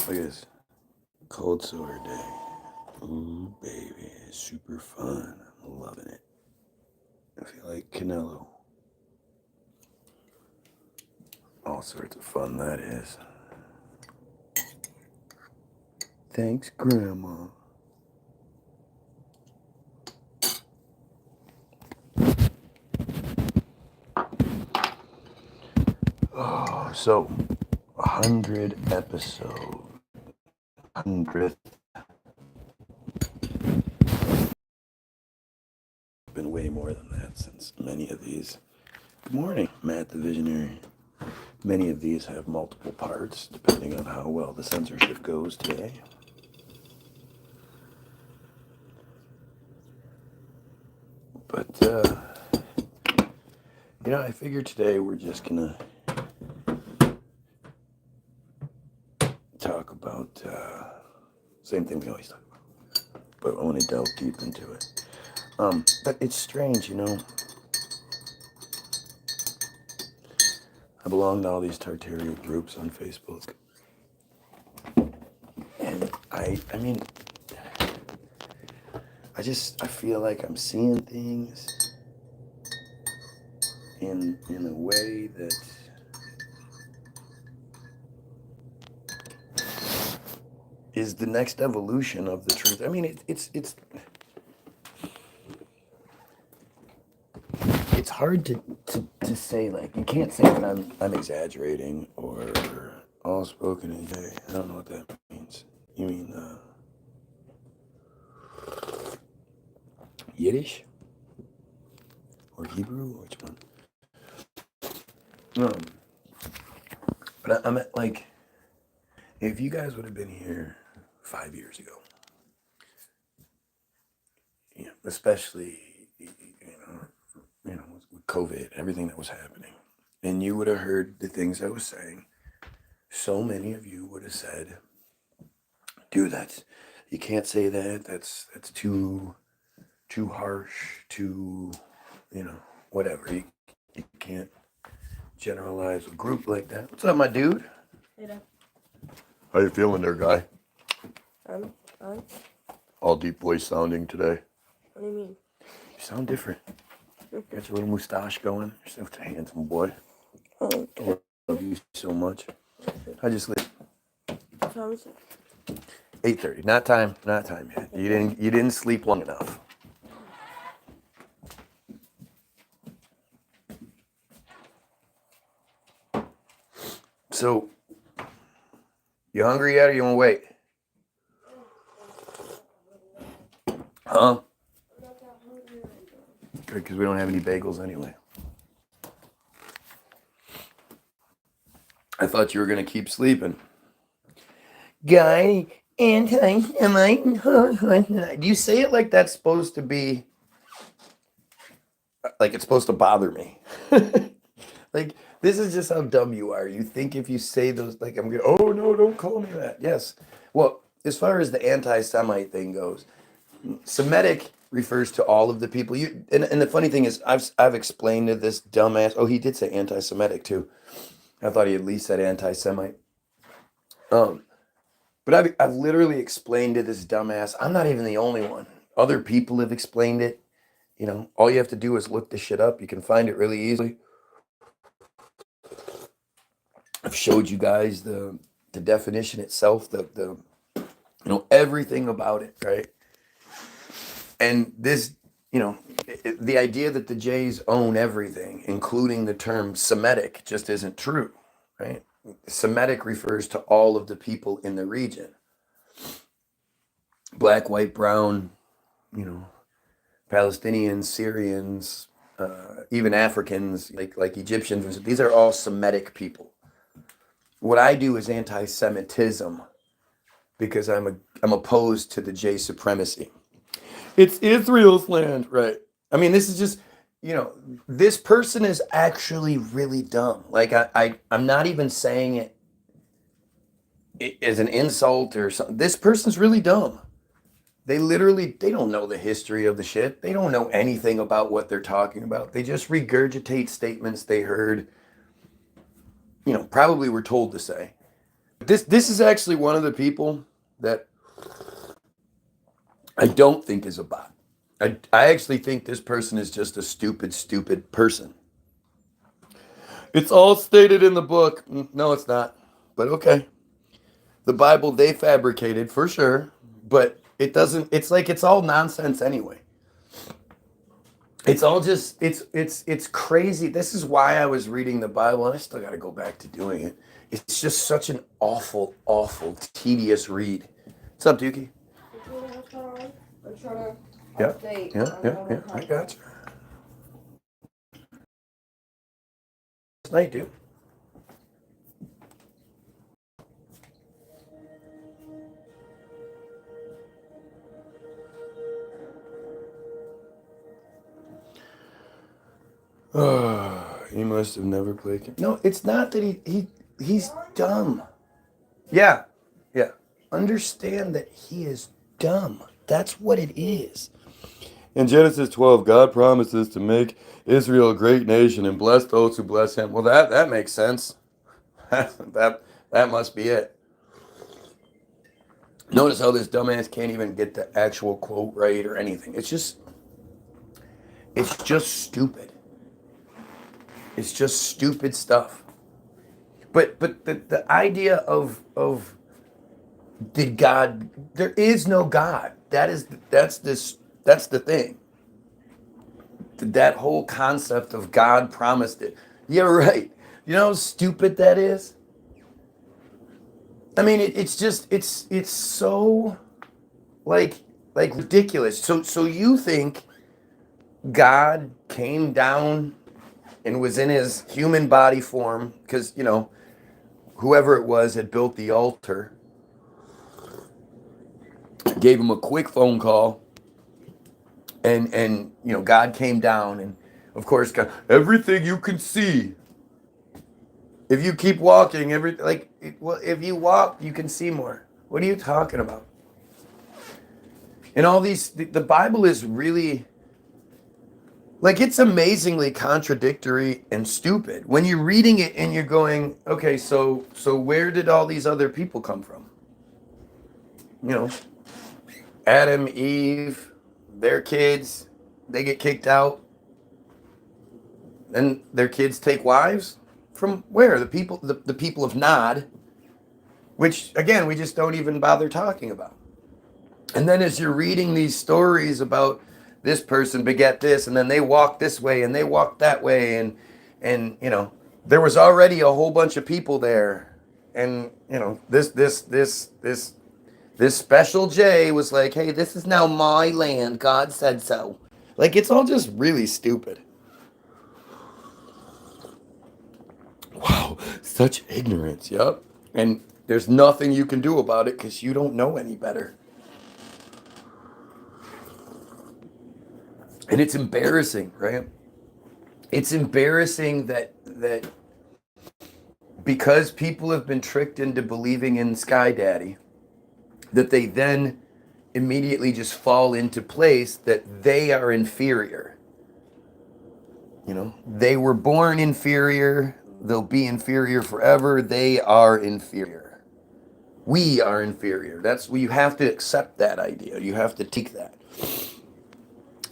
Look at this. Cold sore day. Ooh, baby. It's super fun. I'm loving it. I feel like Canelo. All sorts of fun that is. Thanks, Grandma. Oh, so 100 episode. 100th. Been way more than that since many of these. Good morning, Matt the Visionary. Many of these have multiple parts, depending on how well the censorship goes today. But, I figured today we're just gonna talk about same thing we always talk about, but I want to delve deep into it. But it's strange, I belong to all these Tartaria groups on Facebook, and I mean, I feel like I'm seeing things in a way that is the next evolution of the truth. I mean, it's hard to say, like, you can't say that I'm exaggerating or all spoken in day. I don't know what that means. You mean Yiddish or Hebrew? Which one? But I'm at, like, if you guys would have been here 5 years ago, especially with COVID, everything that was happening, and you would have heard the things I was saying, so many of you would have said, dude, you can't say that, that's too harsh, too, whatever. You can't generalize a group like that. What's up, my dude? Hey, Dad. How you feeling there, guy? I'm fine. All deep voice sounding today. What do you mean? You sound different. Got your little mustache going. You're such a handsome boy. Oh, okay. I love you so much. How'd you sleep? What time is it? 8:30. Not time yet. You didn't sleep long enough. So, you hungry yet, or you want to wait? Huh? Good, because we don't have any bagels anyway. I thought you were going to keep sleeping. Guy, anti-Semite. Do you say it like that's supposed to be, like it's supposed to bother me? Like, this is just how dumb you are. You think if you say those, like, I'm going, oh no, don't call me that. Yes. Well, as far as the anti-Semite thing goes, Semitic refers to all of the people. And the funny thing is, I've explained to this dumbass. Oh, he did say anti-Semitic too. I thought he at least said anti-Semite. But I've literally explained to this dumbass. I'm not even the only one. Other people have explained it. All you have to do is look this shit up. You can find it really easily. I've showed you guys the definition itself, the everything about it, right? And this, the idea that the Jays own everything, including the term Semitic, just isn't true, right? Semitic refers to all of the people in the region. Black, white, brown, Palestinians, Syrians, even Africans, like Egyptians. These are all Semitic people. What I do is anti-Semitism because I'm opposed to the Jay supremacy. It's Israel's land, right? I mean, this is just, this person is actually really dumb. Like, I'm not even saying it as an insult or something. This person's really dumb. They don't know the history of the shit. They don't know anything about what they're talking about. They just regurgitate statements they heard, probably were told to say. This is actually one of the people that I don't think is a bot. I actually think this person is just a stupid person. It's all stated in the book. No, it's not. But okay. The Bible they fabricated for sure, but it doesn't. It's like it's all nonsense anyway. It's all just it's crazy. This is why I was reading the Bible, and I still got to go back to doing it. It's just such an awful, tedious read. What's up, Dookie? I'm trying to Yeah, update. yeah. I got you. Good night, dude. He must have never played. No, it's not that he's dumb. Yeah. Understand that he is dumb. That's what it is. In Genesis 12, God promises to make Israel a great nation and bless those who bless him. Well, that makes sense. that must be it. Notice how this dumbass can't even get the actual quote right or anything. It's just stupid. It's just stupid stuff. But the idea of did God? There is no God. That's the thing. That whole concept of God promised it. Yeah, right. You know how stupid that is? I mean, it's so like ridiculous. So you think God came down and was in his human body form because, whoever it was had built the altar, gave him a quick phone call, and God came down, and of course God, everything you can see, if you keep walking, if you walk you can see more. What are you talking about? And all these, the Bible is really, it's amazingly contradictory and stupid when you're reading it and you're going, okay, so where did all these other people come from? Adam, Eve, their kids, they get kicked out. Then their kids take wives? From where? The people of Nod, which again we just don't even bother talking about. And then as you're reading these stories about this person beget this, and then they walk this way and they walk that way, and there was already a whole bunch of people there, and this special J was like, hey, this is now my land. God said so. It's all just really stupid. Wow, such ignorance. Yep. And there's nothing you can do about it because you don't know any better. And it's embarrassing, right? It's embarrassing that because people have been tricked into believing in Sky Daddy, that they then immediately just fall into place that they are inferior. They were born inferior. They'll be inferior forever. They are inferior. We are inferior. You have to accept that idea. You have to take that.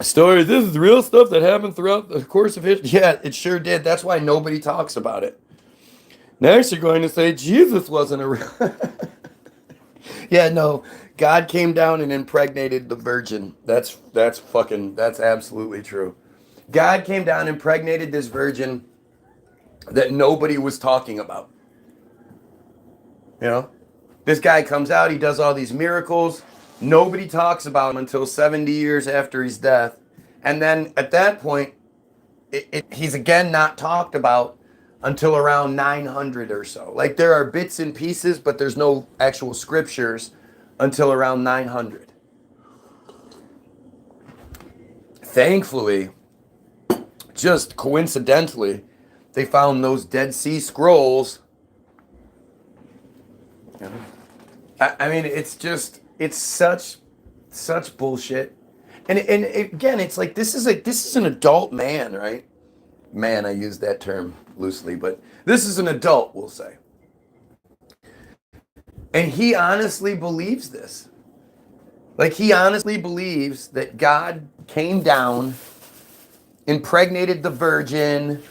Stories. This is real stuff that happened throughout the course of history. Yeah, it sure did. That's why nobody talks about it. Next, you're going to say Jesus wasn't a real. Yeah, no. God came down and impregnated the virgin. That's absolutely true. God came down and impregnated this virgin that nobody was talking about. This guy comes out, he does all these miracles. Nobody talks about him until 70 years after his death. And then at that point, he's again not talked about until around 900 or so. There are bits and pieces, but there's no actual scriptures until around 900. Thankfully, just coincidentally, they found those Dead Sea Scrolls. I mean, it's such bullshit. And again, it's like this is an adult man, right? Man, I use that term loosely, but this is an adult, we'll say. And he honestly believes this. Like, he honestly believes that God came down, impregnated the virgin.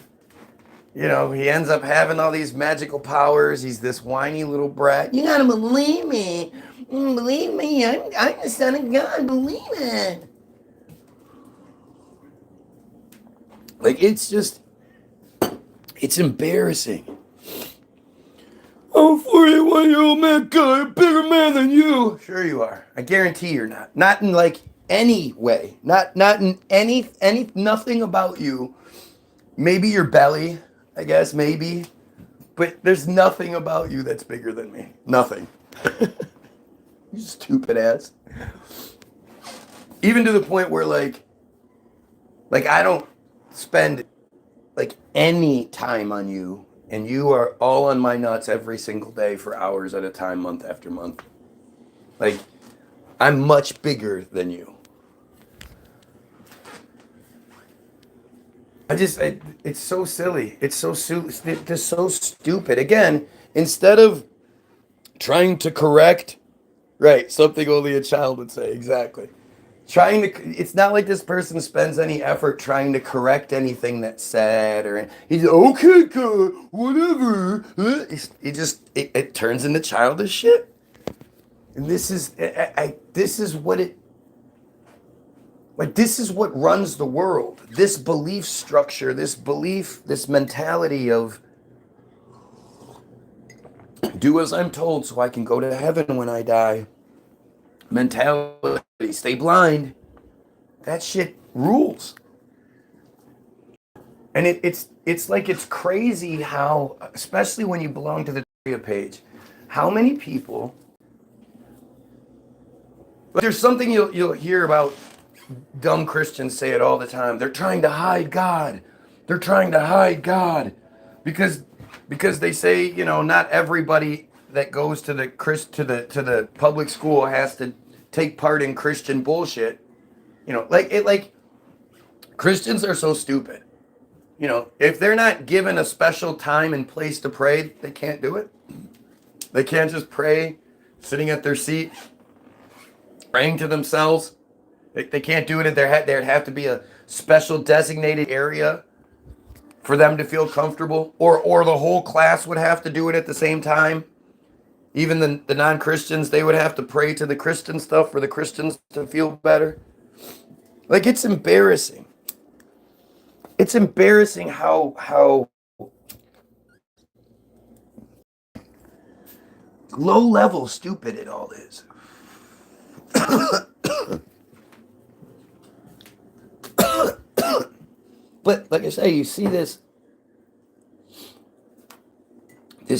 You know, he ends up having all these magical powers. He's this whiny little brat. You gotta believe me. Believe me. I'm the son of God. Believe it. Like, it's just, it's embarrassing. I'm a 41-year-old man, guy, a bigger man than you. Sure you are. I guarantee you're not. Not in like any way. Not in any nothing about you. Maybe your belly, I guess, maybe. But there's nothing about you that's bigger than me. Nothing. You stupid ass. Even to the point where like I don't spend like any time on you, and you are all on my nuts every single day for hours at a time, month after month. Like, I'm much bigger than you. It's so silly. It's just so stupid. Again, instead of trying to correct, right, something only a child would say, exactly. It's not like this person spends any effort trying to correct anything that's said, or he's okay, God, whatever. It turns into childish shit. And this is what runs the world. This belief structure, this mentality of do as I'm told so I can go to heaven when I die. Mentality, stay blind. That shit rules. And it's like, it's crazy how, especially when you belong to the page, how many people, there's something you'll hear about dumb Christians say it all the time. They're trying to hide God. They're trying to hide God because they say, you know, not everybody that goes to the public school has to take part in Christian bullshit. You know, like Christians are so stupid. You know, if they're not given a special time and place to pray, they can't do it. They can't just pray sitting at their seat, praying to themselves. They can't do it at their head. There'd have to be a special designated area for them to feel comfortable, or the whole class would have to do it at the same time. Even the non-Christians, they would have to pray to the Christian stuff for the Christians to feel better. Like, it's embarrassing. It's embarrassing how low-level stupid it all is. But like I say, you see this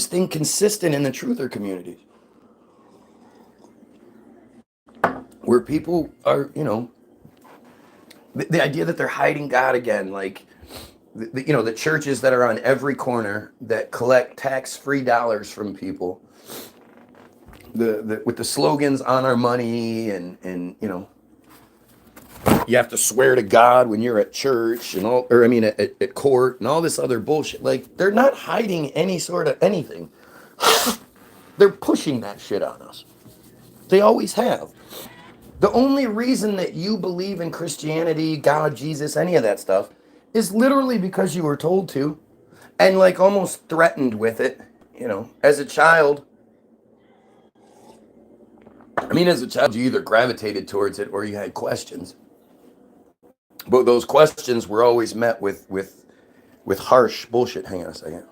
thing consistent in the truther communities, where people are, you know, the idea that they're hiding God again, like, you know, the churches that are on every corner that collect tax-free dollars from people, with the slogans on our money, and you know, you have to swear to God when you're at church and all, or I mean at court and all this other bullshit. Like, they're not hiding any sort of anything. They're pushing that shit on us. They always have. The only reason that you believe in Christianity, God, Jesus, any of that stuff, is literally because you were told to, and like almost threatened with it. You know, as a child. I mean, as a child, you either gravitated towards it or you had questions. But those questions were always met with harsh bullshit. Hang on a second.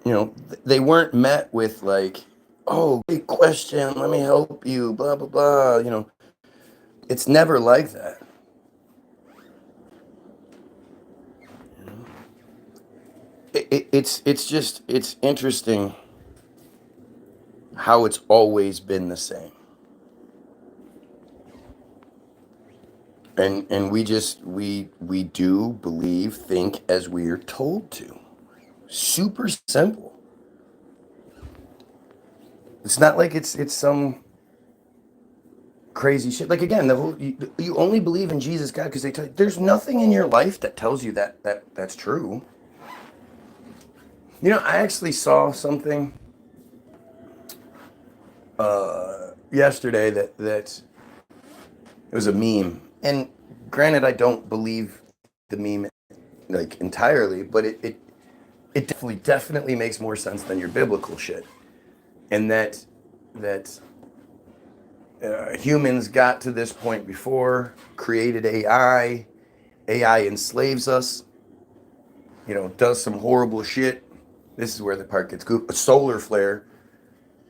You know, they weren't met with like, oh, big question, let me help you, blah, blah, blah. You know, it's never like that. It's interesting how it's always been the same. And we do believe, think as we are told to. Super simple. It's not like it's some crazy shit. Like, again, you only believe in Jesus God because they tell you. There's nothing in your life that tells you that's true. You know, I actually saw something. yesterday that it was a meme, and granted, I don't believe the meme like entirely, but it definitely makes more sense than your biblical shit, and that humans got to this point before, created AI. AI enslaves us, does some horrible shit. This is where the part gets cool. A solar flare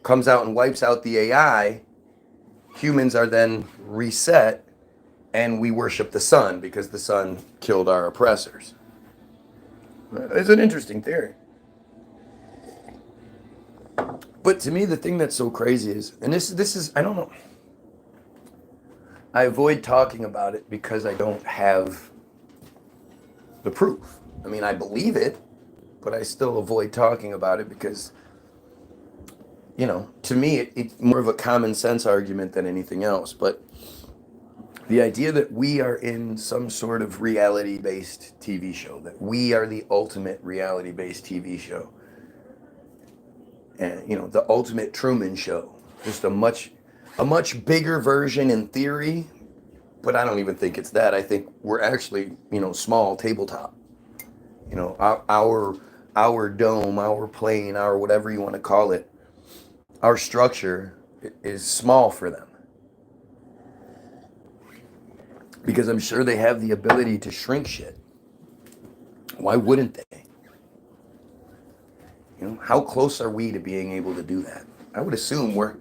comes out and wipes out the AI. Humans are then reset, and we worship the sun because the sun killed our oppressors. It's an interesting theory. But to me, the thing that's so crazy is, and this is, I don't know. I avoid talking about it because I don't have the proof. I mean, I believe it, but I still avoid talking about it because, to me, it's more of a common sense argument than anything else. But the idea that we are in some sort of reality-based TV show, that we are the ultimate reality-based TV show, and the ultimate Truman Show, just a much bigger version in theory, but I don't even think it's that. I think we're actually small tabletop. Our dome, our plane, our whatever you want to call it, our structure is small for them. Because I'm sure they have the ability to shrink shit. Why wouldn't they? How close are we to being able to do that? I would assume we're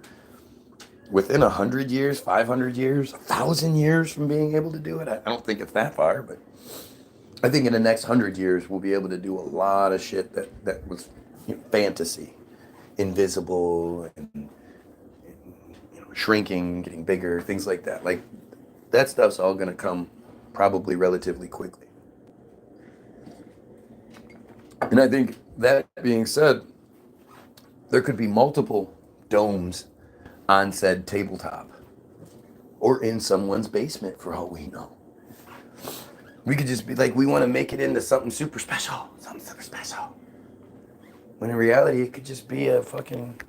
within 100 years, 500 years, 1,000 years from being able to do it. I don't think it's that far, but I think in the next 100 years we'll be able to do a lot of shit that was fantasy, invisible, and shrinking, getting bigger, things like that. Like that stuff's all going to come probably relatively quickly. And I think that being said, there could be multiple domes on said tabletop or in someone's basement for all we know. We could just be like, we want to make it into something super special. When in reality, it could just be a fucking,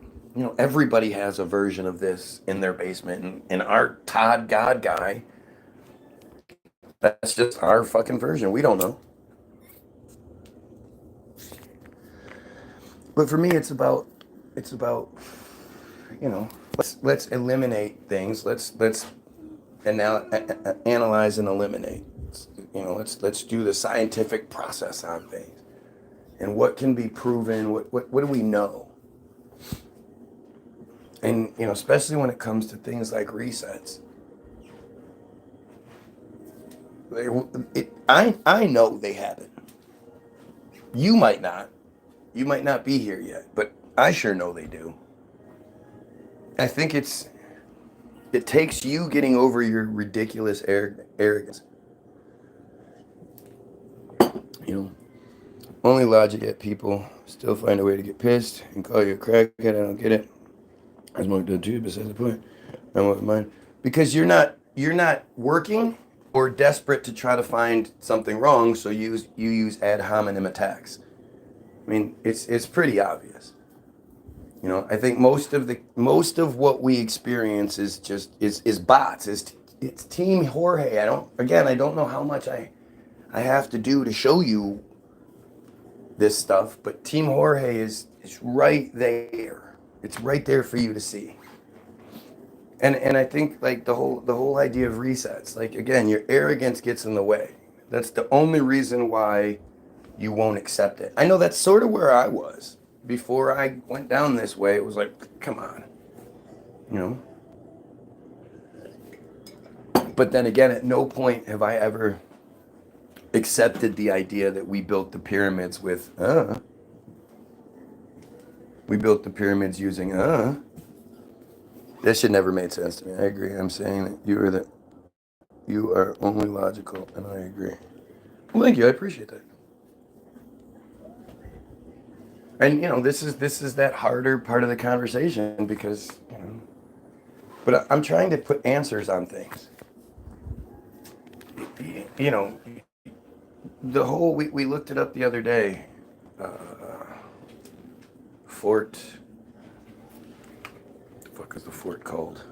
everybody has a version of this in their basement. And our Todd God guy, that's just our fucking version. We don't know. But for me, it's about, let's eliminate things. Let's analyze and eliminate. Let's do the scientific process on things. And what can be proven? What do we know? And especially when it comes to things like resets. I know they happen. You might not. You might not be here yet, but I sure know they do. I think it takes you getting over your ridiculous arrogance. Only logic yet people still find a way to get pissed and call you a crackhead. I don't get it. I was more done too, besides the point. I'm with mine. Because you're not working or desperate to try to find something wrong, so you use ad hominem attacks. I mean, it's pretty obvious. I think most of what we experience is just bots. It's Team Jorge. I don't know how much I have to do to show you this stuff, but Team Jorge is right there. It's right there for you to see. And I think like the whole idea of resets, like again, your arrogance gets in the way. That's the only reason why you won't accept it. I know that's sort of where I was before I went down this way. It was like, come on, But then again, at no point have I ever accepted the idea that we built the pyramids with we built the pyramids using That shit never made sense to me. I agree. I'm saying that you are only logical, and I agree. Well, thank you. I appreciate that. And this is that harder part of the conversation because but I'm trying to put answers on things. The whole we looked it up the other day. fuck is the fort called?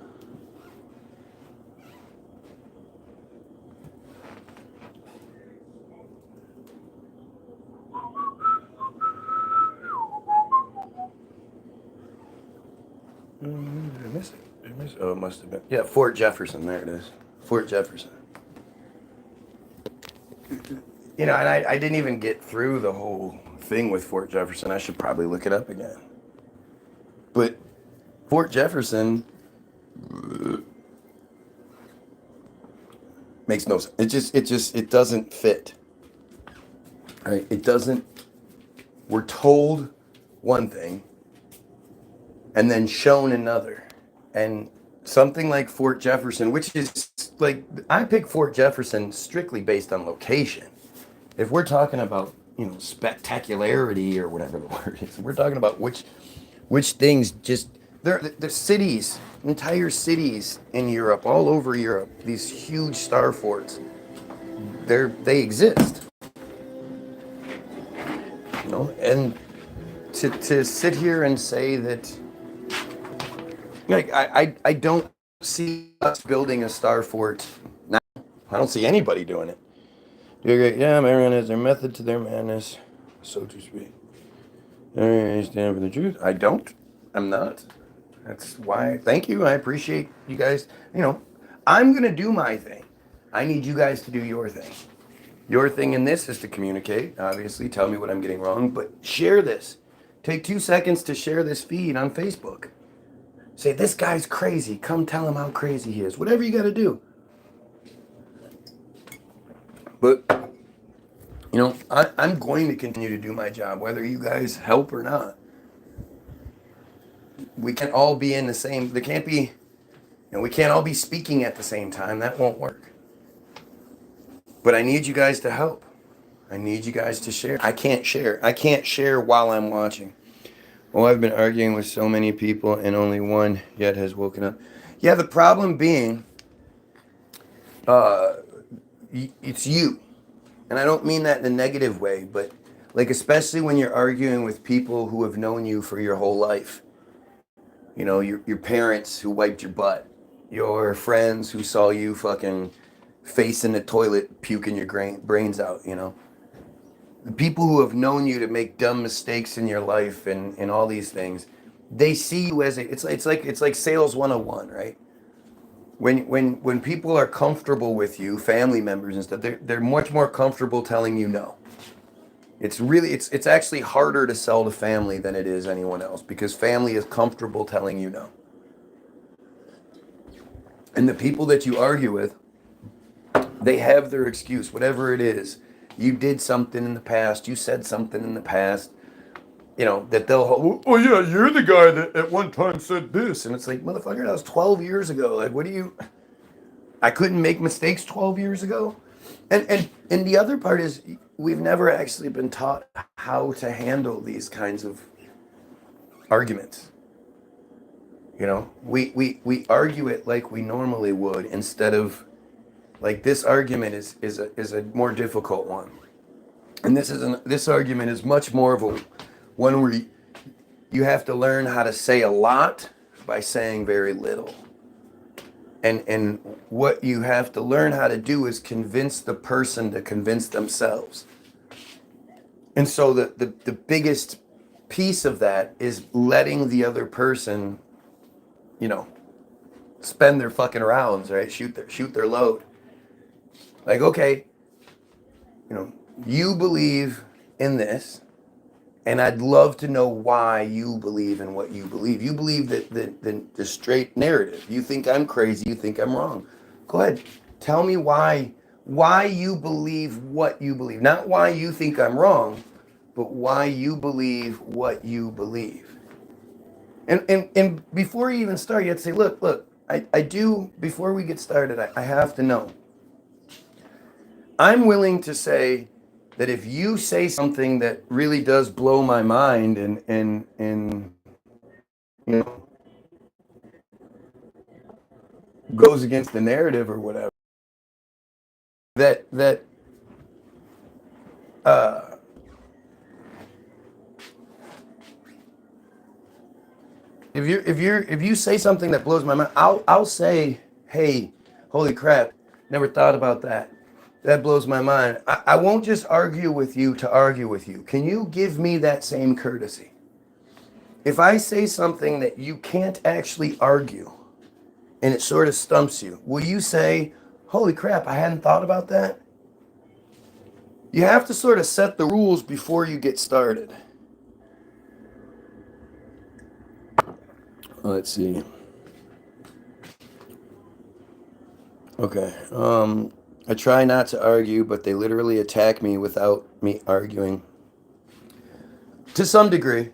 Did I miss it? Did I miss it? Oh, it must have been. Yeah, Fort Jefferson. There it is. Fort Jefferson. You know, and I didn't even get through the whole thing with Fort Jefferson. I should probably look it up again. But Fort Jefferson makes no sense. It doesn't fit. Right? It doesn't. We're told one thing and then shown another. And something like Fort Jefferson, which is like, I pick Fort Jefferson strictly based on location. If we're talking about, you know, spectacularity or whatever the word is, we're talking about which things just, the cities, entire cities in Europe, all over Europe, these huge star forts, they exist. You know, and to sit here and say that, like, I don't see us building a star fort now. I don't see anybody doing it. Yeah, Marion is their method to their madness, so to speak. I stand for the truth. I don't. I'm not. That's why. Thank you. I appreciate you guys. You know, I'm going to do my thing. I need you guys to do your thing. Your thing in this is to communicate, obviously. Tell me what I'm getting wrong, but share this. Take 2 seconds to share this feed on Facebook. Say, this guy's crazy. Come tell him how crazy he is. Whatever you got to do. But, you know, I'm going to continue to do my job, whether you guys help or not. We can't all be in the same, there can't be, you know, we can't all be speaking at the same time. That won't work. But I need you guys to help. I need you guys to share. I can't share. I can't share while I'm watching. Oh, I've been arguing with so many people and only one yet has woken up. Yeah, the problem being, it's you. And I don't mean that in a negative way, but like, especially when you're arguing with people who have known you for your whole life. You know, your parents who wiped your butt, your friends who saw you fucking face in the toilet puking your brains out, you know. The people who have known you to make dumb mistakes in your life and all these things, they see you as it's like sales 101, right? When people are comfortable with you, family members and stuff, they're much more comfortable telling you no. It's actually harder to sell to family than it is anyone else, because family is comfortable telling you no. And the people that you argue with, they have their excuse, whatever it is. You did something in the past, you said something in the past, you know, that they'll, oh yeah, you're the guy that at one time said this. And it's like, motherfucker, that was 12 years ago. Like, I couldn't make mistakes 12 years ago? And the other part is, we've never actually been taught how to handle these kinds of arguments. You know, we argue it like we normally would, instead of, like, this argument is a more difficult one. And this argument is much more of a one where you have to learn how to say a lot by saying very little. And what you have to learn how to do is convince the person to convince themselves. And so the biggest piece of that is letting the other person, you know, spend their fucking rounds, right? Shoot their load. Like, okay, you know, you believe in this, and I'd love to know why you believe in what you believe. You believe that the straight narrative. You think I'm crazy. You think I'm wrong. Go ahead. Tell me why you believe what you believe. Not why you think I'm wrong, but why you believe what you believe. And before you even start, you have to say, look, I do, before we get started, I have to know. I'm willing to say that if you say something that really does blow my mind and you know, goes against the narrative or whatever, that If you say something that blows my mind, I'll say, hey, holy crap, never thought about that. That blows my mind. I won't just argue with you to argue with you. Can you give me that same courtesy? If I say something that you can't actually argue and it sort of stumps you, will you say, holy crap, I hadn't thought about that? You have to sort of set the rules before you get started. Let's see. Okay. I try not to argue, but they literally attack me without me arguing. To some degree.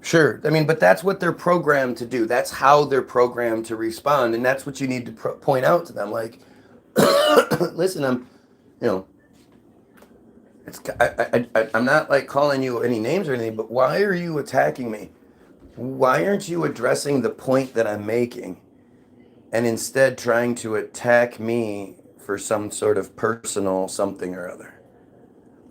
Sure. I mean, but that's what they're programmed to do. That's how they're programmed to respond. And that's what you need to point out to them. Like, listen, you know, I'm not like calling you any names or anything, but why are you attacking me? Why aren't you addressing the point that I'm making and instead trying to attack me for some sort of personal something or other?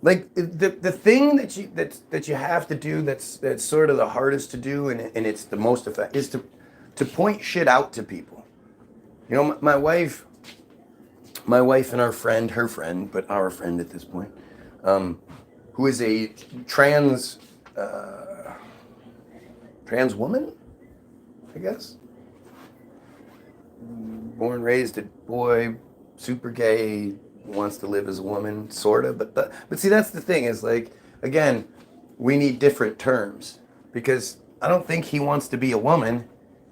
Like the thing that you have to do that's sort of the hardest to do and it's the most effective is to point shit out to people. You know, my wife and our friend, her friend, but our friend at this point, who is a trans woman, I guess. Born, raised a boy, super gay, wants to live as a woman, sort of. But see, that's the thing is like, again, we need different terms because I don't think he wants to be a woman.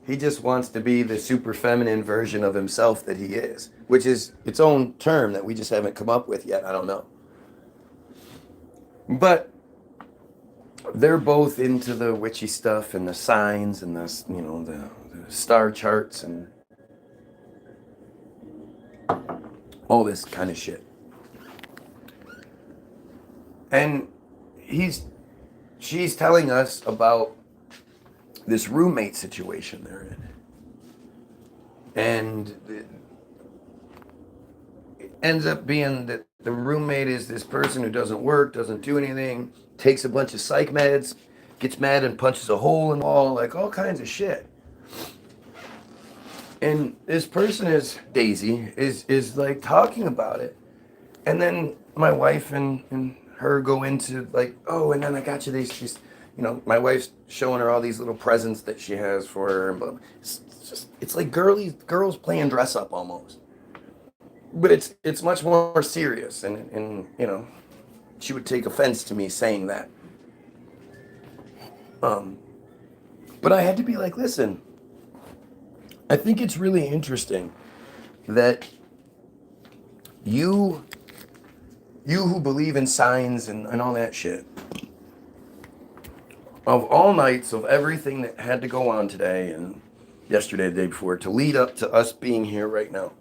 He just wants to be the super feminine version of himself that he is, which is its own term that we just haven't come up with yet. I don't know. But they're both into the witchy stuff and the signs and the, you know, the star charts and all this kind of shit. And she's telling us about this roommate situation they're in. And it ends up being that the roommate is this person who doesn't work, doesn't do anything, takes a bunch of psych meds, gets mad and punches a hole in the wall, like all kinds of shit. And this person is Daisy is like talking about it, and then my wife and her go into like, oh, and then I got you these, you know, my wife's showing her all these little presents that she has for her, but it's like girls playing dress up almost, but it's much more serious, and you know, she would take offense to me saying that. But I had to be like, listen. I think it's really interesting that you who believe in signs and all that shit, of all nights of everything that had to go on today and yesterday, the day before, to lead up to us being here right now,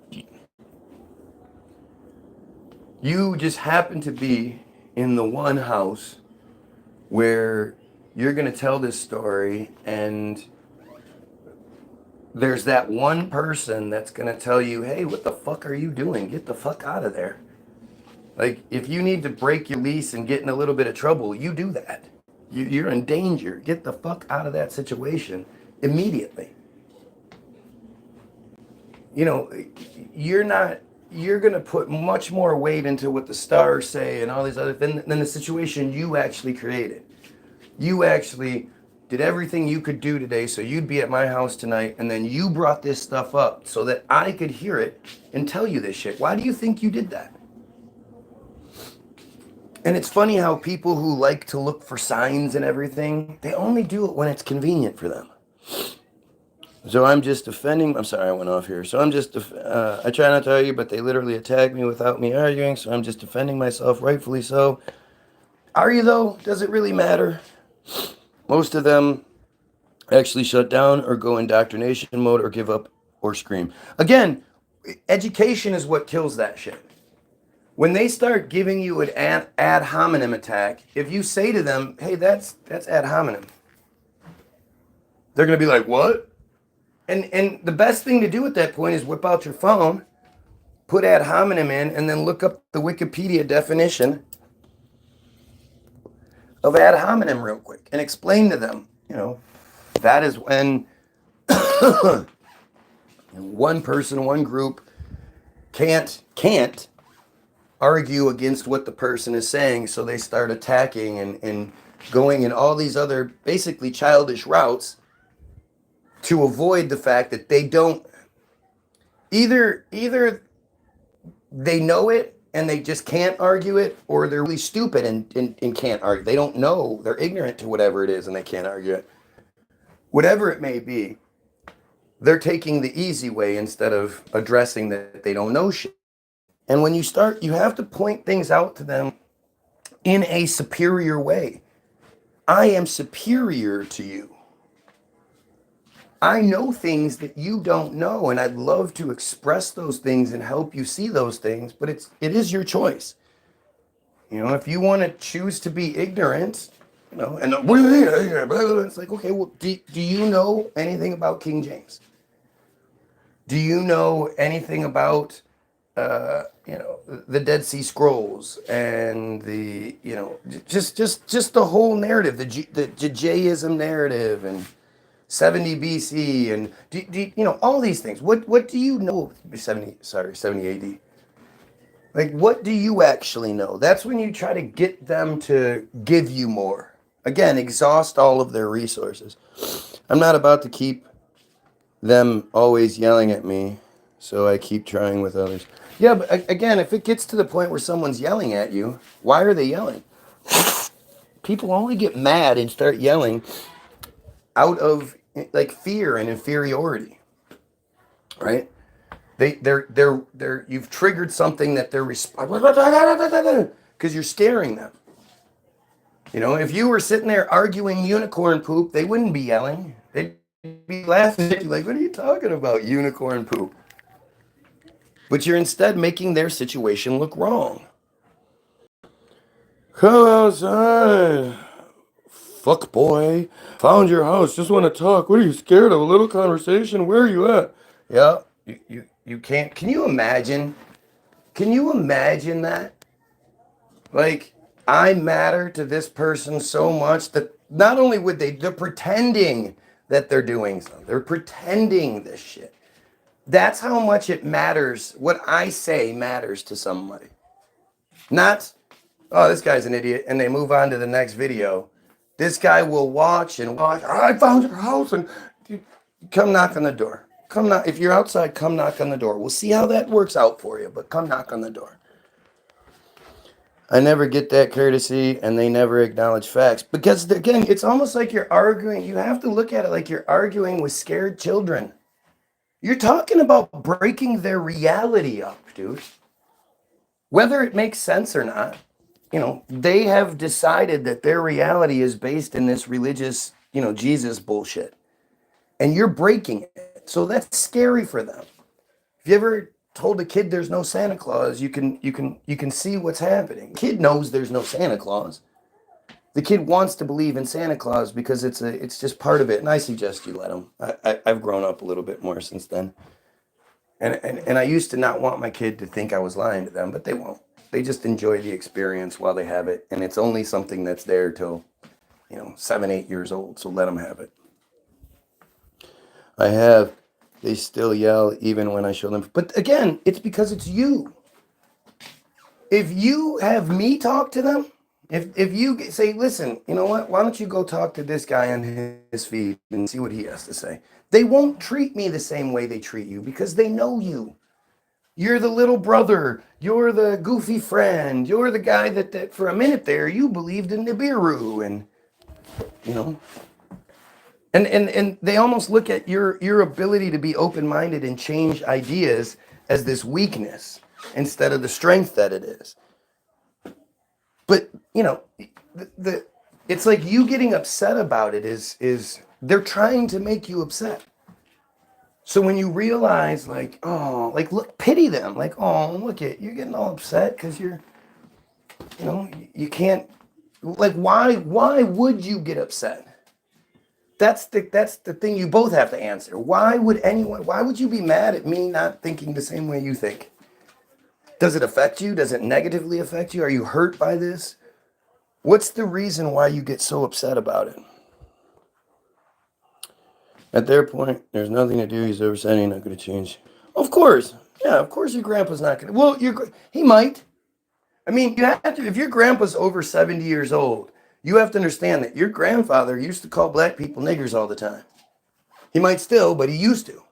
you just happen to be in the one house where you're going to tell this story and there's that one person that's going to tell you, hey, what the fuck are you doing? Get the fuck out of there. Like, if you need to break your lease and get in a little bit of trouble, you do that. You're in danger. Get the fuck out of that situation immediately. You know, you're going to put much more weight into what the stars say and all these other things than the situation you actually created. You actually did everything you could do today so you'd be at my house tonight, and then you brought this stuff up so that I could hear it and tell you this shit. Why do you think you did that? And it's funny how people who like to look for signs and everything, they only do it when it's convenient for them. So I'm just defending, I'm sorry I went off here. So I'm just, I try not to argue, but they literally attack me without me arguing, so I'm just defending myself, rightfully so. Are you though? Does it really matter? Most of them actually shut down or go indoctrination mode or give up or scream. Again, education is what kills that shit. When they start giving you an ad hominem attack, if you say to them, hey, that's ad hominem, they're going to be like, what? And the best thing to do at that point is whip out your phone, put ad hominem in, and then look up the Wikipedia definition of ad hominem real quick and explain to them, you know, that is when one person, one group can't argue against what the person is saying, so they start attacking and going in all these other basically childish routes to avoid the fact that they don't either they know it and they just can't argue it, or they're really stupid and can't argue. They don't know, they're ignorant to whatever it is and they can't argue it. Whatever it may be, they're taking the easy way instead of addressing that they don't know shit. And when you start, you have to point things out to them in a superior way. I am superior to you. I know things that you don't know, and I'd love to express those things and help you see those things, but it is your choice. You know, if you want to choose to be ignorant, you know, and it's like, okay, well, do you know anything about King James? Do you know anything about, you know, the Dead Sea Scrolls and the, you know, just the whole narrative, the Judaism narrative and 70 BC and you know, all these things. What do you know? 70 AD. Like, what do you actually know? That's when you try to get them to give you more. Again, exhaust all of their resources. I'm not about to keep them always yelling at me, so I keep trying with others. Yeah, but again, if it gets to the point where someone's yelling at you, why are they yelling? People only get mad and start yelling out of like fear and inferiority, right? They're you've triggered something that they're because you're scaring them. You know, if you were sitting there arguing unicorn poop, they wouldn't be yelling. They'd be laughing at you like, what are you talking about, unicorn poop? But you're instead making their situation look wrong. Come outside. Fuck boy. Found your house. Just want to talk. What are you scared of? A little conversation? Where are you at? Yeah. You can't. Can you imagine? Can you imagine that? Like, I matter to this person so much that not only would they're pretending that they're doing something. They're pretending this shit. That's how much it matters. What I say matters to somebody. Not, oh, this guy's an idiot, and they move on to the next video. This guy will watch and watch. Oh, I found your house, and come knock on the door. Come knock. If you're outside, come knock on the door. We'll see how that works out for you, but come knock on the door. I never get that courtesy, and they never acknowledge facts. Because, again, it's almost like you're arguing. You have to look at it like you're arguing with scared children. You're talking about breaking their reality up, dude. Whether it makes sense or not, you know, they have decided that their reality is based in this religious, you know, Jesus bullshit. And you're breaking it. So that's scary for them. If you ever told a kid there's no Santa Claus, you can see what's happening. The kid knows there's no Santa Claus. The kid wants to believe in Santa Claus because it's just part of it. And I suggest you let them. I've grown up a little bit more since then. And I used to not want my kid to think I was lying to them, but they won't. They just enjoy the experience while they have it. And it's only something that's there till, you know, 7, 8 years old. So let them have it. They still yell even when I show them. But again, it's because it's you. If you have me talk to them, if you say, listen, you know what? Why don't you go talk to this guy on his feed and see what he has to say? They won't treat me the same way they treat you because they know you. You're the little brother. You're the goofy friend. You're the guy that for a minute there, you believed in Nibiru. And, you know, and they almost look at your ability to be open-minded and change ideas as this weakness instead of the strength that it is. But, you know, it's like you getting upset about it is they're trying to make you upset. So when you realize, like, oh, like, look, pity them. Like, oh, look at, you're getting all upset because you're, you know, you can't, like, why would you get upset? That's the thing you both have to answer. Why would you be mad at me not thinking the same way you think? Does it affect you? Does it negatively affect you? Are you hurt by this? What's the reason why you get so upset about it? At their point, there's nothing to do. He's ever said he's not going to change. Of course. Yeah, of course your grandpa's not going to. Well, he might. I mean, you have to, if your grandpa's over 70 years old, you have to understand that your grandfather used to call black people niggers all the time. He might still, but he used to.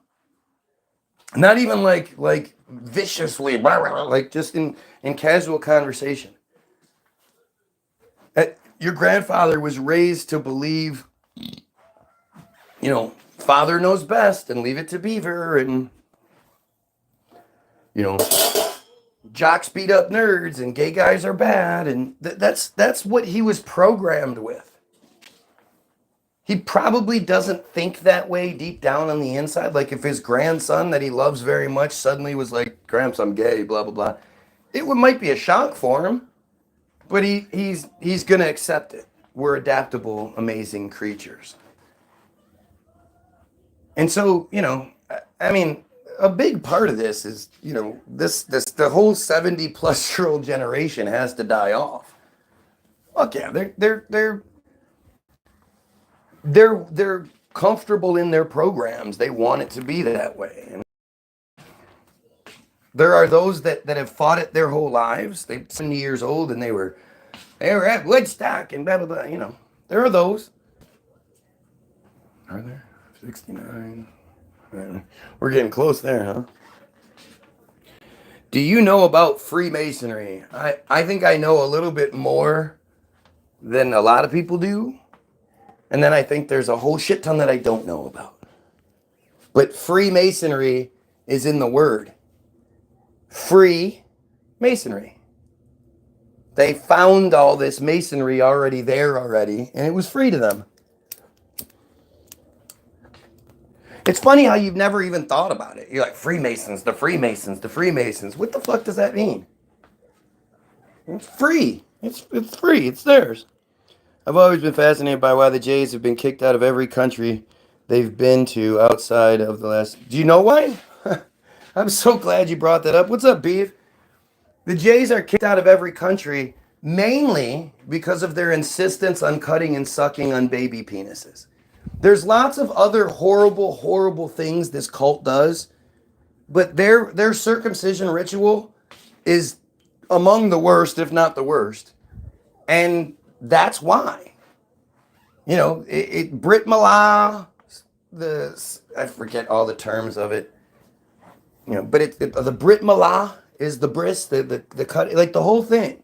Not even like viciously, like just in casual conversation. Your grandfather was raised to believe, father knows best and leave it to Beaver, and, jocks beat up nerds and gay guys are bad. And that's what he was programmed with. He probably doesn't think that way deep down on the inside. Like if his grandson that he loves very much suddenly was like, Gramps, I'm gay, blah, blah, blah. It might be a shock for him, but he's going to accept it. We're adaptable, amazing creatures. And so, I mean, a big part of this is, the whole 70 plus year old generation has to die off. Fuck yeah, they're comfortable in their programs. They want it to be that way. And there are those that have fought it their whole lives. They're 70 years old and they were at Woodstock and blah, blah, blah, There are those. Are there? 69. We're getting close there, huh? Do you know about Freemasonry? I think I know a little bit more than a lot of people do. And then I think there's a whole shit ton that I don't know about. But Freemasonry is in the word. Free masonry. They found all this masonry already, and it was free to them. It's funny how you've never even thought about it. You're like, Freemasons, the Freemasons, the Freemasons. What the fuck does that mean? It's free. It's free. It's theirs. I've always been fascinated by why the Jays have been kicked out of every country they've been to outside of the last... Do you know why? I'm so glad you brought that up. What's up, Beef? The Jays are kicked out of every country mainly because of their insistence on cutting and sucking on baby penises. There's lots of other horrible, horrible things this cult does, but their circumcision ritual is among the worst, if not the worst. And that's why. Brit Milah, I forget all the terms of it. But the Brit Milah is the bris, the cut, like the whole thing.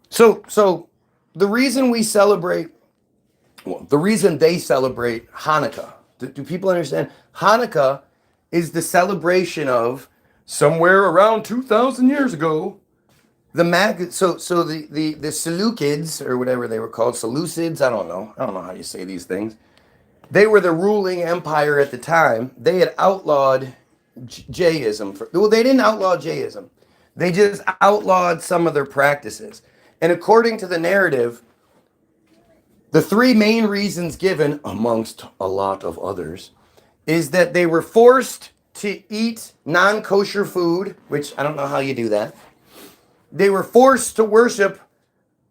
So the reason we celebrate, the reason they celebrate Hanukkah, do people understand? Hanukkah is the celebration of somewhere around 2,000 years ago. The Seleucids, or whatever they were called, Seleucids, I don't know how you say these things. They were the ruling empire at the time. They had outlawed Jayism. They didn't outlaw Jayism. They just outlawed some of their practices. And according to the narrative, the three main reasons given, amongst a lot of others, is that they were forced to eat non-kosher food, which I don't know how you do that. They were forced to worship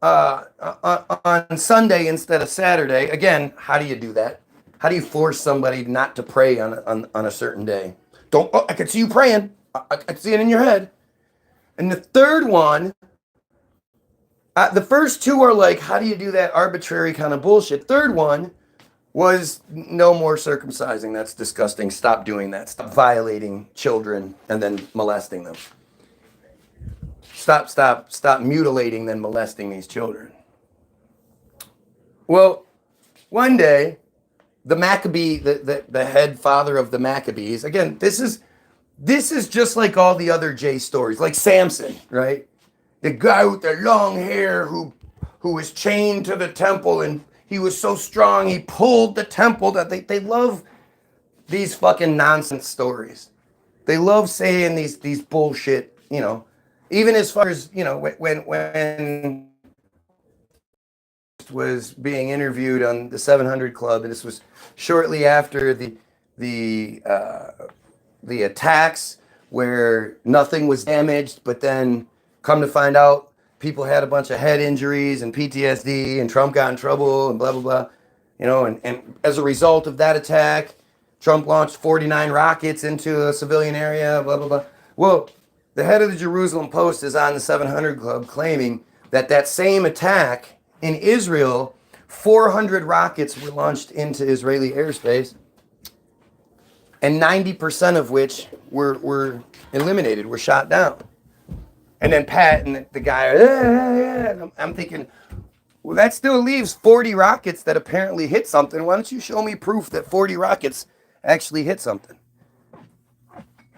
on Sunday instead of Saturday. Again, how do you do that? How do you force somebody not to pray on a certain day? I can see you praying. I can see it in your head. And the third one, the first two are like, how do you do that arbitrary kind of bullshit? Third one was no more circumcising. That's disgusting. Stop doing that. Stop violating children and then molesting them. Stop mutilating then molesting these children. Well, one day, the Maccabee, the head father of the Maccabees, again, this is just like all the other Jay stories, like Samson, right? The guy with the long hair who was chained to the temple, and he was so strong he pulled the temple. That they love these fucking nonsense stories. They love saying these bullshit, even as far as, when was being interviewed on the 700 Club, and this was shortly after the attacks where nothing was damaged, but then come to find out people had a bunch of head injuries and PTSD, and Trump got in trouble and blah, blah, blah. You know, and as a result of that attack, Trump launched 49 rockets into a civilian area, blah, blah, blah. Well, the head of the Jerusalem Post is on the 700 Club claiming that that same attack in Israel, 400 rockets were launched into Israeli airspace, and 90% of which were eliminated, were shot down. And then Pat and the guy, and I'm thinking, well, that still leaves 40 rockets that apparently hit something. Why don't you show me proof that 40 rockets actually hit something?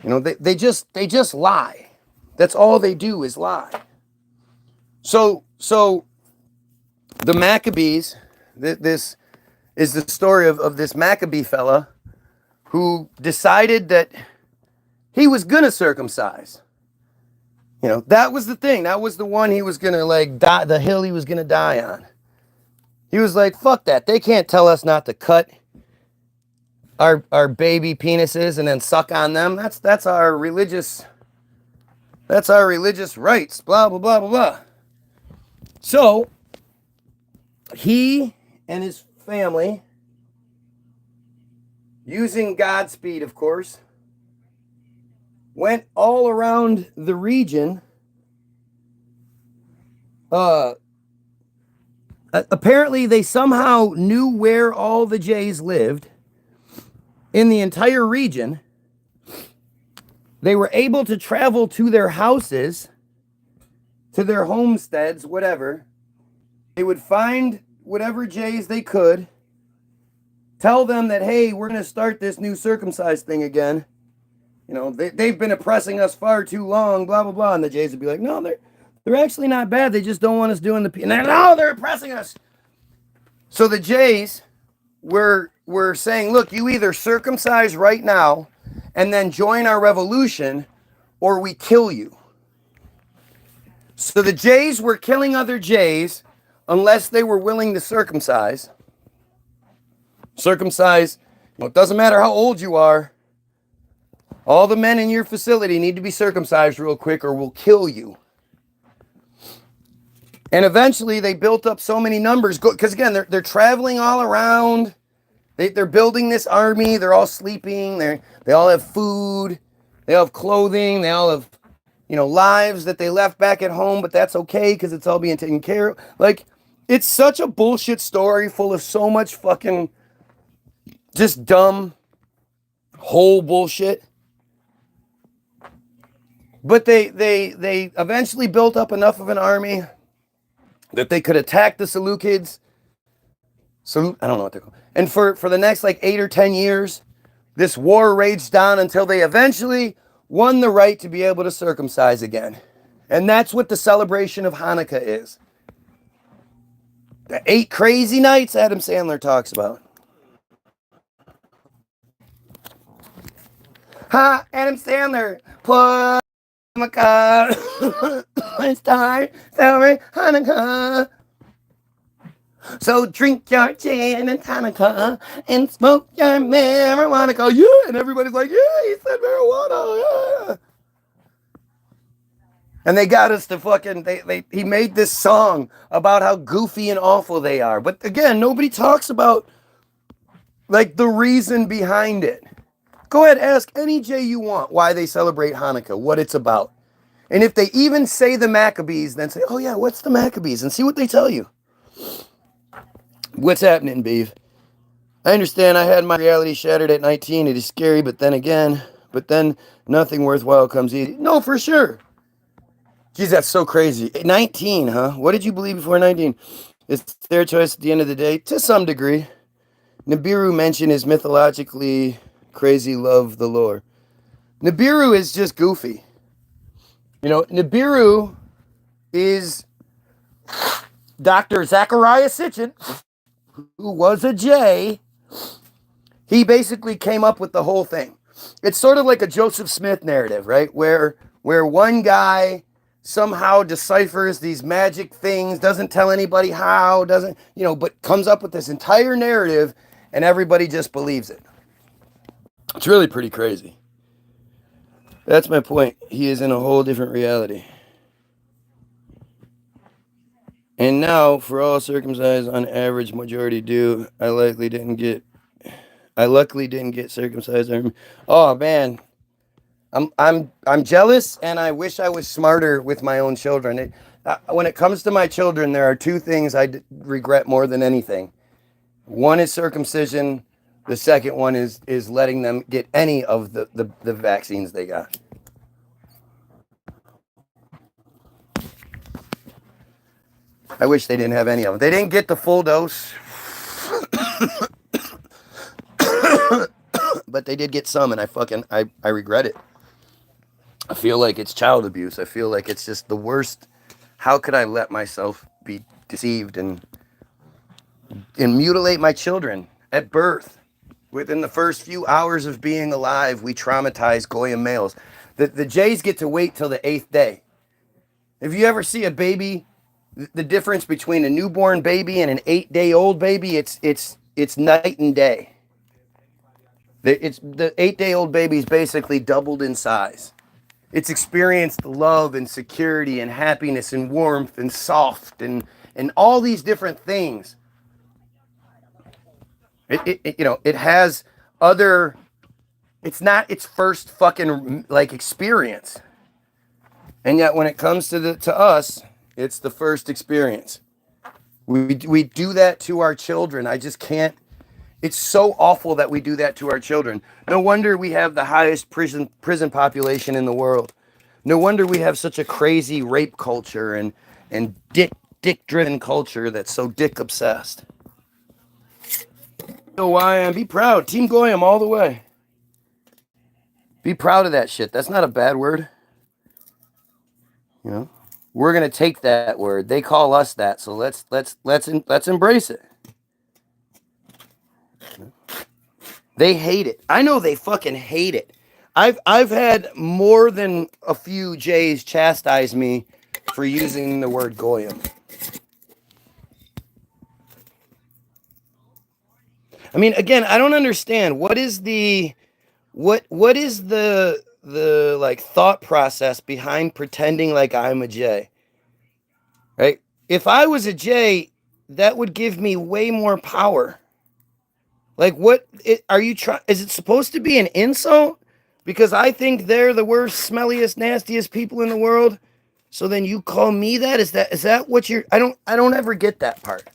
You know, they just lie. That's all they do is lie. So the Maccabees, this is the story of this Maccabee fella who decided that he was gonna circumcise. You know, that was the thing. That was the one he was gonna like die, the hill he was gonna die on. He was like, fuck that. They can't tell us not to cut our baby penises and then suck on them. That's our religious rights. Blah blah blah blah blah. So he and his family, using Godspeed, of course, went all around the region. Apparently, they somehow knew where all the Jays lived in the entire region. They were able to travel to their houses, to their homesteads, whatever. They would find whatever Jays they could, tell them that, hey, we're going to start this new circumcised thing again. You know, they've been oppressing us far too long, blah, blah, blah. And the Jays would be like, no, they're actually not bad. They just don't want us doing the... And no, they're oppressing us. So the Jays were saying, look, you either circumcise right now and then join our revolution, or we kill you. So the Jays were killing other Jays unless they were willing to circumcise. Circumcise, it doesn't matter how old you are. All the men in your facility need to be circumcised real quick or we'll kill you. And eventually they built up so many numbers, because again, they're traveling all around. They're building this army. They're all sleeping. They all have food. They all have clothing. They all have, lives that they left back at home, but that's okay because it's all being taken care of. Like, it's such a bullshit story full of so much fucking just dumb, whole bullshit. But they eventually built up enough of an army that they could attack the Seleucids. So I don't know what they're called. And for the next 8 or 10 years, this war raged on until they eventually won the right to be able to circumcise again. And that's what the celebration of Hanukkah is. The 8 crazy nights Adam Sandler talks about. Ha, Adam Sandler, plug Hanukkah. It's time, celebrate Hanukkah. So drink your gin and Hanukkah and smoke your marijuana. Go, yeah, and everybody's like, yeah, he said marijuana, yeah. And they got us to fucking, he made this song about how goofy and awful they are. But again, nobody talks about the reason behind it. Go ahead, ask any J you want why they celebrate Hanukkah, what it's about. And if they even say the Maccabees, then say, oh yeah, what's the Maccabees? And see what they tell you. What's happening, Beef? I understand I had my reality shattered at 19. It is scary, but then nothing worthwhile comes easy. No, for sure. Geez, that's so crazy. 19, huh? What did you believe before 19? It's their choice at the end of the day, to some degree. Nibiru mentioned his mythologically crazy love the lore. Nibiru is just goofy. Nibiru is Dr. Zachariah Sitchin, who was a J. He basically came up with the whole thing. It's sort of like a Joseph Smith narrative, right? Where one guy somehow deciphers these magic things, doesn't tell anybody how, but comes up with this entire narrative and everybody just believes it. It's really pretty crazy. That's my point. He is in a whole different reality. And now, for all circumcised, on average, majority do. I luckily didn't get circumcised. Oh man, I'm jealous, and I wish I was smarter with my own children. When it comes to my children, there are two things regret more than anything. One is circumcision. The second one is letting them get any of the vaccines they got. I wish they didn't have any of them. They didn't get the full dose, but they did get some, and I regret it. I feel like it's child abuse. I feel like it's just the worst. How could I let myself be deceived and mutilate my children at birth? Within the first few hours of being alive, we traumatize Goyim males. The Jays get to wait till the 8th day. If you ever see a baby, the difference between a newborn baby and an 8-day-old baby, it's night and day. The 8-day-old baby's basically doubled in size. It's experienced love and security and happiness and warmth and soft and all these different things. It has other. It's not its first fucking like experience, and yet when it comes to us, it's the first experience. We do that to our children. I just can't. It's so awful that we do that to our children. No wonder we have the highest prison population in the world. No wonder we have such a crazy rape culture and dick driven culture that's so dick obsessed. Goyim, be proud. Team Goyim all the way. Be proud of that shit. That's not a bad word. You know, we're gonna take that word. They call us that, so let's embrace it. They hate it. I know they fucking hate it. I've had more than a few Jays chastise me for using the word Goyim. I mean, again, I don't understand what is the like thought process behind pretending like I'm a J. Right? If I was a J, that would give me way more power. Like are you trying? Is it supposed to be an insult? Because I think they're the worst, smelliest, nastiest people in the world. So then you call me that? Is that what you're? I don't ever get that part.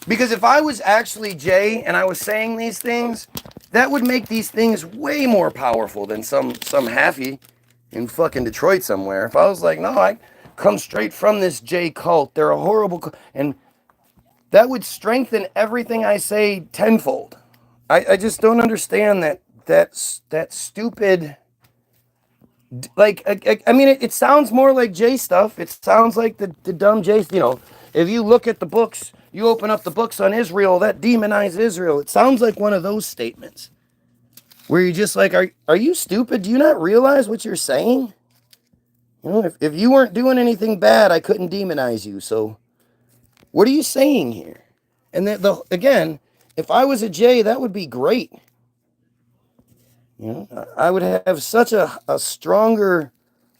Because if I was actually Jay and I was saying these things, that would make these things way more powerful than some halfie in fucking Detroit somewhere. If I was like, no, I come straight from this Jay cult. They're a horrible and that would strengthen everything I say tenfold. I just don't understand that stupid. Like I mean, it sounds more like Jay stuff. It sounds like the dumb Jay. You know, if you look at the books, you open up the books on Israel that demonize Israel. It sounds like one of those statements where you're just like, are you stupid? Do you not realize what you're saying? You know, if you weren't doing anything bad, I couldn't demonize you. So what are you saying here? And again, if I was a J, that would be great. You know, I would have such a stronger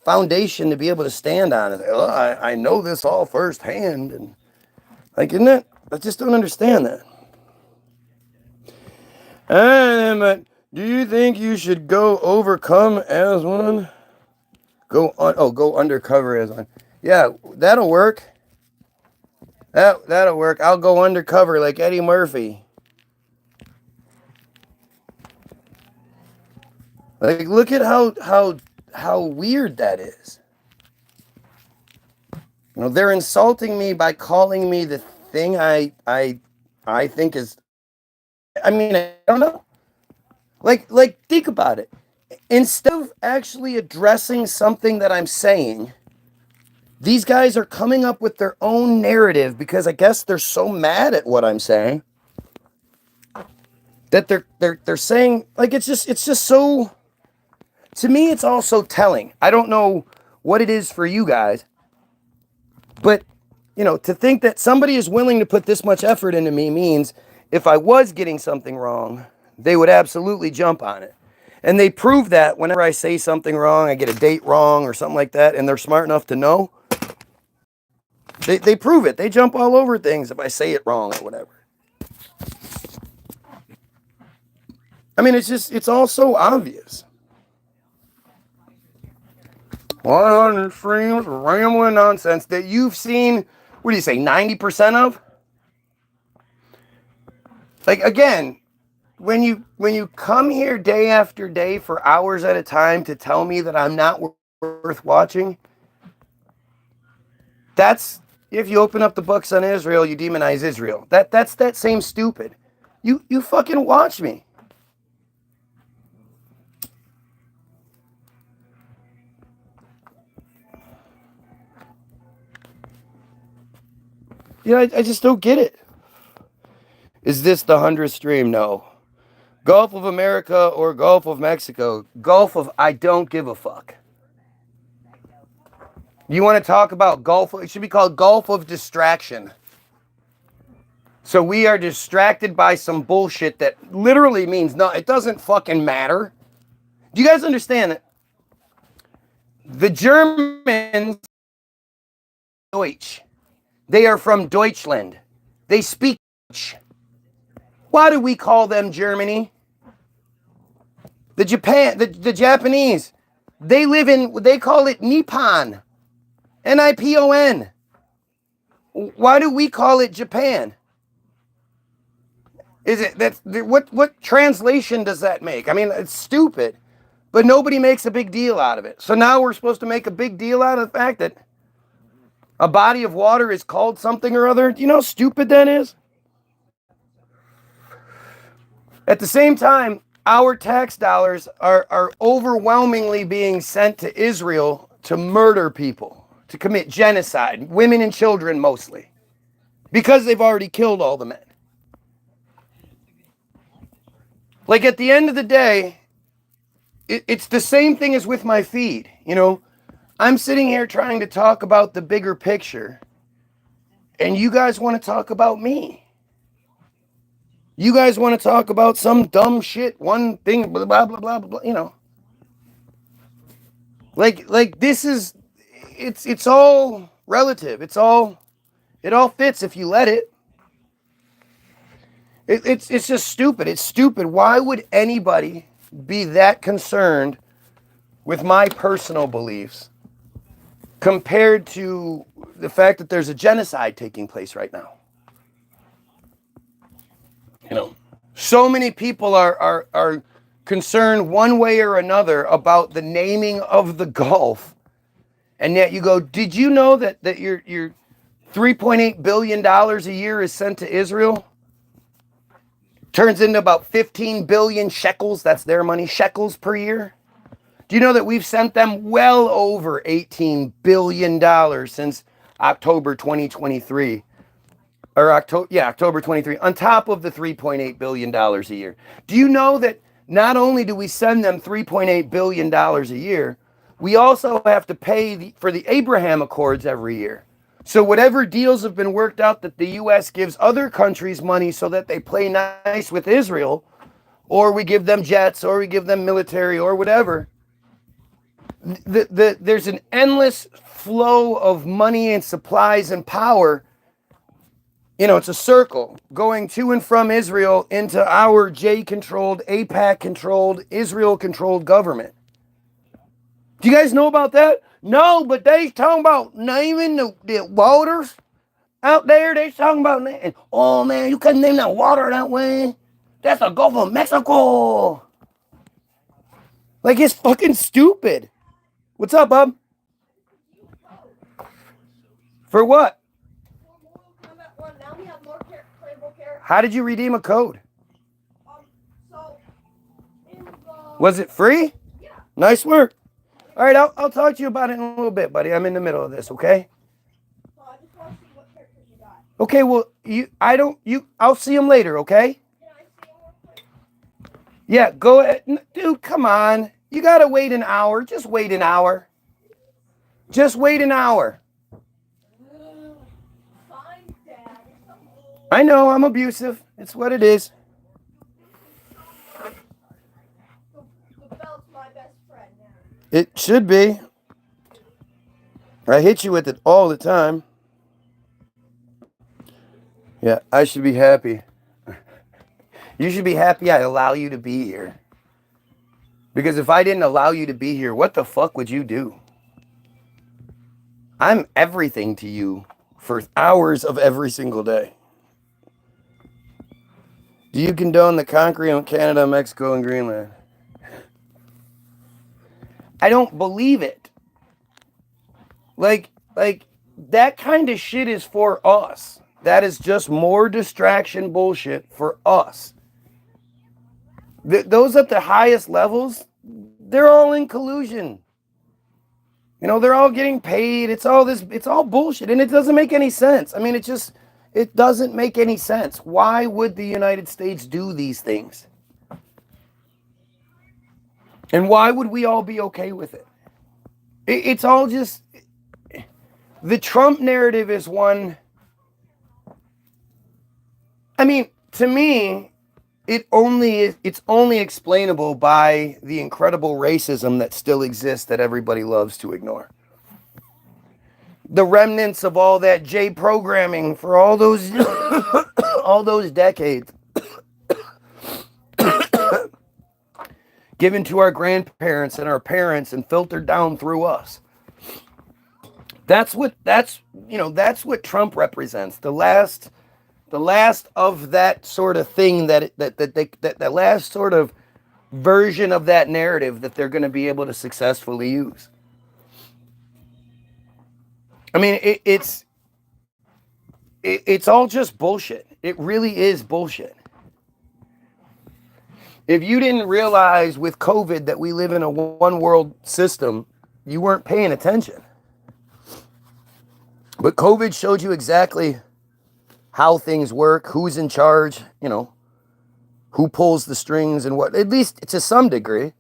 foundation to be able to stand on. And oh, I know this all firsthand. And like, isn't it? I just don't understand that. And do you think you should go overcome as one? Go undercover as one. Yeah, that'll work. That'll work. I'll go undercover like Eddie Murphy. Like, look at how weird that is. You know, they're insulting me by calling me the thing I think is. I mean, I don't know. Like, think about it. Instead of actually addressing something that I'm saying, these guys are coming up with their own narrative because I guess they're so mad at what I'm saying that they're saying, like, it's just so. To me, it's all so telling. I don't know what it is for you guys, but you know, to think that somebody is willing to put this much effort into me means if I was getting something wrong, they would absolutely jump on it. And they prove that whenever I say something wrong, I get a date wrong or something like that, and they're smart enough to know. They prove it. They jump all over things if I say it wrong or whatever. I mean, it's all so obvious. 100 streams of rambling nonsense that you've seen, what do you say, 90% of? Like, again, when you come here day after day for hours at a time to tell me that I'm not worth watching, that's, if you open up the books on Israel, you demonize Israel. That's that same stupid. You fucking watch me. I just don't get it. Is this the 100th stream? No. Gulf of America or Gulf of Mexico? Gulf of I don't give a fuck. You want to talk about Gulf? It should be called Gulf of Distraction. So we are distracted by some bullshit that literally means no, it doesn't fucking matter. Do you guys understand that? The Germans, Deutsch. They are from Deutschland. They speak Deutsch. Why do we call them Germany? The Japanese, they call it Nippon. Nippon. Why do we call it Japan? Is it that what translation does that make? I mean, it's stupid, but nobody makes a big deal out of it. So now we're supposed to make a big deal out of the fact that a body of water is called something or other. Do you know how stupid that is? At the same time, our tax dollars are overwhelmingly being sent to Israel to murder people, to commit genocide, women and children mostly, because they've already killed all the men. Like, at the end of the day, it's the same thing as with my feed. I'm sitting here trying to talk about the bigger picture, and you guys want to talk about me. You guys want to talk about some dumb shit, one thing, blah, blah, blah, blah, blah, Like this is, it's all relative. It all fits if you let it. It's just stupid. It's stupid. Why would anybody be that concerned with my personal beliefs compared to the fact that there's a genocide taking place right now? So many people are concerned one way or another about the naming of the Gulf, and yet you go, did you know that your $3.8 billion a year is sent to Israel? Turns into about 15 billion shekels, that's their money, shekels per year. Do you know that we've sent them well over $18 billion since October 2023? Or October 23, on top of the $3.8 billion a year. Do you know that not only do we send them $3.8 billion a year, we also have to pay for the Abraham Accords every year. So whatever deals have been worked out that the U.S. gives other countries money so that they play nice with Israel, or we give them jets, or we give them military, or whatever, there's an endless flow of money and supplies and power. It's a circle going to and from Israel into our J-controlled, AIPAC-controlled, Israel-controlled government. Do you guys know about that? No, but they talking about naming the waters out there. They talking about naming. Oh, man, you couldn't name that water that way. That's the Gulf of Mexico. Like, it's fucking stupid. What's up, bub? For what? Now we have more playable characters. How did you redeem a code? So in the Was it free? yeah. Nice work. All right, I'll talk to you about it in a little bit, buddy. I'm in the middle of this, okay? So I just want to see what characters you got. Okay, well, I'll see him later, okay? Can I see them real quick? Yeah, go ahead. Dude, come on. You gotta wait an hour. Just wait an hour. Just wait an hour. Fine, Dad. I know, I'm abusive. It's what it is. The belt's my best friend now. It should be. I hit you with it all the time. Yeah, I should be happy. You should be happy I allow you to be here. Because if I didn't allow you to be here, what the fuck would you do? I'm everything to you for hours of every single day. Do you condone the conquering of Canada, Mexico, and Greenland? I don't believe it. Like that kind of shit is for us. That is just more distraction bullshit for us. Those at the highest levels, they're all in collusion. You know, they're all getting paid. It's all bullshit. And it doesn't make any sense. I mean, it doesn't make any sense. Why would the United States do these things? And why would we all be okay with it? It's all just, the Trump narrative is one. I mean, to me, it's only explainable by the incredible racism that still exists that everybody loves to ignore. The remnants of all that J programming for all those all those decades given to our grandparents and our parents and filtered down through us. That's what Trump represents. The last of that sort of thing that last sort of version of that narrative that they're going to be able to successfully use. I mean, it's all just bullshit. It really is bullshit. If you didn't realize with COVID that we live in a one world system, you weren't paying attention. But COVID showed you exactly how things work, who's in charge, you know, who pulls the strings and what, at least to some degree.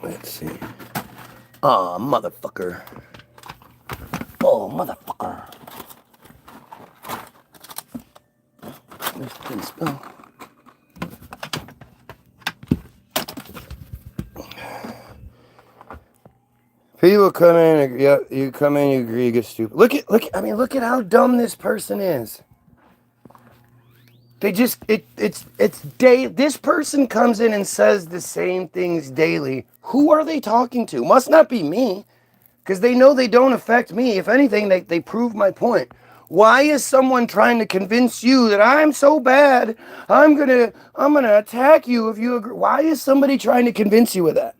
Let's see. Oh, motherfucker. Oh, motherfucker. This didn't spill. People come in, yeah, you come in, you agree, you get stupid. Look at how dumb this person is. They just, this person comes in and says the same things daily. Who are they talking to? Must not be me, because they know they don't affect me. If anything, they prove my point. Why is someone trying to convince you that I'm so bad, I'm gonna attack you if you agree? Why is somebody trying to convince you of that?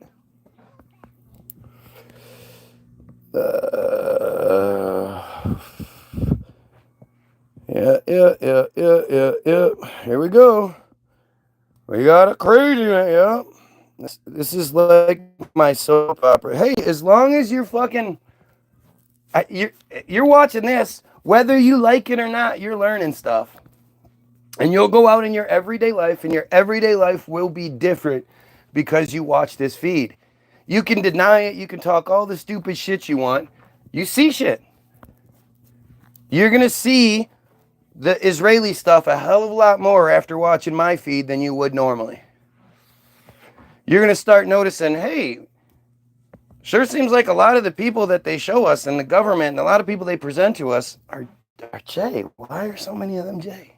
Yeah. Here we go. We got a crazy, yeah. This is like my soap opera. Hey, as long as you're fucking, you're watching this, whether you like it or not, you're learning stuff. And you'll go out in your everyday life, and your everyday life will be different because you watch this feed. You can deny it. You can talk all the stupid shit you want. You see shit. You're going to see the Israeli stuff a hell of a lot more after watching my feed than you would normally. You're going to start noticing, hey, sure seems like a lot of the people that they show us and the government and a lot of people they present to us are Jay. Why are so many of them Jay?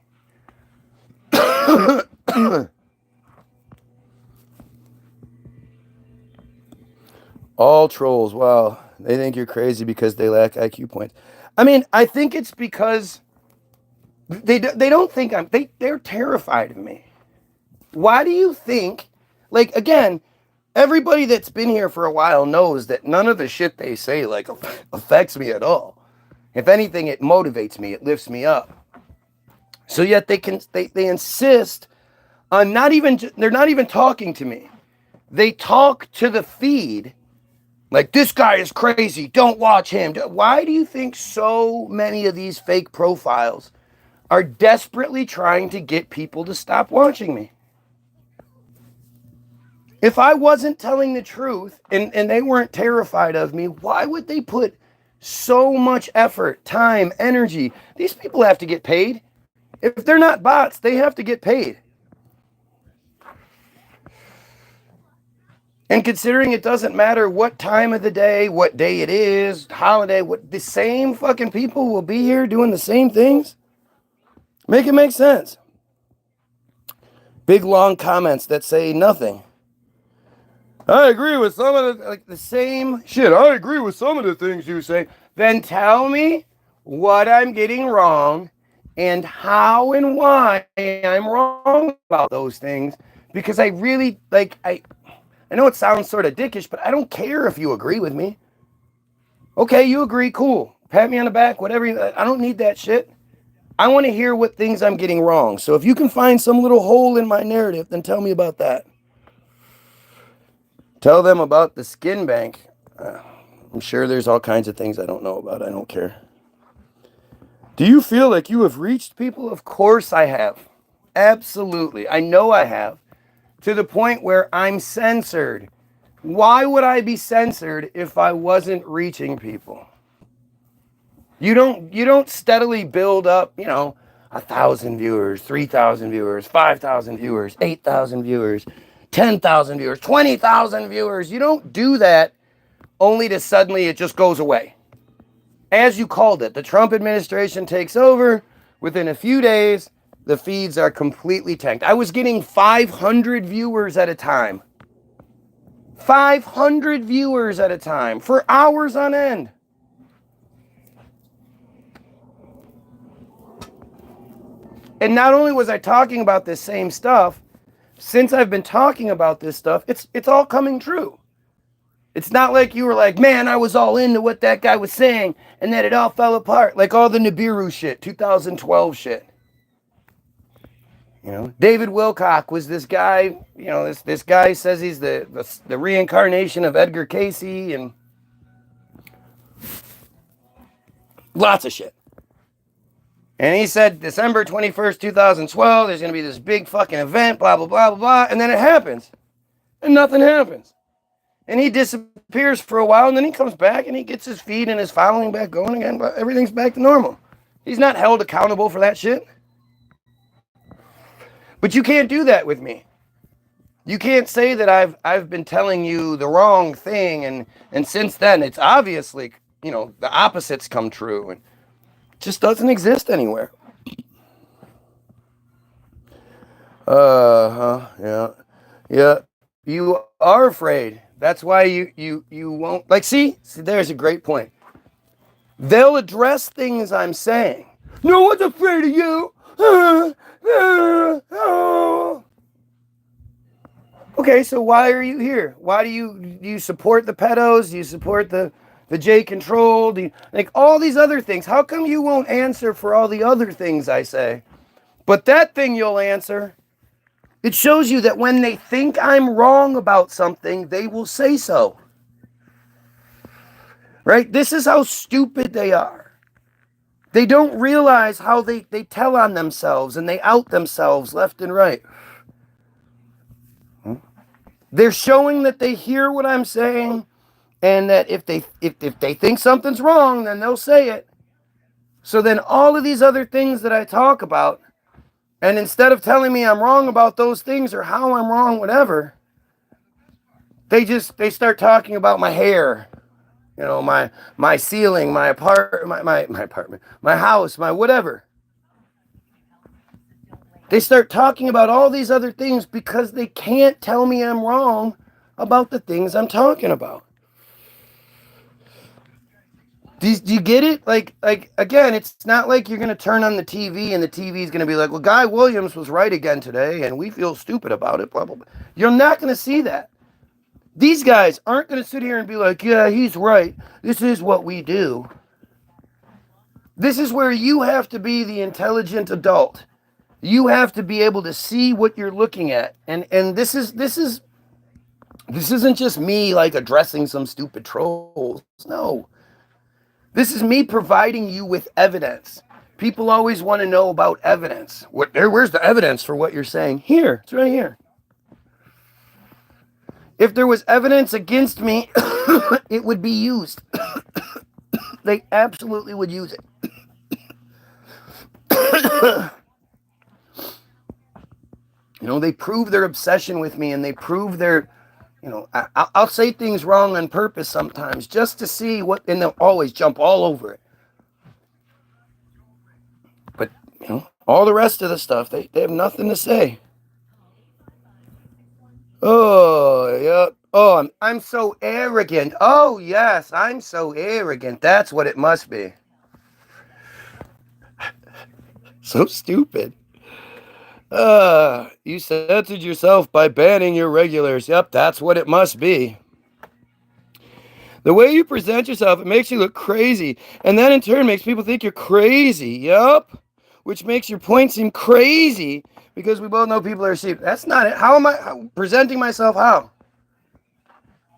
All trolls, wow. They think you're crazy because they lack IQ points. I mean, I think it's because they don't think they're terrified of me. Why do you think, like, again, everybody that's been here for a while knows that none of the shit they say, like, affects me at all. If anything, it motivates me, it lifts me up. So yet they insist on they're not even talking to me. They talk to the feed like, this guy is crazy, don't watch him. Why do you think so many of these fake profiles are desperately trying to get people to stop watching me? If I wasn't telling the truth and they weren't terrified of me, why would they put so much effort, time, energy? These people have to get paid. If they're not bots, they have to get paid. And considering it doesn't matter what time of the day, what day it is, holiday, what the same fucking people will be here doing the same things. Make it make sense. Big long comments that say nothing. I agree with some of the same shit. I agree with some of the things you say. Then tell me what I'm getting wrong and how and why I'm wrong about those things. Because I really, I know it sounds sort of dickish, but I don't care if you agree with me. Okay, you agree, cool. Pat me on the back, whatever. I don't need that shit. I want to hear what things I'm getting wrong. So if you can find some little hole in my narrative, then tell me about that. Tell them about the skin bank. I'm sure there's all kinds of things I don't know about. I don't care. Do you feel like you have reached people? Of course I have. Absolutely. I know I have. To the point where I'm censored. Why would I be censored if I wasn't reaching people? You don't steadily build up, 1,000 viewers, 3,000 viewers, 5,000 viewers, 8,000 viewers, 10,000 viewers, 20,000 viewers. You don't do that only to suddenly it just goes away. As you called it, the Trump administration takes over. Within a few days, the feeds are completely tanked. I was getting 500 viewers at a time. 500 viewers at a time for hours on end. And not only was I talking about this same stuff, since I've been talking about this stuff, it's all coming true. It's not like you were like, man, I was all into what that guy was saying, and then it all fell apart. Like all the Nibiru shit, 2012 shit. David Wilcock was this guy, this guy says he's the reincarnation of Edgar Cayce and lots of shit. And he said December 21st, 2012, there's going to be this big fucking event, blah, blah, blah, blah, blah. And then it happens. And nothing happens. And he disappears for a while, and then he comes back, and he gets his feed and his following back going again. But everything's back to normal. He's not held accountable for that shit. But you can't do that with me. You can't say that I've been telling you the wrong thing, and since then, it's obviously, the opposites come true. And just doesn't exist anywhere. Yeah. You are afraid. That's why you won't. See, there's a great point. They'll address things I'm saying. No one's afraid of you. Okay, so why are you here? Why do you support the pedos? Do you support the J control? Do you, all these other things? How come you won't answer for all the other things I say? But that thing you'll answer. It shows you that when they think I'm wrong about something, they will say so. Right? This is how stupid they are. They don't realize how they tell on themselves and they out themselves left and right. They're showing that they hear what I'm saying, and that if they think something's wrong, then they'll say it. So then all of these other things that I talk about, and instead of telling me I'm wrong about those things or how I'm wrong, whatever, they start talking about my hair, my ceiling, my apartment, my house, my whatever. They start talking about all these other things because they can't tell me I'm wrong about the things I'm talking about. Do you get it? Again, it's not like you're going to turn on the TV and the TV is going to be like, well, Guy Williams was right again today and we feel stupid about it, blah, blah, blah. You're not going to see that. These guys aren't going to sit here and be like, yeah, he's right. This is what we do. This is where you have to be the intelligent adult. You have to be able to see what you're looking at. And this isn't just me addressing some stupid trolls. No. This is me providing you with evidence. People always want to know about evidence. Where's the evidence for what you're saying? Here, it's right here. If there was evidence against me, it would be used. They absolutely would use it. They prove their obsession with me, and they prove their I'll say things wrong on purpose sometimes just to see what, and they'll always jump all over it. But, all the rest of the stuff, they have nothing to say. Oh, yeah. Oh, I'm so arrogant. Oh, yes, I'm so arrogant. That's what it must be. So stupid. You censored yourself by banning your regulars. Yep, that's what it must be. The way you present yourself, it makes you look crazy. And then in turn makes people think you're crazy. Yup. Which makes your point seem crazy because we both know people are sheep. That's not it. How am I presenting myself? How?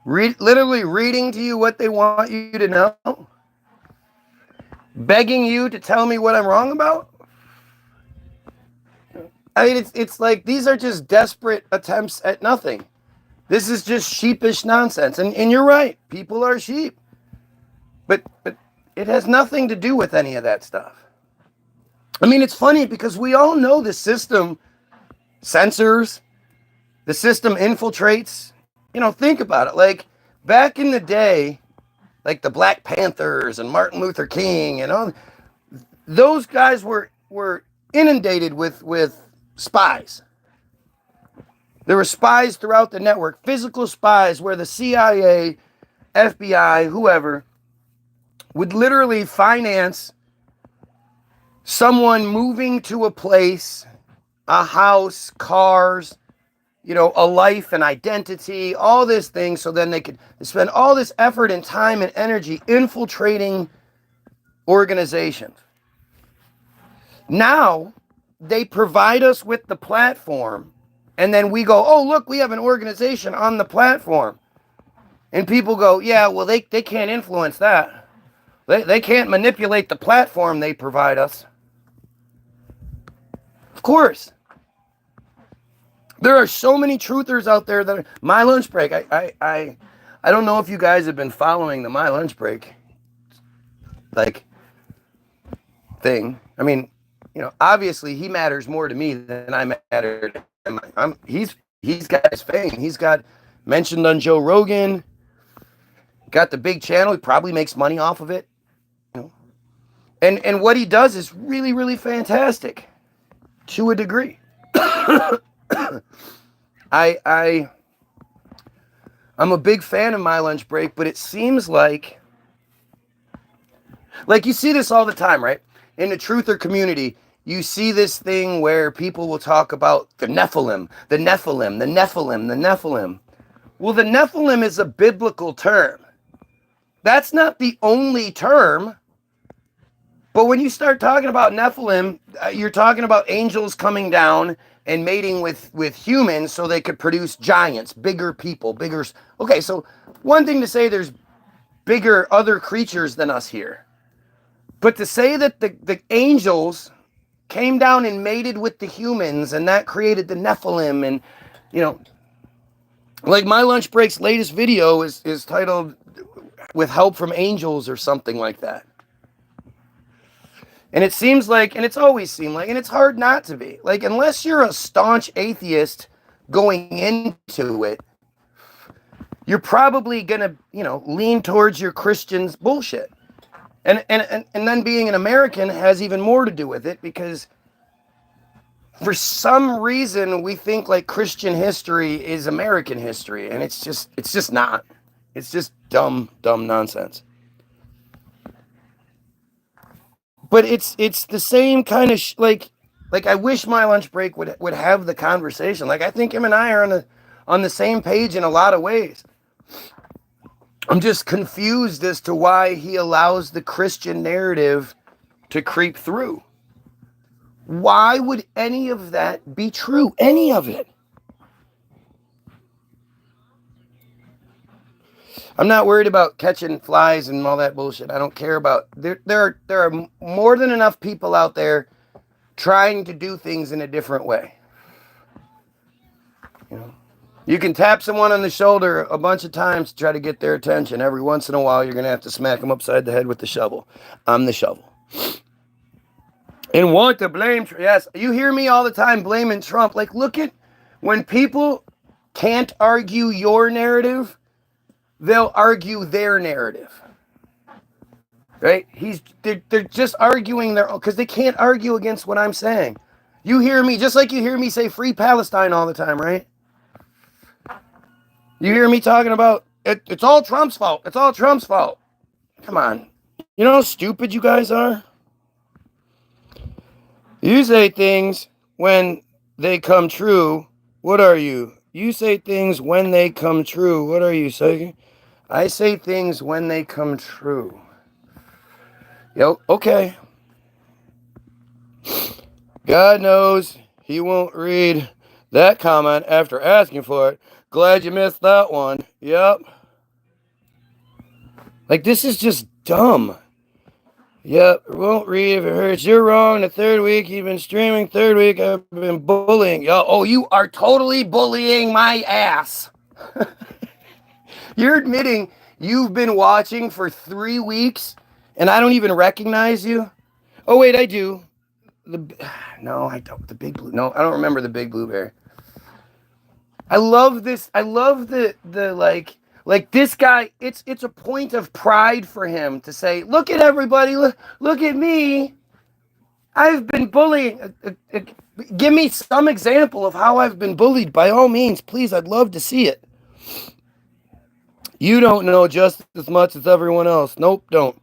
Literally reading to you what they want you to know? Begging you to tell me what I'm wrong about? I mean, it's like these are just desperate attempts at nothing. This is just sheepish nonsense. And you're right. People are sheep. But it has nothing to do with any of that stuff. I mean, it's funny because we all know the system censors, the system infiltrates. Think about it. Like back in the day, like the Black Panthers and Martin Luther King and all those guys were inundated with spies. There were spies throughout the network, physical spies where the CIA, FBI, whoever would literally finance someone moving to a place, a house, cars, a life, an identity, all this thing, so then they could spend all this effort and time and energy infiltrating organizations. Now, they provide us with the platform, and then we go, oh, look, we have an organization on the platform. And people go, yeah, well, they can't influence that. They can't manipulate the platform they provide us. Of course. There are so many truthers out there that are, My Lunch Break. I don't know if you guys have been following the My Lunch Break thing. I mean, obviously he matters more to me than I matter to him. He's got his fame. He's got mentioned on Joe Rogan. Got the big channel. He probably makes money off of it. And what he does is really, really fantastic. To a degree. I'm a big fan of My Lunch Break, but it seems like you see this all the time, right? In the truther community, you see this thing where people will talk about the Nephilim, the Nephilim, the Nephilim, the Nephilim. Well, the Nephilim is a biblical term. That's not the only term. But when you start talking about Nephilim, you're talking about angels coming down and mating with humans so they could produce giants, bigger people, bigger. Okay, so one thing to say there's bigger other creatures than us here. But to say that the angels came down and mated with the humans and that created the Nephilim and, like My Lunch Break's latest video is titled With Help from Angels or something like that. And it seems like, and it's always seemed like, and it's hard not to be, like, unless you're a staunch atheist going into it, you're probably going to, lean towards your Christian's bullshit. And then being an American has even more to do with it because for some reason we think like Christian history is American history. And it's just not. It's just dumb nonsense. But it's the same kind of like I wish My Lunch Break would have the conversation. Like I think him and I are on the same page in a lot of ways. I'm just confused as to why he allows the Christian narrative to creep through. Why would any of that be true? Any of it? I'm not worried about catching flies and all that bullshit. I don't care about there are more than enough people out there trying to do things in a different way. You can tap someone on the shoulder a bunch of times to try to get their attention. Every once in a while, you're going to have to smack them upside the head with the shovel. I'm the shovel. And want to blame, yes, you hear me all the time blaming Trump. Like, look at when people can't argue your narrative, they'll argue their narrative. Right? They're just arguing their own, because they can't argue against what I'm saying. You hear me, just like you hear me say free Palestine all the time, right? You hear me talking about it's all Trump's fault. It's all Trump's fault. Come on. You know how stupid you guys are? You say things when they come true. What are you? You say things when they come true. What are you saying? I say things when they come true. Yo, okay. God knows he won't read that comment after asking for it. Glad you missed that one. Yep. Like, this is just dumb. Yep, won't read if it hurts. You're wrong. The third week you've been streaming. Third week I've been bullying. Yo, oh, you are totally bullying my ass. You're admitting you've been watching for 3 weeks and I don't even recognize you? Oh, wait, I do. No, I don't. The big blue. No, I don't remember the big blueberry. I love this. I love the like this guy. It's a point of pride for him to say, "Look at everybody. Look at me. I've been bullying. Give me some example of how I've been bullied. By all means, please. I'd love to see it." You don't know just as much as everyone else. Nope, don't.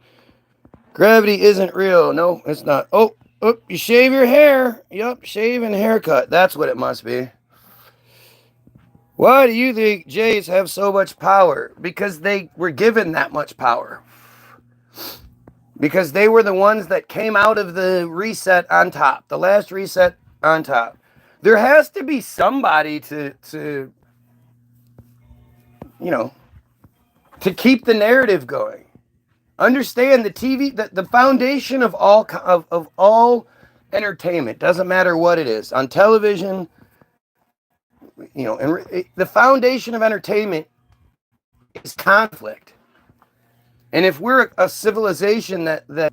Gravity isn't real. No, it's not. Oh, you shave your hair. Yep, shave and haircut. That's what it must be. Why do you think Jays have so much power? Because they were given that much power. Because they were the ones that came out of the reset on top. The last reset on top. There has to be somebody to keep the narrative going. Understand the TV, the foundation of all entertainment, doesn't matter what it is, on television, the foundation of entertainment is conflict. And if we're a civilization that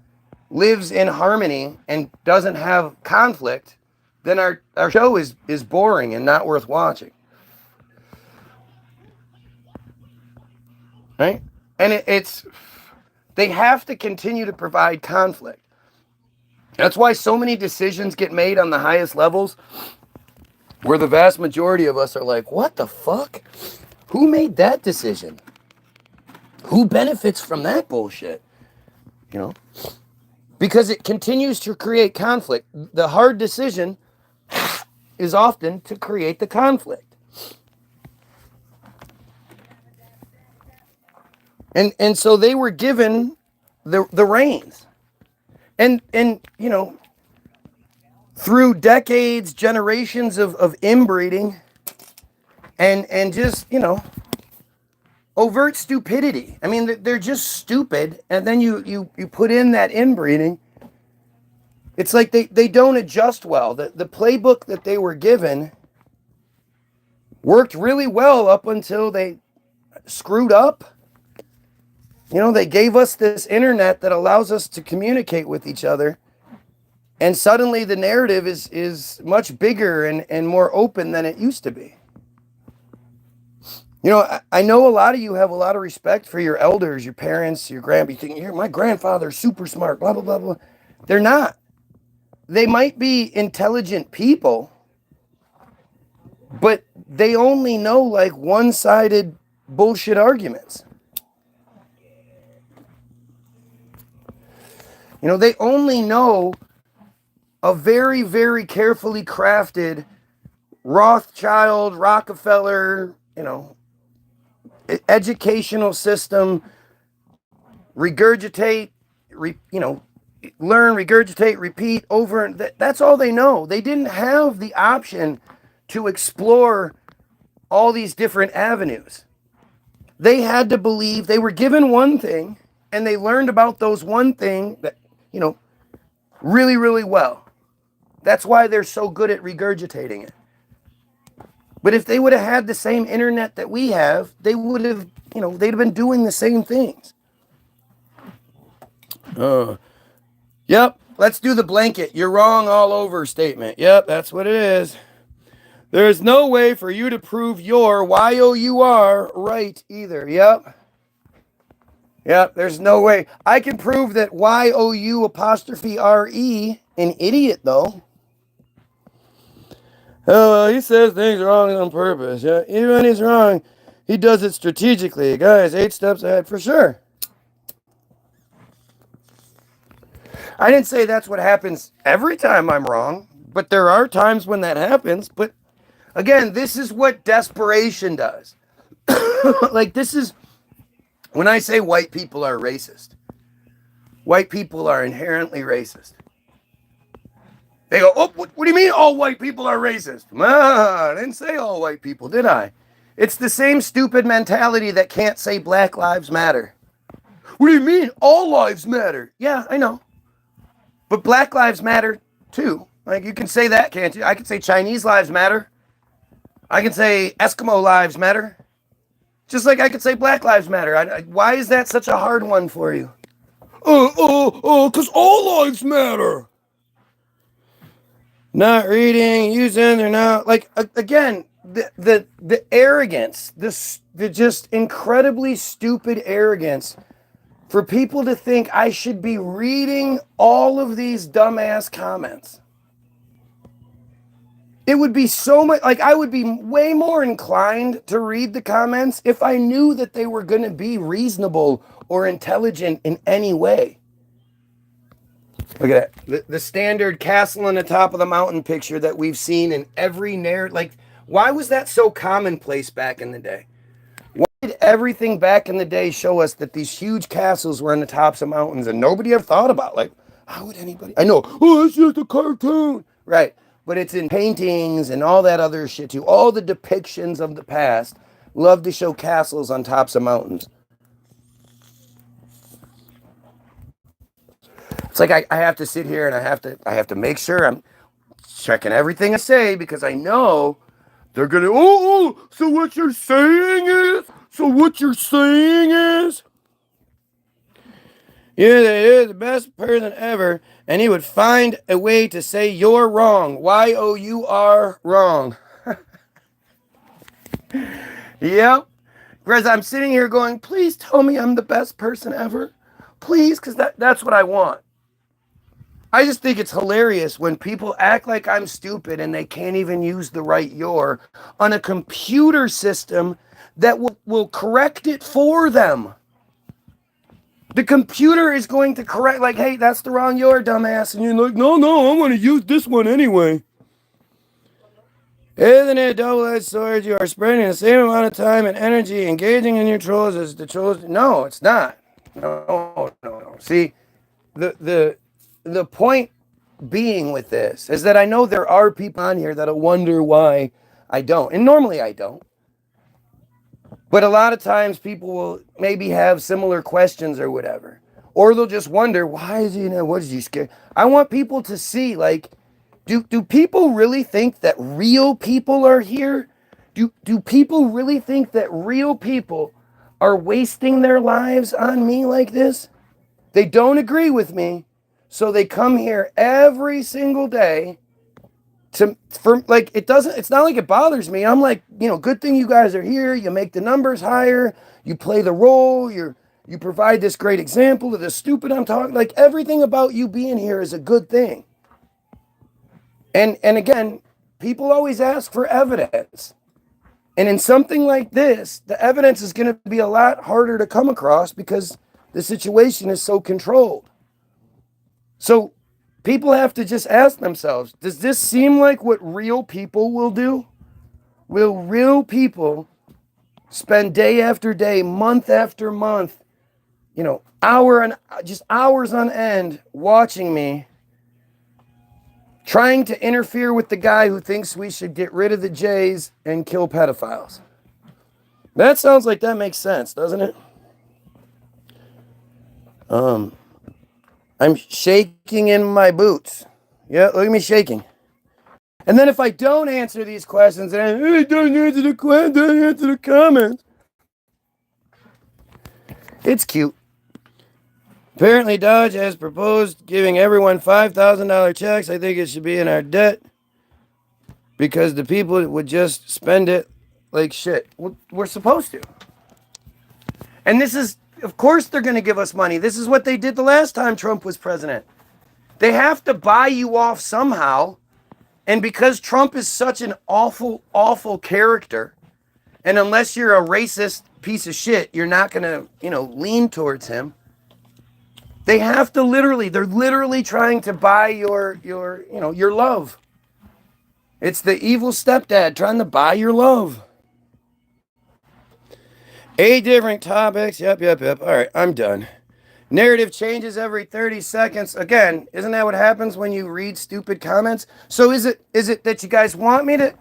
lives in harmony and doesn't have conflict, then our show is boring and not worth watching. Right? And they have to continue to provide conflict. That's why so many decisions get made on the highest levels where the vast majority of us are like, what the fuck? Who made that decision? Who benefits from that bullshit? Because it continues to create conflict. The hard decision is often to create the conflict. And so they were given the reins. And through decades, generations of inbreeding and just, overt stupidity. I mean, they're just stupid. And then you put in that inbreeding. It's like they don't adjust well. The playbook that they were given worked really well up until they screwed up. They gave us this internet that allows us to communicate with each other. And suddenly the narrative is much bigger and more open than it used to be. I know a lot of you have a lot of respect for your elders, your parents, your grandpa. You think, my grandfather's super smart, blah, blah, blah, blah. They're not. They might be intelligent people, but they only know like one-sided bullshit arguments. They only know a very, very carefully crafted Rothschild, Rockefeller, educational system, regurgitate, learn, regurgitate, repeat over. That's all they know. They didn't have the option to explore all these different avenues. They had to believe they were given one thing and they learned about those one thing that, really, really well. That's why they're so good at regurgitating it. But if they would have had the same internet that we have, they would have, they'd have been doing the same things. Yep, let's do the blanket. You're wrong all over statement. Yep, that's what it is. There's no way for you to prove your Y-O-U-R right either. Yep. Yep, there's no way. I can prove that Y-O-U''R-E, an idiot, though. Oh, he says things wrong on purpose. Yeah, even when he's wrong, he does it strategically. Guys, 8 steps ahead for sure. I didn't say that's what happens every time I'm wrong, but there are times when that happens. But again, this is what desperation does. Like, this is when I say white people are racist. White people are inherently racist. They go, oh, what do you mean all white people are racist? I didn't say all white people, did I? It's the same stupid mentality that can't say Black Lives Matter. What do you mean all lives matter? Yeah, I know. But Black Lives Matter too. Like, you can say that, can't you? I can say Chinese lives matter. I can say Eskimo lives matter. Just like I could say Black Lives Matter. Why is that such a hard one for you? Because all lives matter. Not reading, using, or not. Like, again, the arrogance, the just incredibly stupid arrogance for people to think I should be reading all of these dumbass comments. It would be so much, like, I would be way more inclined to read the comments if I knew that they were going to be reasonable or intelligent in any way. Look at that. The standard castle on the top of the mountain picture that we've seen in every narrative. Like, why was that so commonplace back in the day? Why did everything back in the day show us that these huge castles were on the tops of mountains and nobody ever thought about? Like, how would anybody? I know, oh, it's just a cartoon. Right. But it's in paintings and all that other shit too. All the depictions of the past love to show castles on tops of mountains. It's like I have to sit here and I have to make sure I'm checking everything I say because I know they're gonna. So what you're saying is. Yeah, they is the best person ever, and he would find a way to say you're wrong. Y-O-U-R wrong. Yep. Whereas I'm sitting here going, please tell me I'm the best person ever. Please, because that's what I want. I just think it's hilarious when people act like I'm stupid and they can't even use the right your on a computer system that will correct it for them. The computer is going to correct, like, hey, that's the wrong your, dumbass. And you're like, no, I want to use this one anyway. Isn't it a double-edged sword? You are spending the same amount of time and energy engaging in your trolls as the trolls. No, it's not. No. See, the point being with this is that I know there are people on here that'll wonder why I don't. And normally I don't. But a lot of times people will maybe have similar questions or whatever. Or they'll just wonder, why is he, what is he scared? I want people to see, like, do people really think that real people are here? Do people really think that real people are wasting their lives on me like this? They don't agree with me, so they come here every single day it's not like it bothers me. I'm like, good thing you guys are here. You make the numbers higher. You play the role. You provide this great example of the stupid I'm talking. Like, everything about you being here is a good thing. And again, people always ask for evidence. And in something like this, the evidence is going to be a lot harder to come across because the situation is so controlled. So people have to just ask themselves, does this seem like what real people will do? Will real people spend day after day, month after month, hours on end watching me, trying to interfere with the guy who thinks we should get rid of the Jays and kill pedophiles? That sounds like that makes sense, doesn't it? I'm shaking in my boots. Yeah, look at me shaking. And then if I don't answer these questions, and don't answer the question, don't answer the comments. It's cute. Apparently, Dodge has proposed giving everyone $5,000 checks. I think it should be in our debt. because the people would just spend it like shit. We're supposed to. And this is, of course, they're going to give us money. This is what they did the last time Trump was president. They have to buy you off somehow. And because Trump is such an awful, awful character, and unless you're a racist piece of shit, you're not going to, lean towards him. They have to they're literally trying to buy your love. It's the evil stepdad trying to buy your love. 8 different topics. Yep. All right, I'm done. Narrative changes every 30 seconds. Again, isn't that what happens when you read stupid comments? So is it that you guys want me to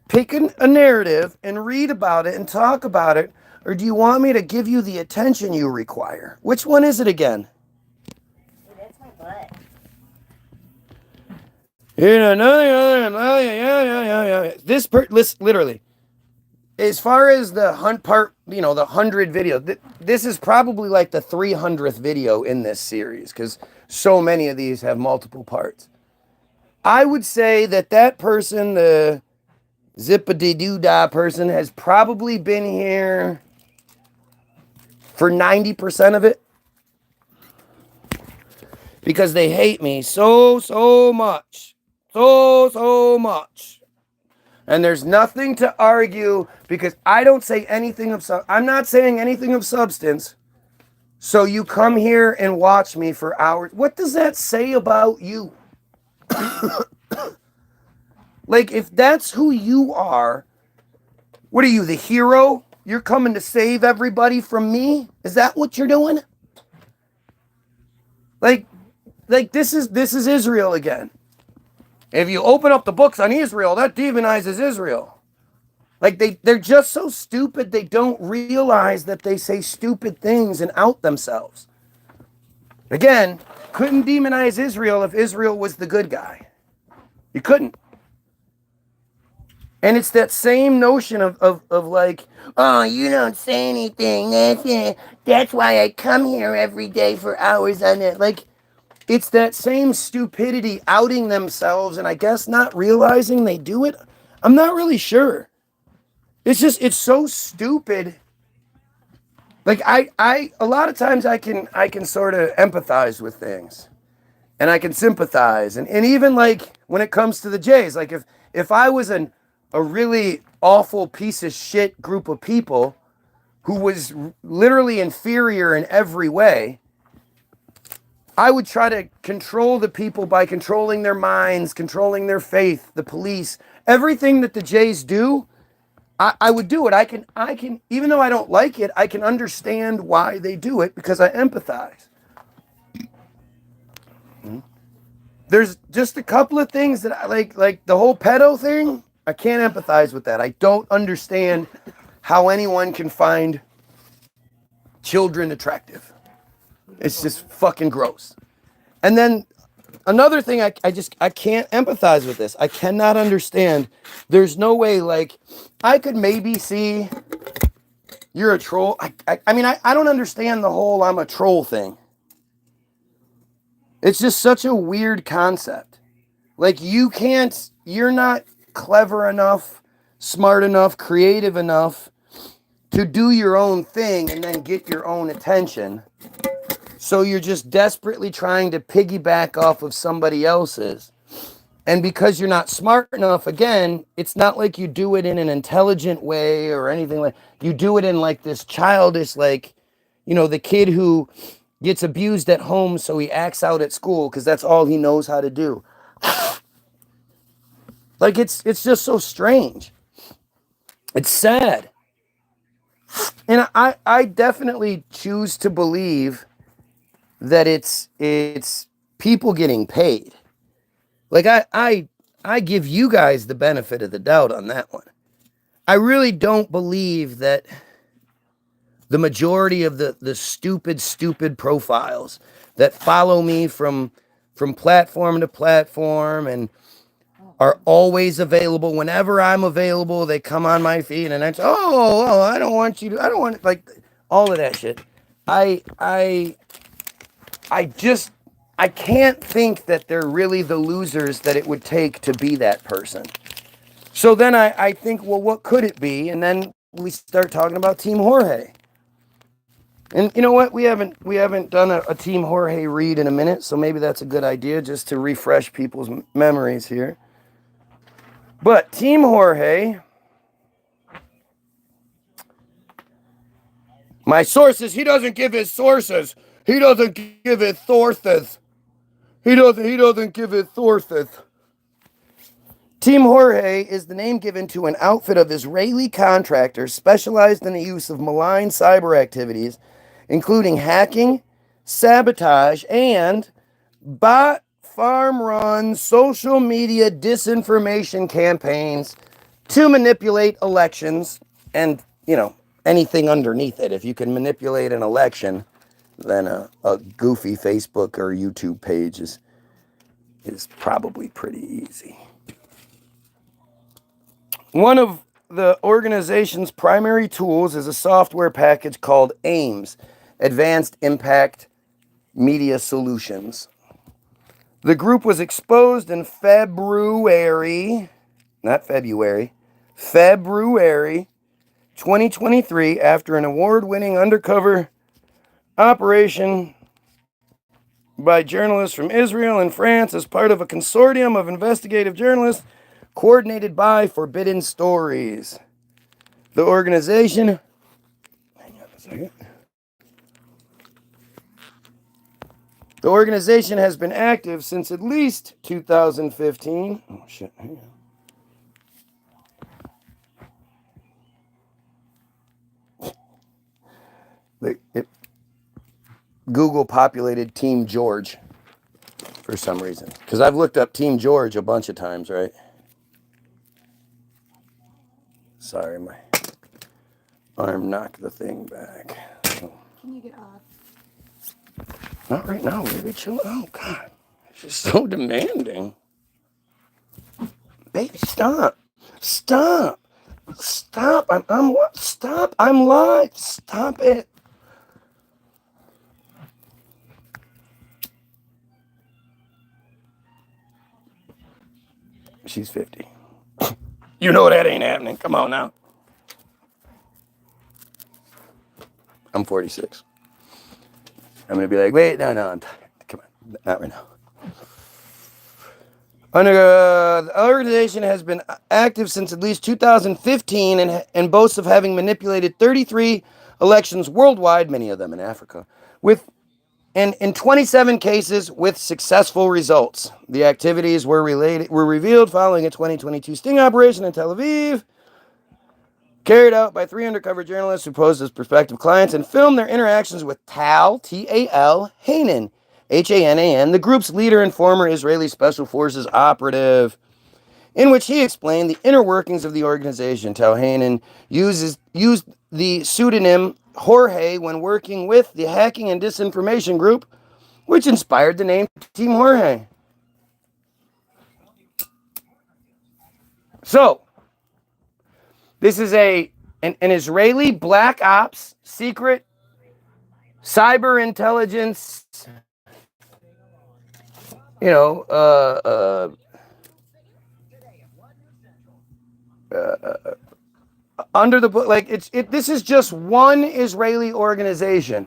pick a narrative and read about it and talk about it, or do you want me to give you the attention you require? Which one is it again? That's my butt. Nothing other than yeah. Literally, as far as the hunt part, the 100 video, this is probably like the 300th video in this series because so many of these have multiple parts. I would say that person, the zip-a-dee-doo-dah person, has probably been here for 90% of it because they hate me so much. So much. And there's nothing to argue because I don't say anything I'm not saying anything of substance. So you come here and watch me for hours. What does that say about you? Like, if that's who you are, what are you, the hero? You're coming to save everybody from me? Is that what you're doing? Like this is Israel again. If you open up the books on Israel, that demonizes Israel. Like they're just so stupid they don't realize that they say stupid things and out themselves. Again, couldn't demonize Israel if Israel was the good guy. You couldn't. And it's that same notion of like, oh, you don't say anything. That's why I come here every day for hours on it. Like, it's that same stupidity outing themselves and I guess not realizing they do it. I'm not really sure. It's so stupid. Like I a lot of times I can sort of empathize with things and I can sympathize. And even like when it comes to the Jays, like if I was a really awful piece of shit group of people who was literally inferior in every way, I would try to control the people by controlling their minds, controlling their faith, the police, everything that the Jays do. I would do it. I can, even though I don't like it, I can understand why they do it because I empathize. There's just a couple of things that I like the whole pedo thing. I can't empathize with that. I don't understand how anyone can find children attractive. It's just fucking gross. And then another thing, I can't empathize with this. I cannot understand. There's no way, like, I could maybe see you're a troll. I mean, I don't understand the whole I'm a troll thing. It's just such a weird concept. Like, you're not clever enough, smart enough, creative enough to do your own thing and then get your own attention. So you're just desperately trying to piggyback off of somebody else's. And because you're not smart enough, again, it's not like you do it in an intelligent way or anything like, you do it in like this childish, like, the kid who gets abused at home so he acts out at school because that's all he knows how to do. Like, it's just so strange. It's sad. And I definitely choose to believe that it's people getting paid. Like, I give you guys the benefit of the doubt on that one. I really don't believe that the majority of the stupid profiles that follow me from platform to platform and are always available whenever I'm available. They come on my feed and it's, I don't want like all of that shit. I can't think that they're really the losers that it would take to be that person. So then I think, well, what could it be? And then we start talking about Team Jorge. And you know what? We haven't done a Team Jorge read in a minute, so maybe that's a good idea just to refresh people's memories here. But Team Jorge, my sources, he doesn't give his sources. He doesn't give his sources. He doesn't give his sources. Team Jorge is the name given to an outfit of Israeli contractors specialized in the use of malign cyber activities, including hacking, sabotage, and bot farm run social media disinformation campaigns to manipulate elections and, anything underneath it. If you can manipulate an election, then a goofy Facebook or YouTube page is probably pretty easy. One of the organization's primary tools is a software package called AIMS, Advanced Impact Media Solutions. The group was exposed in February 2023 after an award-winning undercover operation by journalists from Israel and France as part of a consortium of investigative journalists coordinated by Forbidden Stories. The organization, hang on a second. The organization has been active since at least 2015. Oh shit, hang on. Google populated Team George for some reason. Because I've looked up Team George a bunch of times, right? Sorry, my arm knocked the thing back. Can you get off? Not right now, baby. Chill. Oh, God. She's so demanding. Baby, stop. Stop. Stop. I'm what? Stop. I'm live. Stop it. She's 50. You know that ain't happening. Come on now. I'm 46. I'm going to be like, wait, no, come on. Not right now. The organization has been active since at least 2015 and boasts of having manipulated 33 elections worldwide, many of them in Africa, and in 27 cases with successful results. The activities were revealed following a 2022 sting operation in Tel Aviv, carried out by 3 undercover journalists who posed as prospective clients and filmed their interactions with Tal, T-A-L, Hanan, Hanan, the group's leader and former Israeli Special Forces operative, in which he explained the inner workings of the organization. Tal Hanan used the pseudonym Jorge when working with the hacking and disinformation group, which inspired the name Team Jorge. So, this is an Israeli black ops secret cyber intelligence, under the book, like this is just one Israeli organization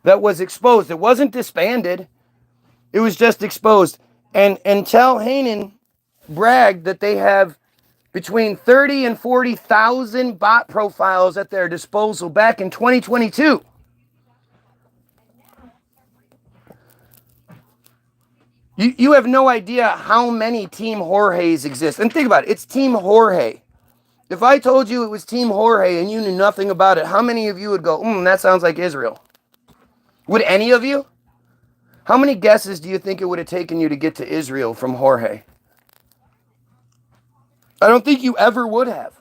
that was exposed. It wasn't disbanded. It was just exposed. And Tal Hanan bragged that they have between 30 and 40,000 bot profiles at their disposal back in 2022. You have no idea how many Team Jorges exist. And think about it, it's Team Jorge. If I told you it was Team Jorge and you knew nothing about it, how many of you would go, that sounds like Israel? Would any of you? How many guesses do you think it would have taken you to get to Israel from Jorge? I don't think you ever would have.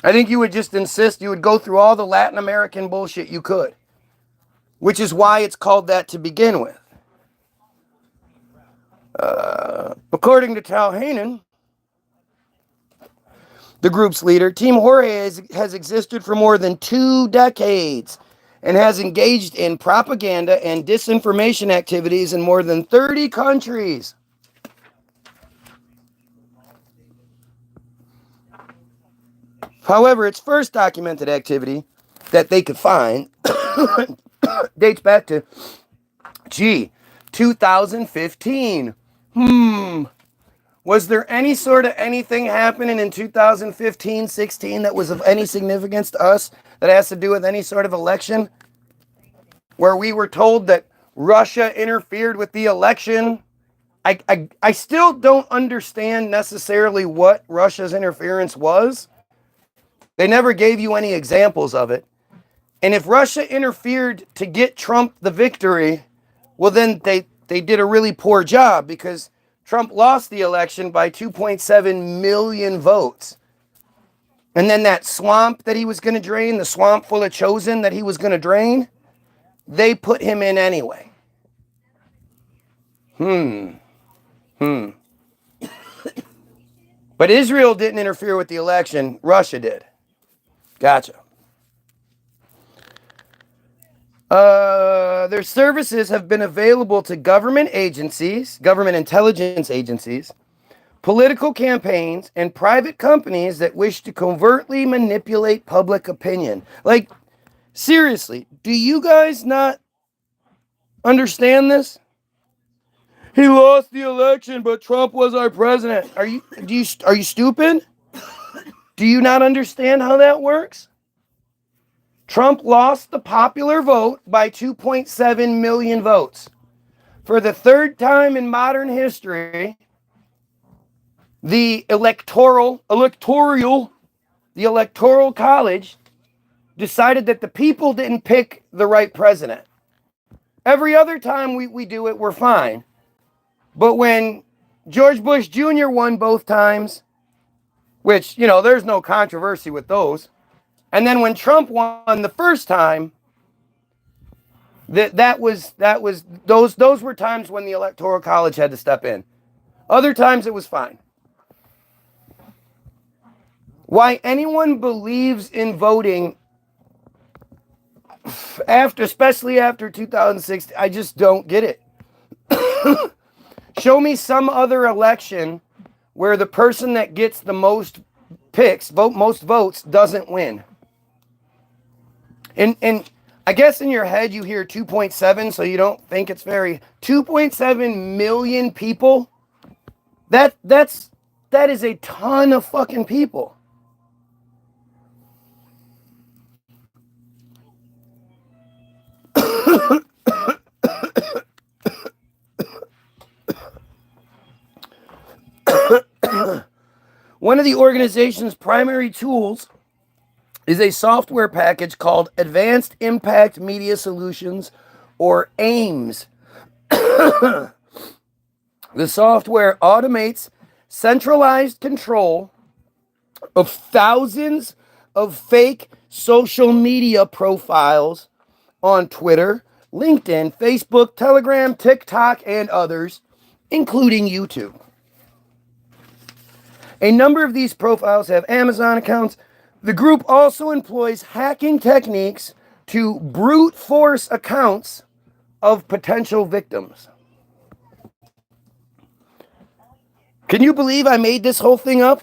I think you would just insist you would go through all the Latin American bullshit you could, which is why it's called that to begin with. According to Tal Hanan, the group's leader, Team Jorge has existed for more than 2 decades and has engaged in propaganda and disinformation activities in more than 30 countries. However, its first documented activity that they could find dates back to, 2015. Was there any sort of anything happening in 2015, 16 that was of any significance to us that has to do with any sort of election? Where we were told that Russia interfered with the election? I still don't understand necessarily what Russia's interference was. They never gave you any examples of it. And if Russia interfered to get Trump the victory, well, then they did a really poor job, because Trump lost the election by 2.7 million votes. And then that swamp that he was going to drain, the swamp full of chosen that he was going to drain, they put him in anyway. But Israel didn't interfere with the election. Russia did. Gotcha. Their services have been available to government agencies, government intelligence agencies, political campaigns, and private companies that wish to covertly manipulate public opinion. Like, seriously, do you guys not understand this? He lost the election, but Trump was our president. Are you stupid? Do you not understand how that works? Trump lost the popular vote by 2.7 million votes. For the third time in modern history, the electoral college decided that the people didn't pick the right president. Every other time we do it, we're fine. But when George Bush Jr. won both times, which, there's no controversy with those. And then when Trump won the first time, those were times when the Electoral College had to step in. Other times it was fine. Why anyone believes in voting especially after 2016, I just don't get it. Show me some other election where the person that gets the most most votes doesn't win. And I guess in your head you hear 2.7, so you don't think it's 2.7 million people. That is a ton of fucking people. One of the organization's primary tools is a software package called Advanced Impact Media Solutions, or AIMS. The software automates centralized control of thousands of fake social media profiles on Twitter, LinkedIn, Facebook, Telegram, TikTok, and others, including YouTube. A number of these profiles have Amazon accounts. The group also employs hacking techniques to brute force accounts of potential victims. Can you believe I made this whole thing up?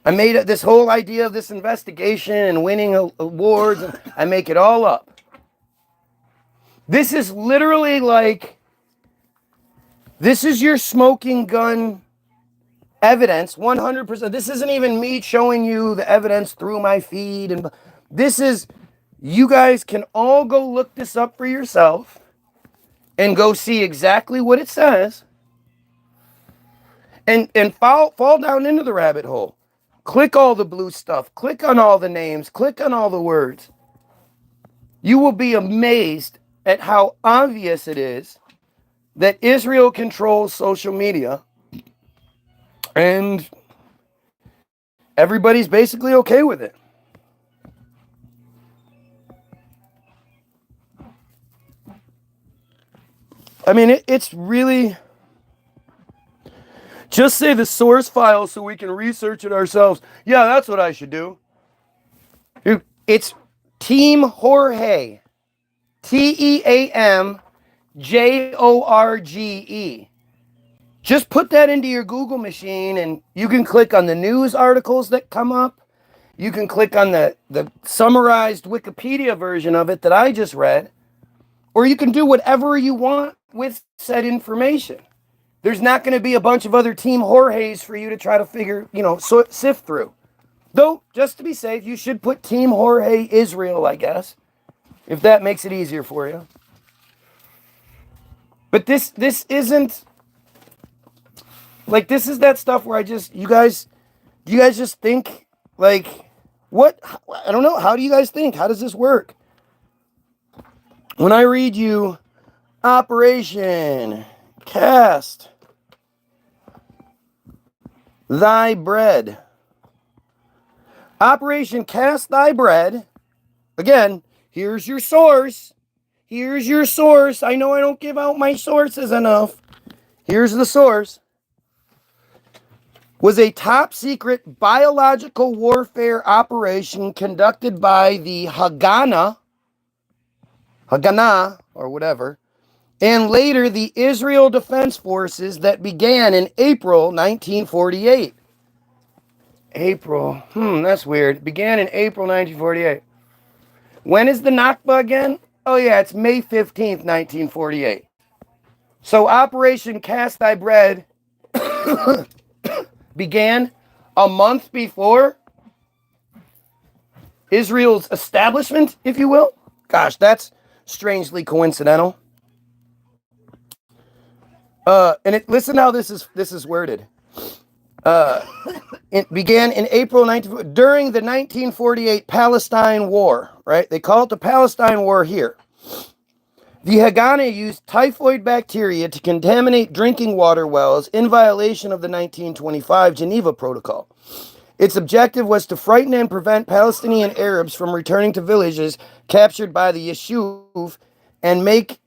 I made this whole idea of this investigation and winning awards. I make it all up. This is literally this is your smoking gun evidence, 100%. This isn't even me showing you the evidence through my feed. And this is, you guys can all go look this up for yourself and go see exactly what it says. And fall down into the rabbit hole. Click all the blue stuff. Click on all the names. Click on all the words. You will be amazed at how obvious it is that Israel controls social media. And everybody's basically okay with it. I mean, it's really... Just say the source file so we can research it ourselves. Yeah, that's what I should do. It's Team Jorge. TEAMJORGE. Just put that into your Google machine, and you can click on the news articles that come up. You can click on the summarized Wikipedia version of it that I just read, or you can do whatever you want with said information. There's not going to be a bunch of other Team Jorge's for you to try to figure, sift through. Though, just to be safe, you should put Team Jorge Israel, I guess, if that makes it easier for you. But this isn't, like, this is that stuff where do you guys just think, like, what? I don't know. How do you guys think? How does this work? When I read you Operation Cast Thy Bread. Operation Cast Thy Bread. Again, here's your source. Here's your source. I know I don't give out my sources enough. Here's the source. Was a top secret biological warfare operation conducted by the Haganah, or whatever, and later the Israel Defense Forces that began in April 1948. April, that's weird. It began in April 1948. When is the Nakba again? Oh yeah, it's May 15th, 1948. So Operation Cast Thy Bread began a month before Israel's establishment, if you will. Gosh, that's strangely coincidental. Listen how this is worded. It began in April during the 1948 Palestine War, right? They call it the Palestine War here. The Haganah used typhoid bacteria to contaminate drinking water wells in violation of the 1925 Geneva Protocol. Its objective was to frighten and prevent Palestinian Arabs from returning to villages captured by the Yishuv and make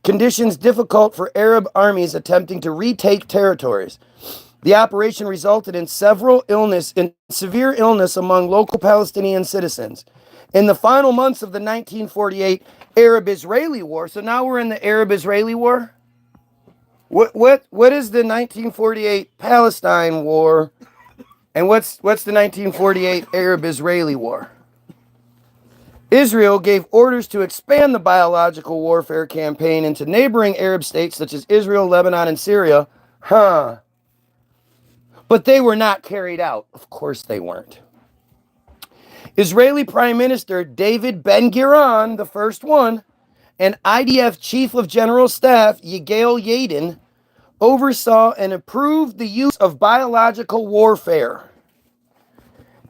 conditions difficult for Arab armies attempting to retake territories. The operation resulted in severe illness among local Palestinian citizens. In the final months of the 1948 Arab-Israeli War, so now we're in the Arab-Israeli War. What is the 1948 Palestine War, and what's the 1948 Arab-Israeli War? Israel gave orders to expand the biological warfare campaign into neighboring Arab states such as Israel, Lebanon, and Syria. But they were not carried out. Of course they weren't. Israeli Prime Minister David Ben-Gurion, the first one, and IDF Chief of General Staff Yigael Yadin oversaw and approved the use of biological warfare.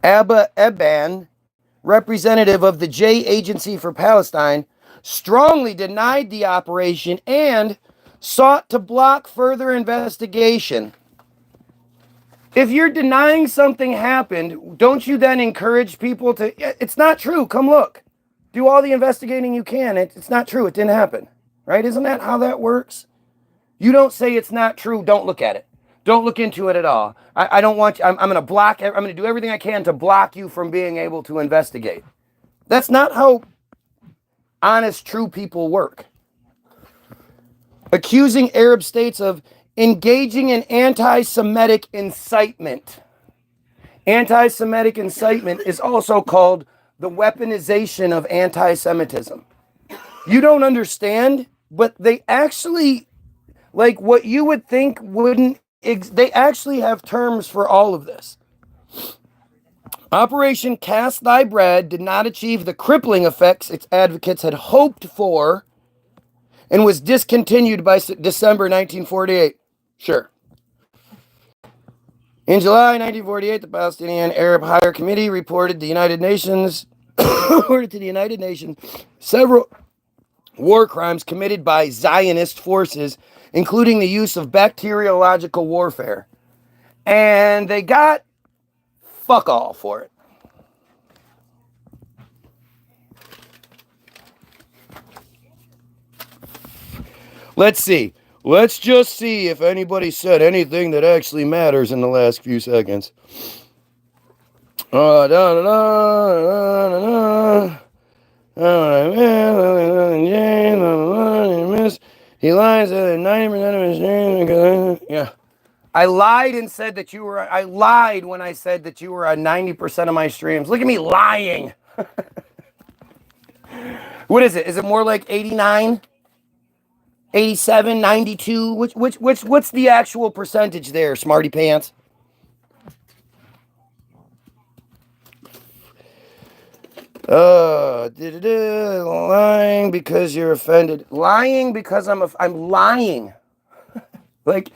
Abba Eban, representative of the J Agency for Palestine, strongly denied the operation and sought to block further investigation. If you're denying something happened, don't you then encourage people to, it's not true, come look. Do all the investigating you can. It's not true, it didn't happen. Right? Isn't that how that works? You don't say it's not true, don't look at it. Don't look into it at all. I don't want you, I'm going to block, I'm going to do everything I can to block you from being able to investigate. That's not how honest, true people work. Accusing Arab states of engaging in anti-Semitic incitement. Anti-Semitic incitement is also called the weaponization of anti-Semitism. You don't understand, but they actually, like what you would think wouldn't, they actually have terms for all of this. Operation Cast Thy Bread did not achieve the crippling effects its advocates had hoped for and was discontinued by December 1948. Sure. In July 1948, the Palestinian Arab Higher Committee reported to the United Nations several war crimes committed by Zionist forces, including the use of bacteriological warfare. And they got fuck all for it. Let's see. Let's just see if anybody said anything that actually matters in the last few seconds. He lies 90% of his streams. Yeah. I lied and said that you were, I lied when I said that you were on 90% of my streams. Look at me lying. What is it? Is it more like 89? 87, 92? What's the actual percentage there, smarty pants? Lying because you're offended. Lying because I'm lying. Like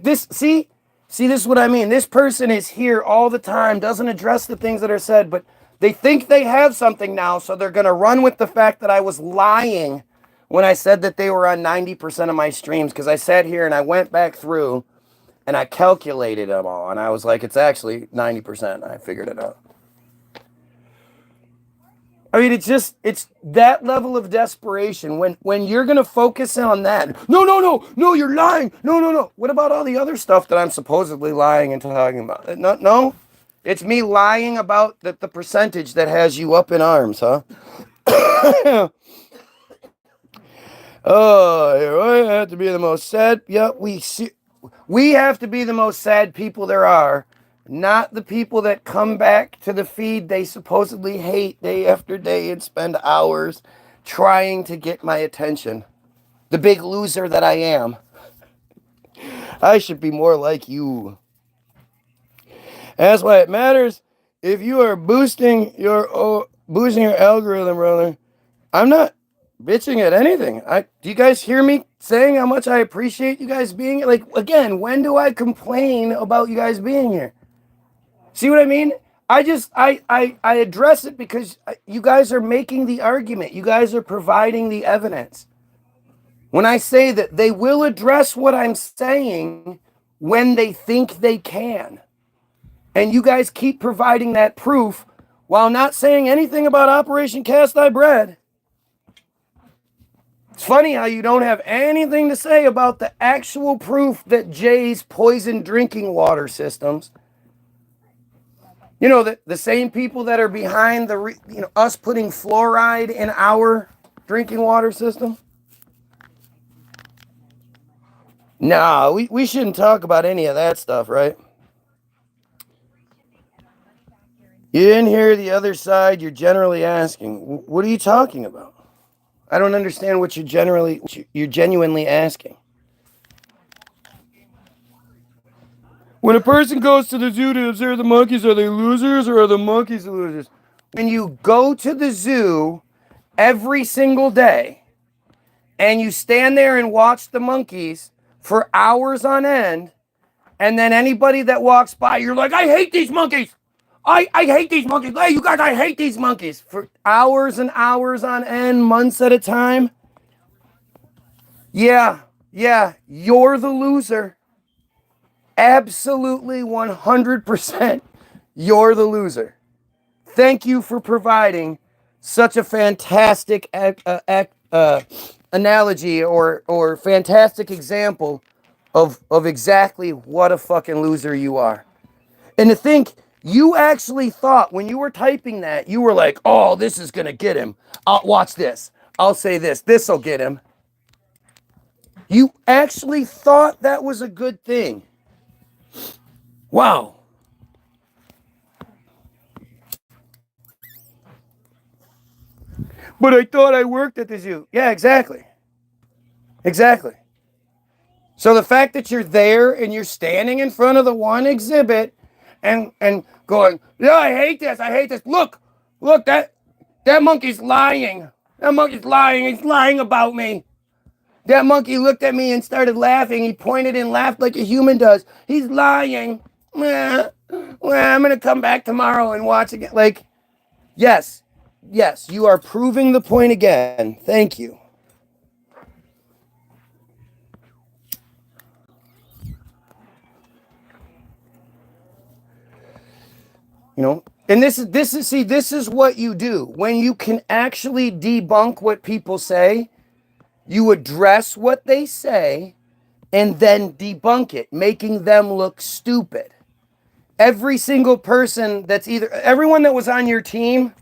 this, see, this is what I mean. This person is here all the time, doesn't address the things that are said, but they think they have something now, so they're going to run with the fact that I was lying when I said that they were on 90% of my streams, because I sat here and I went back through and I calculated them all, and I was like, it's actually 90%. I figured it out. I mean, it's that level of desperation when you're going to focus on that. No, you're lying. No. What about all the other stuff that I'm supposedly lying and talking about? No, it's me lying about the percentage that has you up in arms, huh? Oh, I have to be the most sad. Yeah, we have to be the most sad people there are. Not the people that come back to the feed they supposedly hate day after day and spend hours trying to get my attention. The big loser that I am. I should be more like you. That's why it matters if you are boosting your algorithm, brother. I'm not bitching at anything. Do you guys hear me saying how much I appreciate you guys being here? Like, again, when do I complain about you guys being here? See what I mean? I address it because you guys are making the argument. You guys are providing the evidence. When I say that they will address what I'm saying when they think they can. And you guys keep providing that proof while not saying anything about Operation Cast Thy Bread. It's funny how you don't have anything to say about the actual proof that Jay's poisoned drinking water systems. You know, the same people that are behind us putting fluoride in our drinking water system. No, we shouldn't talk about any of that stuff, right? You didn't hear the other side. You're generally asking, what are you talking about? I don't understand what you're genuinely asking. When a person goes to the zoo to observe the monkeys, are they losers or are the monkeys the losers? When you go to the zoo every single day and you stand there and watch the monkeys for hours on end, and then anybody that walks by, you're like, I hate these monkeys. I hate these monkeys. Hey, you guys, I hate these monkeys. For hours and hours on end, months at a time. Yeah, you're the loser. Absolutely 100%. You're the loser. Thank you for providing such a fantastic analogy or fantastic example of exactly what a fucking loser you are. And to think you actually thought when you were typing that, you were like, oh, this is going to get him. I'll watch this. I'll say this. This will get him. You actually thought that was a good thing. Wow. But I thought I worked at the zoo. Yeah, exactly. So the fact that you're there and you're standing in front of the one exhibit and going, yeah, I hate this. Look, that monkey's lying. He's lying about me. That monkey looked at me and started laughing. He pointed and laughed like a human does. He's lying. Well, I'm going to come back tomorrow and watch again. Like, yes, you are proving the point again. Thank you. You know, and this is what you do. When you can actually debunk what people say, you address what they say and then debunk it, making them look stupid. Every single person everyone that was on your team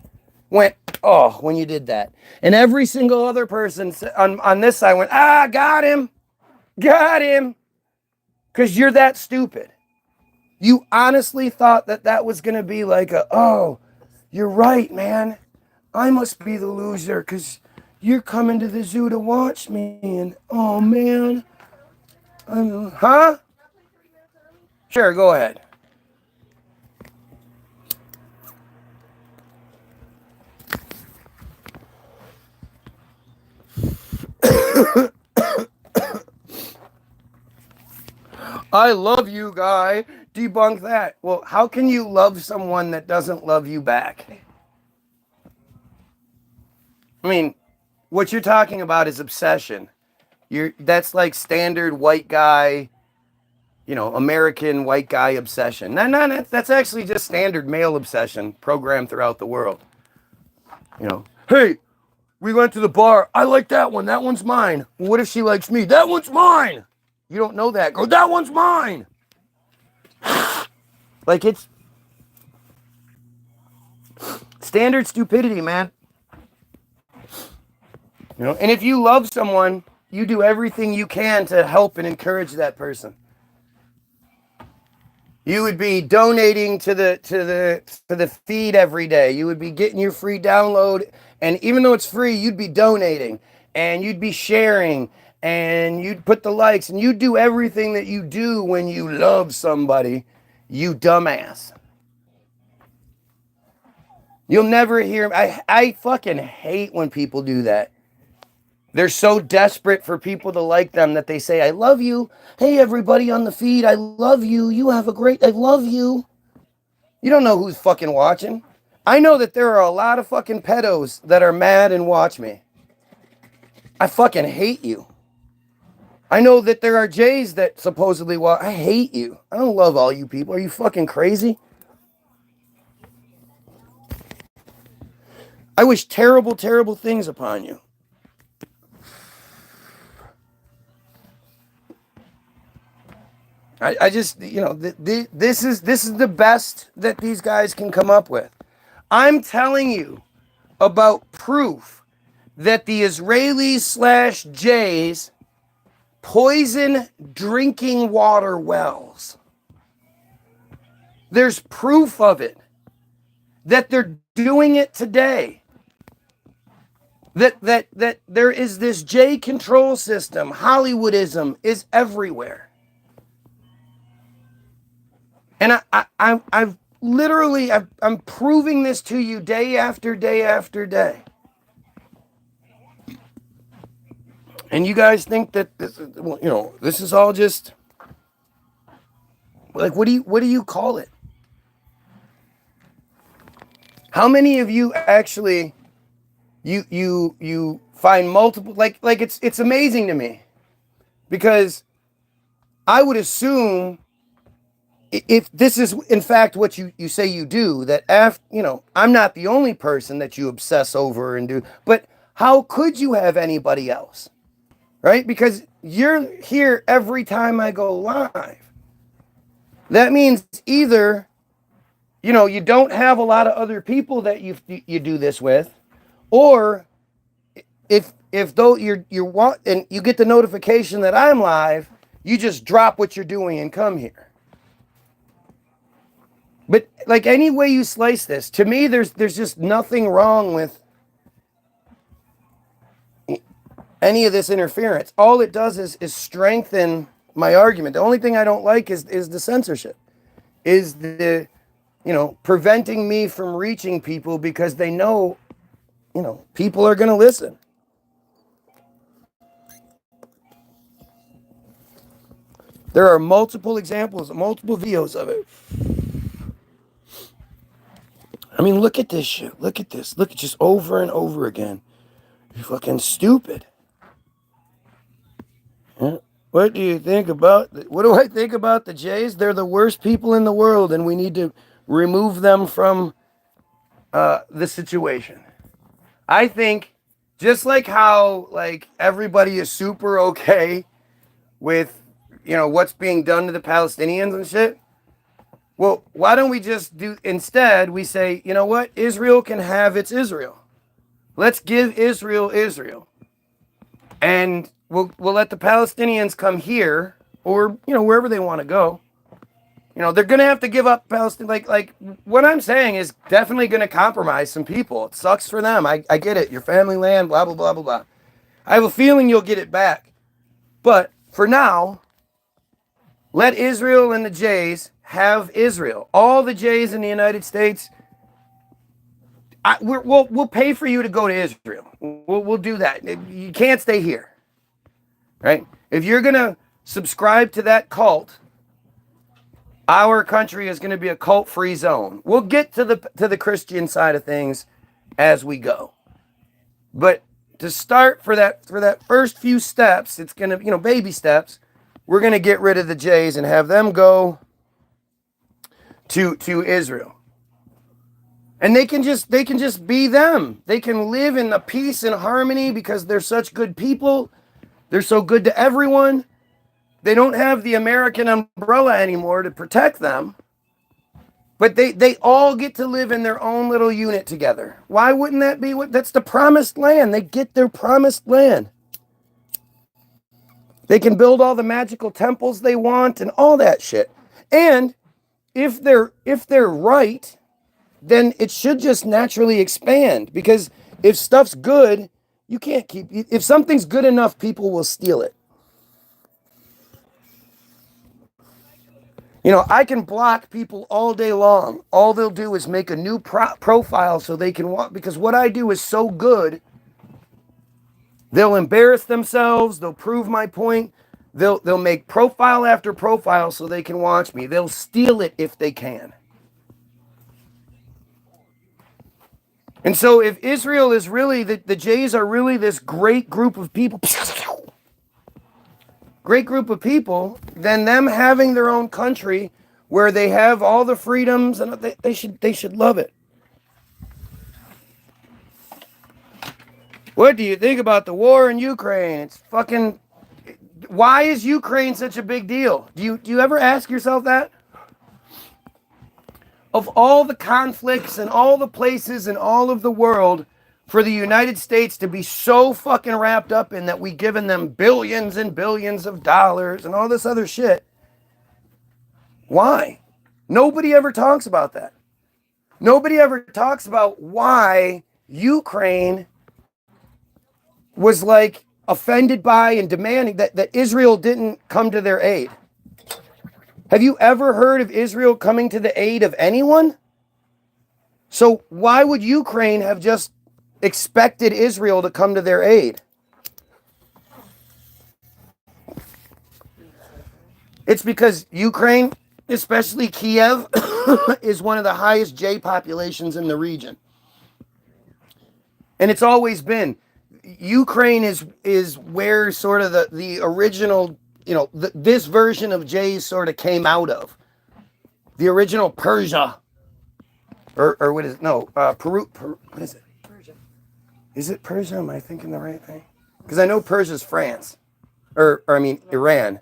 went, oh, when you did that. And every single other person on this side went, ah, got him. Because you're that stupid. You honestly thought that that was going to be like oh, you're right, man. I must be the loser because you're coming to the zoo to watch me. And oh, man. Huh? Sure, go ahead. I love you, guy. Debunk that. Well, how can you love someone that doesn't love you back? I mean, what you're talking about is obsession. That's like standard white guy, American white guy obsession. No, that's actually just standard male obsession programmed throughout the world. Hey, we went to the bar. I like that one. That one's mine. Well, what if she likes me? That one's mine. You don't know that. Go, that one's mine. Like, it's standard stupidity, man. And if you love someone, you do everything you can to help and encourage that person. You would be donating to the feed every day. You would be getting your free download, and even though it's free, you'd be donating and you'd be sharing and you'd put the likes and you'd do everything that you do when you love somebody, you dumbass. You'll never hear. I fucking hate when people do that. They're so desperate for people to like them that they say, I love you. Hey, everybody on the feed, I love you. You have a great, I love you. You don't know who's fucking watching. I know that there are a lot of fucking pedos that are mad and watch me. I fucking hate you. I know that there are Jays that supposedly watch. I hate you. I don't love all you people. Are you fucking crazy? I wish terrible, terrible things upon you. I just, this is the best that these guys can come up with. I'm telling you about proof that the Israelis / Jays poison drinking water wells. There's proof of it. That they're doing it today. That there is this J control system. Hollywoodism is everywhere. And I'm proving this to you day after day after day. And you guys think that this is all just like, what do you call it? How many of you actually you find multiple like it's amazing to me, because I would assume, if this is in fact what you say you do, that I'm not the only person that you obsess over and do, but how could you have anybody else? Right? Because you're here every time I go live. That means either, you don't have a lot of other people that you do this with, or if though you want and you get the notification that I'm live, you just drop what you're doing and come here. But like, any way you slice this, to me, there's just nothing wrong with any of this interference. All it does is strengthen my argument. The only thing I don't like is the censorship, is the preventing me from reaching people, because they know people are going to listen. There are multiple examples, multiple videos of it. I mean, look at this shit. Look at this. Look, just over and over again. You're fucking stupid. Yeah. What do you think about... What do I think about the Jays? They're the worst people in the world, and we need to remove them from the situation. I think, just like how everybody is super okay with what's being done to the Palestinians and shit, Well, why don't we just do, instead, we say, you know what? Israel can have its Israel. Let's give Israel Israel. And we'll let the Palestinians come here, or, you know, wherever they want to go. You know, they're going to have to give up Palestine. Like what I'm saying is definitely going to compromise some people. It sucks for them. I get it. Your family land, blah, blah, blah, blah, blah. I have a feeling you'll get it back. But for now, let Israel and the Jays have Israel. All the Jays in the United States, we'll pay for you to go to Israel. We'll do that. You can't stay here, right? If you're going to subscribe to that cult, our country is going to be a cult-free zone. We'll get to the Christian side of things as we go. But to start for that first few steps, it's going to, you know, baby steps. We're going to get rid of the Jays and have them go to Israel. And they can just be them. They can live in the peace and harmony because they're such good people. They're so good to everyone. They don't have the American umbrella anymore to protect them. But they all get to live in their own little unit together. Why wouldn't that be that's the promised land? They get their promised land. They can build all the magical temples they want and all that shit. And if they're right, then it should just naturally expand. Because if stuff's good, you can't keep, if something's good enough, people will steal it. You know, I can block people all day long. All they'll do is make a new profile so they can walk. Because what I do is so good, they'll embarrass themselves. They'll prove my point. They'll make profile after profile so they can watch me. They'll steal it if they can. And so if Israel is really, the Jays are really this great group of people, then them having their own country where they have all the freedoms, and they should love it. What do you think about the war in Ukraine? It's fucking, why is Ukraine such a big deal? Do you ever ask yourself that? Of all the conflicts and all the places in all of the world, for the United States to be so fucking wrapped up in that we've given them billions and billions of dollars and all this other shit. Why? Nobody ever talks about that. Nobody ever talks about why Ukraine was like offended by and demanding that Israel didn't come to their aid. Have you ever heard of Israel coming to the aid of anyone? So why would Ukraine have just expected Israel to come to their aid? It's because Ukraine, especially Kiev, is one of the highest J populations in the region. And it's always been. Ukraine is where sort of the original, you know, this version of J's sort of came out of. The original Persia. Or what is it? No, Peru, what is it? Persia. Is it Persia? Am I thinking the right thing? Because I know Persia's France. Or I mean, Iran.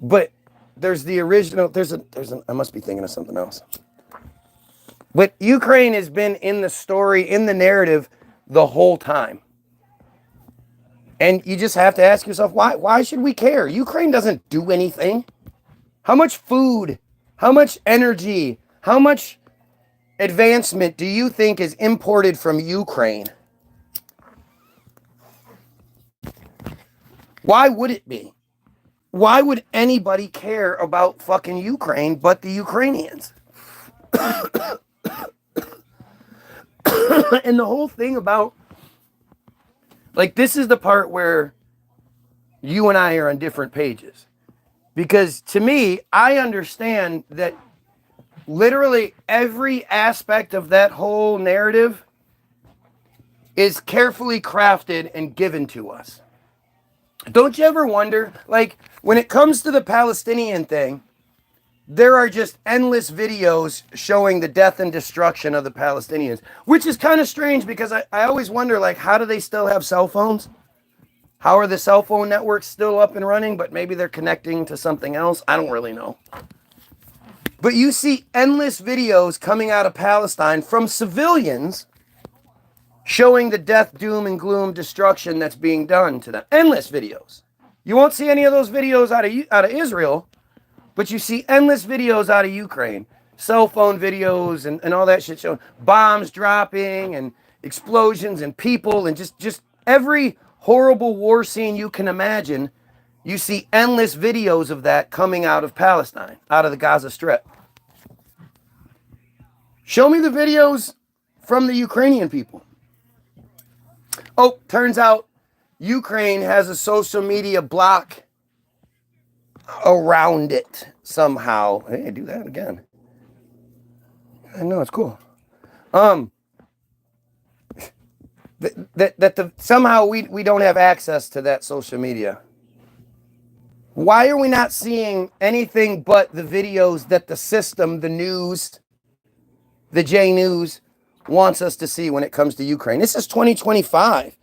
But there's the original, I must be thinking of something else. But Ukraine has been in the story, in the narrative, the whole time. And you just have to ask yourself, why should we care? Ukraine doesn't do anything. How much food, how much energy, how much advancement do you think is imported from Ukraine? Why would it be? Why would anybody care about fucking Ukraine but the Ukrainians? And the whole thing about, like, this is the part where you and I are on different pages. Because to me, I understand that literally every aspect of that whole narrative is carefully crafted and given to us. Don't you ever wonder, like, when it comes to the Palestinian thing, there are just endless videos showing the death and destruction of the Palestinians, which is kind of strange because I always wonder, like, how do they still have cell phones? How are the cell phone networks still up and running, but maybe they're connecting to something else? I don't really know. But you see endless videos coming out of Palestine from civilians showing the death, doom, and gloom destruction that's being done to them. Endless videos. You won't see any of those videos out of Israel, but you see endless videos out of Ukraine. Cell phone videos and all that shit showing bombs dropping and explosions and people and just every horrible war scene you can imagine. You see endless videos of that coming out of Palestine, out of the Gaza Strip. Show me the videos from the Ukrainian people. Oh, turns out Ukraine has a social media block around it somehow. Hey, do that again. I know, it's cool. Somehow we don't have access to that social media. Why are we not seeing anything but the videos that the system, the news, the J News wants us to see when it comes to Ukraine? This is 2025.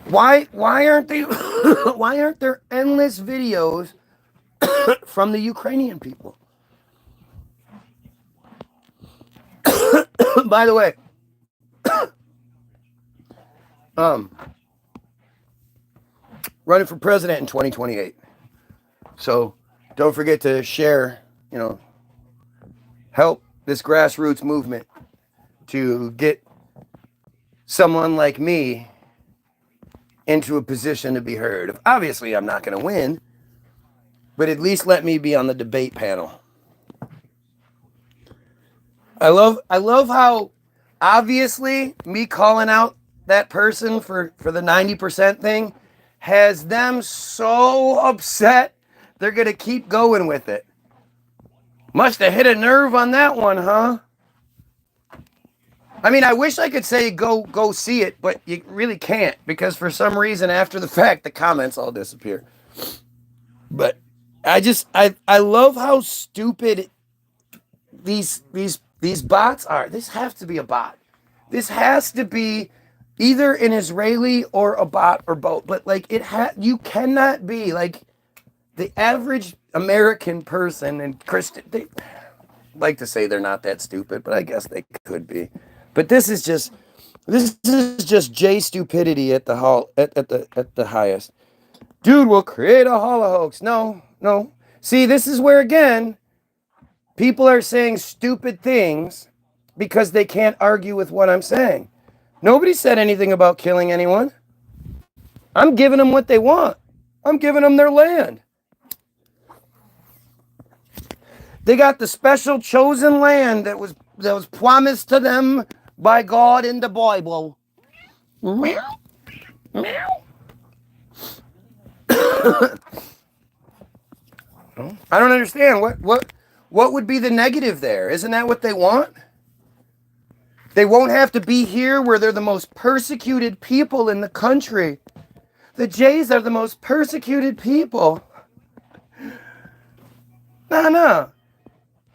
Why aren't they why aren't there endless videos from the Ukrainian people? By the way, running for president in 2028. So don't forget to share, help this grassroots movement to get someone like me into a position to be heard. Obviously, I'm not going to win, but at least let me be on the debate panel. I love how obviously me calling out that person for the 90% thing has them so upset they're going to keep going with it. Must have hit a nerve on that one, huh? I mean, I wish I could say go see it, but you really can't because for some reason after the fact the comments all disappear. But I love how stupid these bots are. This has to be a bot. This has to be either an Israeli or a bot or both. But like you cannot be like the average American person and Christian. They like to say they're not that stupid, but I guess they could be. But this is just J stupidity at the highest. Dude, we'll create a holocaust. No. See, this is where again people are saying stupid things because they can't argue with what I'm saying. Nobody said anything about killing anyone. I'm giving them what they want. I'm giving them their land. They got the special chosen land that was promised to them by God in the Bible. Meow. Meow. I don't understand. What would be the negative there? Isn't that what they want? They won't have to be here where they're the most persecuted people in the country. The Jays are the most persecuted people. No.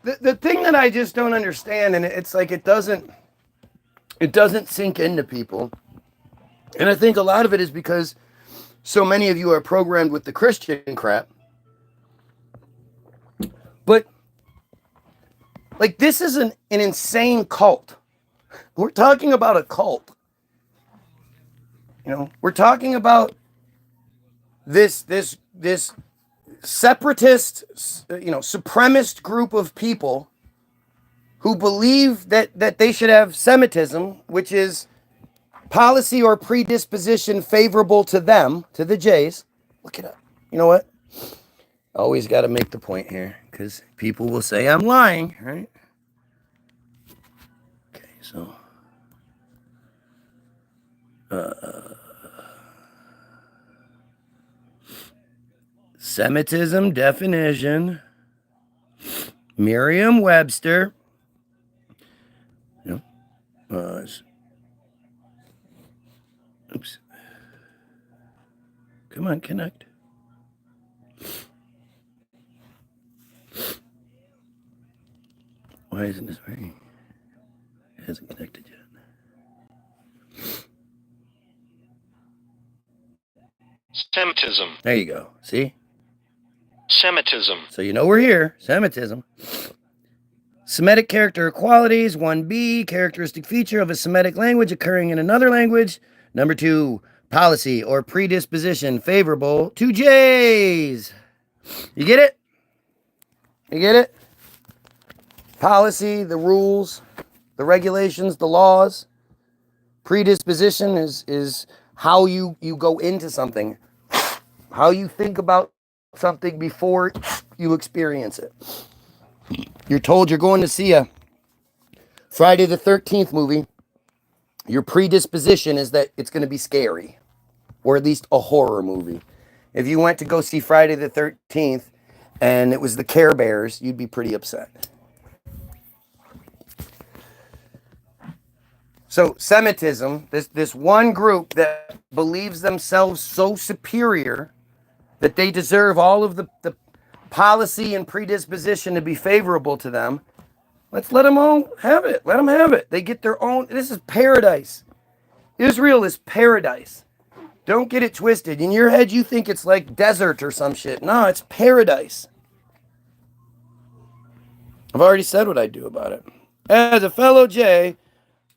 The thing that I just don't understand, and it's like it doesn't sink into people. And I think a lot of it is because so many of you are programmed with the Christian crap. But like this is an insane cult. We're talking about a cult. We're talking about this separatist, supremacist group of people who believe that they should have Semitism, which is policy or predisposition favorable to them, to the Jays. Look it up. You know what? Always got to make the point here because people will say I'm lying, right? Okay, so Semitism definition, Merriam-Webster. Oops. Come on, connect. Why isn't this working? It hasn't connected yet. Semitism. There you go. See? Semitism. So you know we're here. Semitism. Semitic character qualities. 1b, characteristic feature of a Semitic language occurring in another language. Number 2, policy or predisposition favorable to J's. You get it? You get it? Policy, the rules, the regulations, the laws. Predisposition is how you go into something. How you think about something before you experience it. You're told you're going to see a Friday the 13th movie. Your predisposition is that it's going to be scary, or at least a horror movie. If you went to go see Friday the 13th and it was the Care Bears, you'd be pretty upset. So Semitism, this one group that believes themselves so superior that they deserve all of the policy and predisposition to be favorable to them, let's let them all have it. Let them have it. They get their own. This is paradise. Israel is paradise. Don't get it twisted. In your head, you think it's like desert or some shit. No, it's paradise. I've already said what I do about it. As a fellow Jay,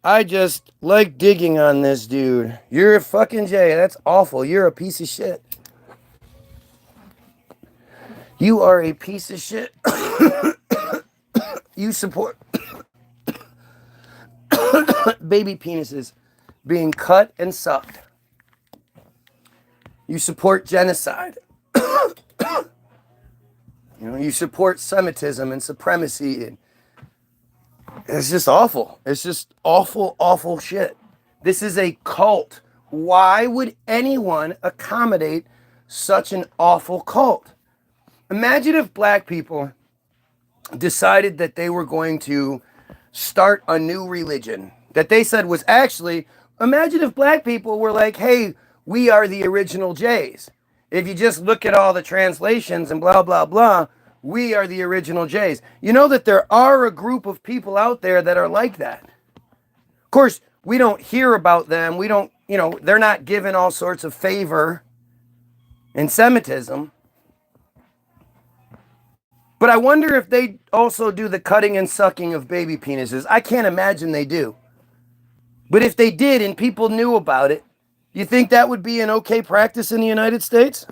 I just like digging on this dude. You're a fucking Jay. That's awful. You're a piece of shit. You are a piece of shit. You support baby penises being cut and sucked. You support genocide. You support Semitism and supremacy. And it's just awful. It's just awful, awful shit. This is a cult. Why would anyone accommodate such an awful cult? Imagine if black people decided that they were going to start a new religion that they said was actually, imagine if black people were like, hey, we are the original Jays. If you just look at all the translations and blah, blah, blah, we are the original Jays. You know that there are a group of people out there that are like that. Of course, we don't hear about them. We don't, they're not given all sorts of favor in Semitism. But I wonder if they also do the cutting and sucking of baby penises. I can't imagine they do. But if they did and people knew about it, you think that would be an okay practice in the United States?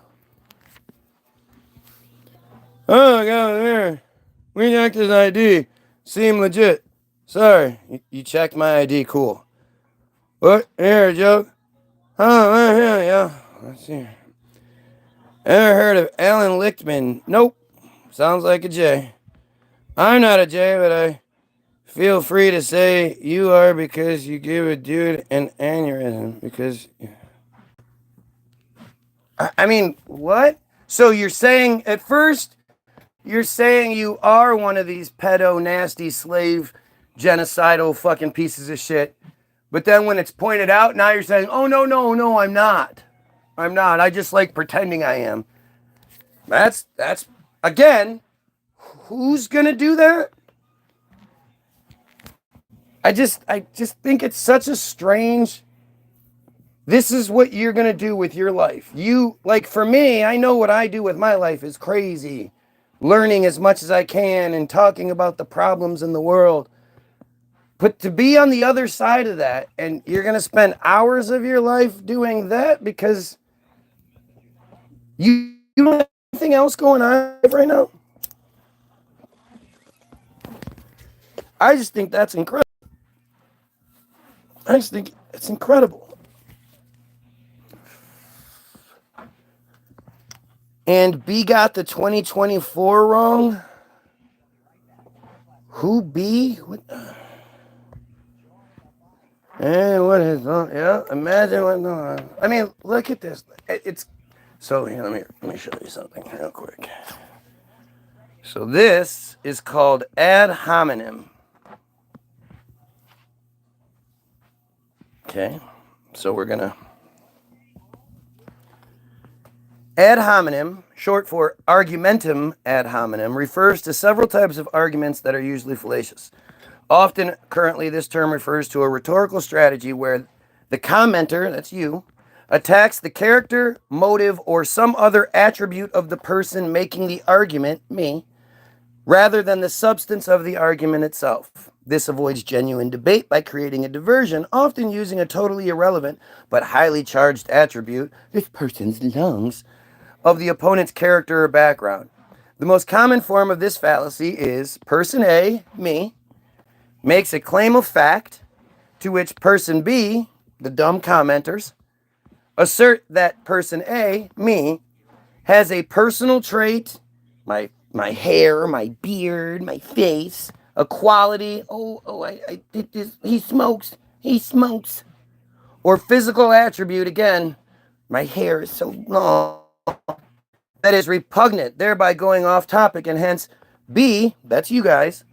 Oh, I got here. We checked his ID. Seem legit. Sorry, you checked my ID. Cool. What? Here, joke? Oh, yeah. Let's see. Ever heard of Alan Lichtman? Nope. Sounds like a J. I'm not a J, but I feel free to say you are because you give a dude an aneurysm. Because, I mean, what? So you're saying, at first, you're saying you are one of these pedo, nasty, slave, genocidal fucking pieces of shit. But then when it's pointed out, now you're saying, oh, no, I'm not. I just like pretending I am. That's again, who's gonna do that? I just think it's such a strange. This is what you're gonna do with your life. For me, I know what I do with my life is crazy. Learning as much as I can and talking about the problems in the world. But to be on the other side of that, and you're gonna spend hours of your life doing that because you don't have anything else going on right now. I just think that's incredible. I just think it's incredible. And B got the 2024 wrong. Who B? What? And what is? Yeah, imagine what. No, I mean, look at this. It's so here. Let me show you something real quick. So this is called ad hominem. Okay, so we're gonna. Ad hominem, short for argumentum ad hominem, refers to several types of arguments that are usually fallacious. Often, currently, this term refers to a rhetorical strategy where the commenter, that's you, attacks the character, motive, or some other attribute of the person making the argument, me, rather than the substance of the argument itself. This avoids genuine debate by creating a diversion, often using a totally irrelevant but highly charged attribute, this person's lungs, of the opponent's character or background. The most common form of this fallacy is person A, me, makes a claim of fact to which person B, the dumb commenters, assert that person A, me, has a personal trait, my hair, my beard, my face, a quality, I did this, he smokes, or physical attribute, again, my hair is so long, that is repugnant, thereby going off topic, and hence B, that's you guys,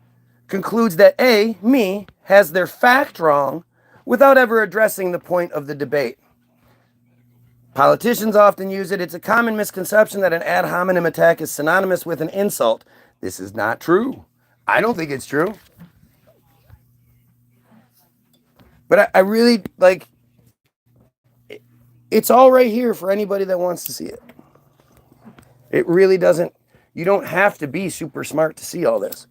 concludes that A, me, has their fact wrong without ever addressing the point of the debate. Politicians often use it. It's a common misconception that an ad hominem attack is synonymous with an insult. This is not true. I don't think it's true. But I really, like, it's all right here for anybody that wants to see it. It really doesn't, you don't have to be super smart to see all this.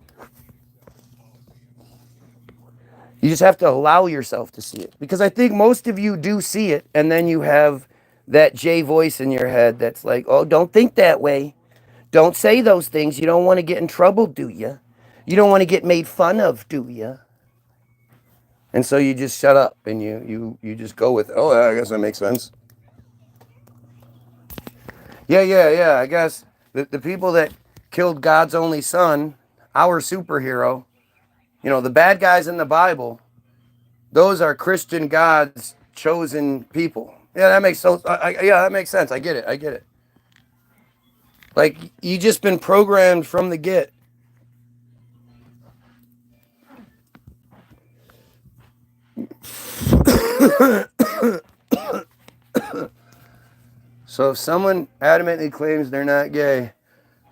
You just have to allow yourself to see it. Because I think most of you do see it, and then you have that J voice in your head that's like, oh, don't think that way. Don't say those things. You don't want to get in trouble, do you? You don't want to get made fun of, do you? And so you just shut up and you just go with, oh, I guess that makes sense. Yeah, I guess the people that killed God's only son, our superhero, the bad guys in the Bible, those are Christian God's chosen people. Yeah, that makes that makes sense. I get it. Like, you just been programmed from the get. So if someone adamantly claims they're not gay,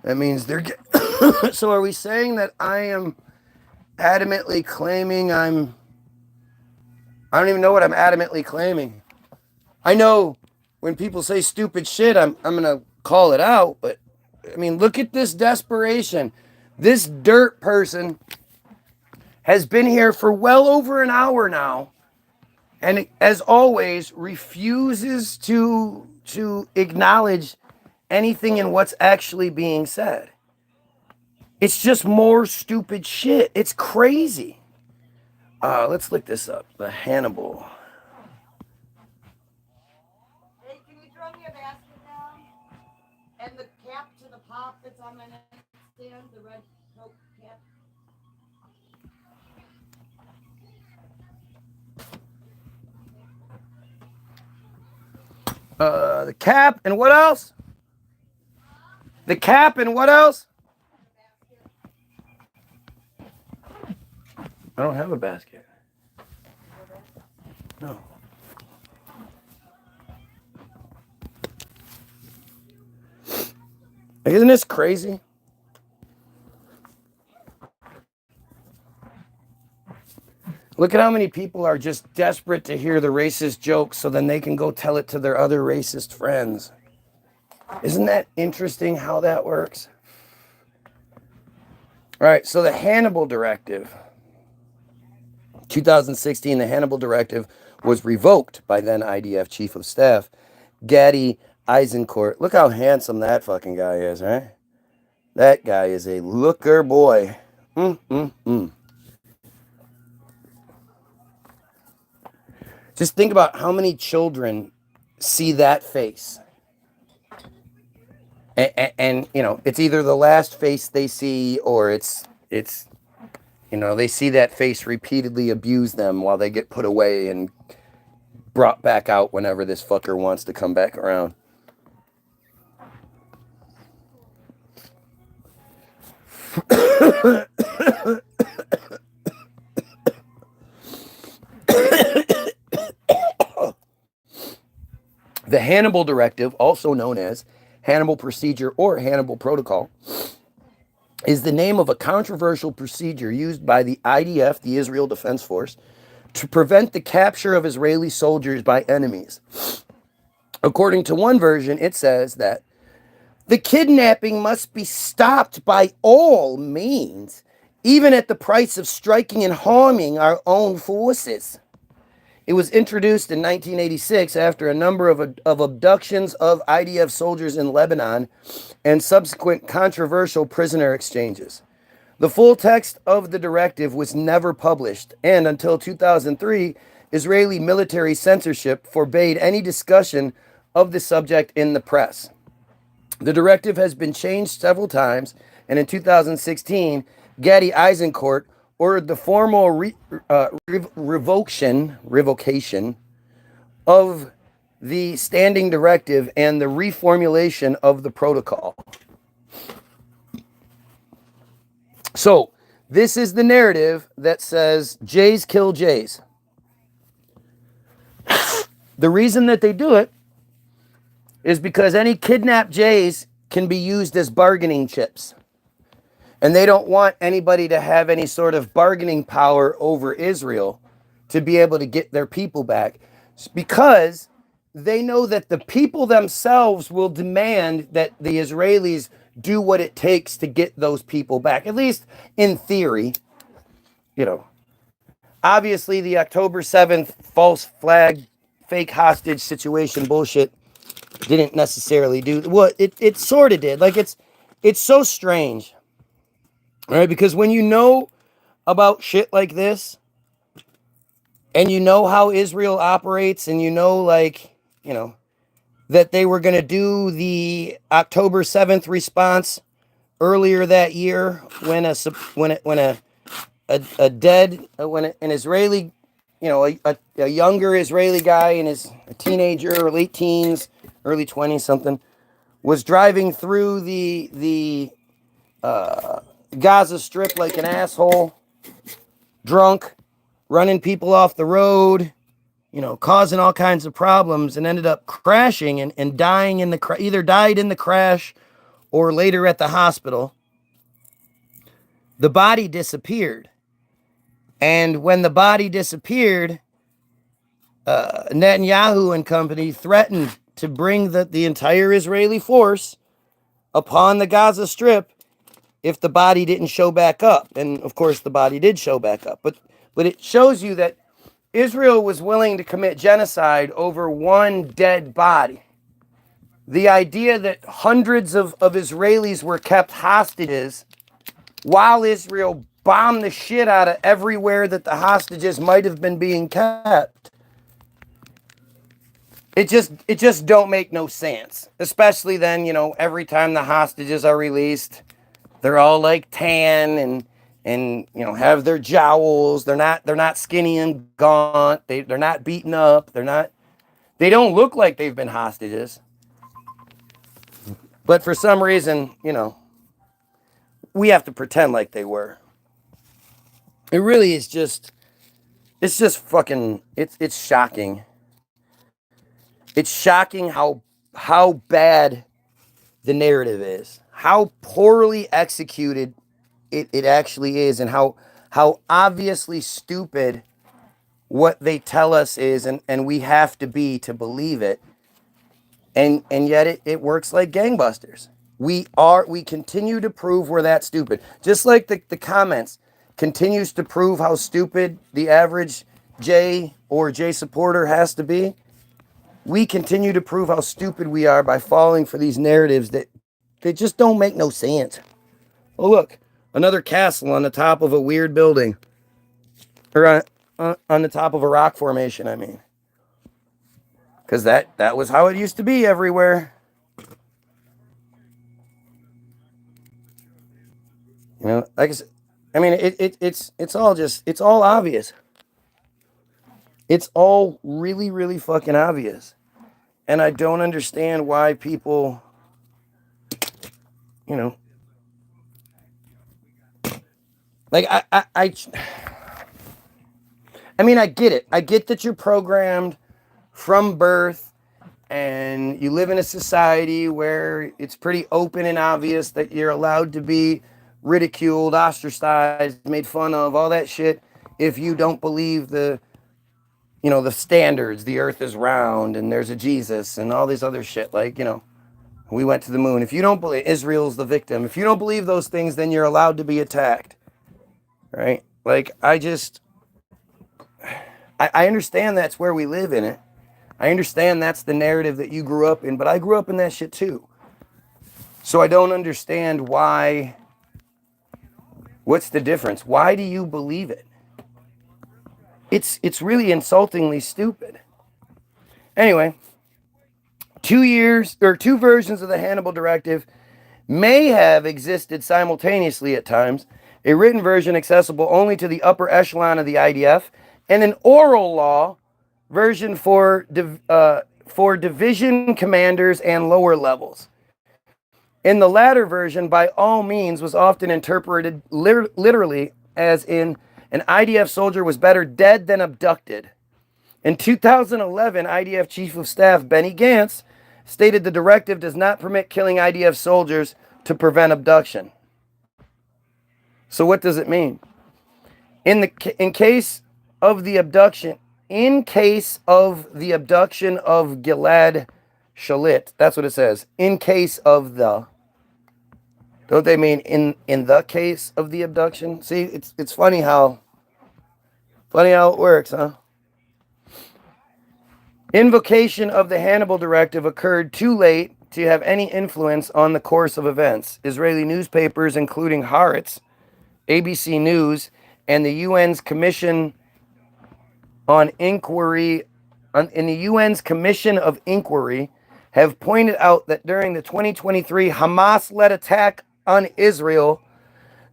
that means they're gay. So are we saying that I am adamantly claiming I don't even know what I'm adamantly claiming. I know when people say stupid shit, I'm going to call it out, but I mean, look at this desperation. This dirt person has been here for well over an hour now, and as always, refuses to acknowledge anything in what's actually being said. It's just more stupid shit. It's crazy. Let's look this up. The Hannibal. Hey, can you throw me a basket down? And the cap to the pop that's on my nightstand, the red Coke cap. The cap and what else? The cap and what else? I don't have a basket. No. Isn't this crazy? Look at how many people are just desperate to hear the racist jokes so then they can go tell it to their other racist friends. Isn't that interesting how that works? All right, so the Hannibal Directive. 2016, the Hannibal Directive was revoked by then IDF Chief of Staff, Gadi Eisencourt. Look how handsome that fucking guy is, right? That guy is a looker boy. Just think about how many children see that face. And it's either the last face they see or it's they see that face repeatedly abuse them while they get put away and brought back out whenever this fucker wants to come back around. The Hannibal Directive, also known as Hannibal Procedure or Hannibal Protocol, is the name of a controversial procedure used by the IDF, the Israel Defense Force, to prevent the capture of Israeli soldiers by enemies. According to one version, it says that the kidnapping must be stopped by all means, even at the price of striking and harming our own forces. It was introduced in 1986 after a number of abductions of IDF soldiers in Lebanon and subsequent controversial prisoner exchanges. The full text of the directive was never published, and until 2003, Israeli military censorship forbade any discussion of the subject in the press. The directive has been changed several times, and in 2016, Gadi Eisencourt ordered the formal revocation of the standing directive and the reformulation of the protocol. So, this is the narrative that says Jays kill Jays. The reason that they do it is because any kidnapped Jays can be used as bargaining chips. And they don't want anybody to have any sort of bargaining power over Israel to be able to get their people back, because they know that the people themselves will demand that the Israelis do what it takes to get those people back, at least in theory. You know, obviously the October 7th false flag, fake hostage situation bullshit didn't necessarily do what it sort of did. Like, it's so strange, right? Because when you know about shit like this, and you know how Israel operates, and you know, like, you know, that they were going to do the October 7th response earlier that year when an Israeli, you know, a younger Israeli guy in his a teenager, late teens, early 20s something, was driving through the Gaza Strip like an asshole, drunk, running people off the road, you know, causing all kinds of problems, and ended up crashing and dying in the either died in the crash or later at the hospital. The body disappeared. And when the body disappeared, Netanyahu and company threatened to bring the entire Israeli force upon the Gaza Strip if the body didn't show back up. And of course, the body did show back up. But it shows you that Israel was willing to commit genocide over one dead body. The idea that hundreds of Israelis were kept hostages while Israel bombed the shit out of everywhere that the hostages might have been being kept. It just don't make no sense. Especially then, you know, every time the hostages are released, they're all like tan and you know, have their jowls. They're not skinny and gaunt. They're not beaten up. They don't look like they've been hostages. But for some reason, you know, we have to pretend like they were. It really is just, it's just fucking, it's shocking. It's shocking how bad the narrative is, how poorly executed it actually is, and how obviously stupid what they tell us is, and we have to be to believe it. And yet it works like gangbusters. We continue to prove we're that stupid. Just like the comments continues to prove how stupid the average J or J supporter has to be. We continue to prove how stupid we are by falling for these narratives that they just don't make no sense. Oh, look, another castle on the top of a weird building. Or on the top of a rock formation, I mean. Because that was how it used to be everywhere. You know, like I said, I mean, it's all obvious. It's all really, really fucking obvious. And I don't understand why people, you know, like I mean, I get it. I get that you're programmed from birth and you live in a society where it's pretty open and obvious that you're allowed to be ridiculed, ostracized, made fun of, all that shit, if you don't believe the you know, the standards, the earth is round and there's a Jesus and all this other shit. Like, you know, we went to the moon. If you don't believe Israel's the victim, if you don't believe those things, then you're allowed to be attacked. Right? Like, I understand that's where we live in it. I understand that's the narrative that you grew up in, but I grew up in that shit too. So I don't understand why. What's the difference? Why do you believe it? It's really insultingly stupid. Anyway, 2 versions of the Hannibal Directive may have existed simultaneously at times. A written version accessible only to the upper echelon of the IDF, and an oral law version for division commanders and lower levels. In the latter version, by all means, was often interpreted literally as in an IDF soldier was better dead than abducted. In 2011, IDF Chief of Staff Benny Gantz stated the directive does not permit killing IDF soldiers to prevent abduction. So what does it mean? In case of the abduction of Gilad Shalit, that's what it says. In case of the, don't they mean in the case of the abduction? See, it's funny how it works, huh? Invocation of the Hannibal Directive occurred too late to have any influence on the course of events. Israeli newspapers, including Haaretz, ABC News, and the UN's Commission on Inquiry, have pointed out that during the 2023 Hamas-led attack on Israel,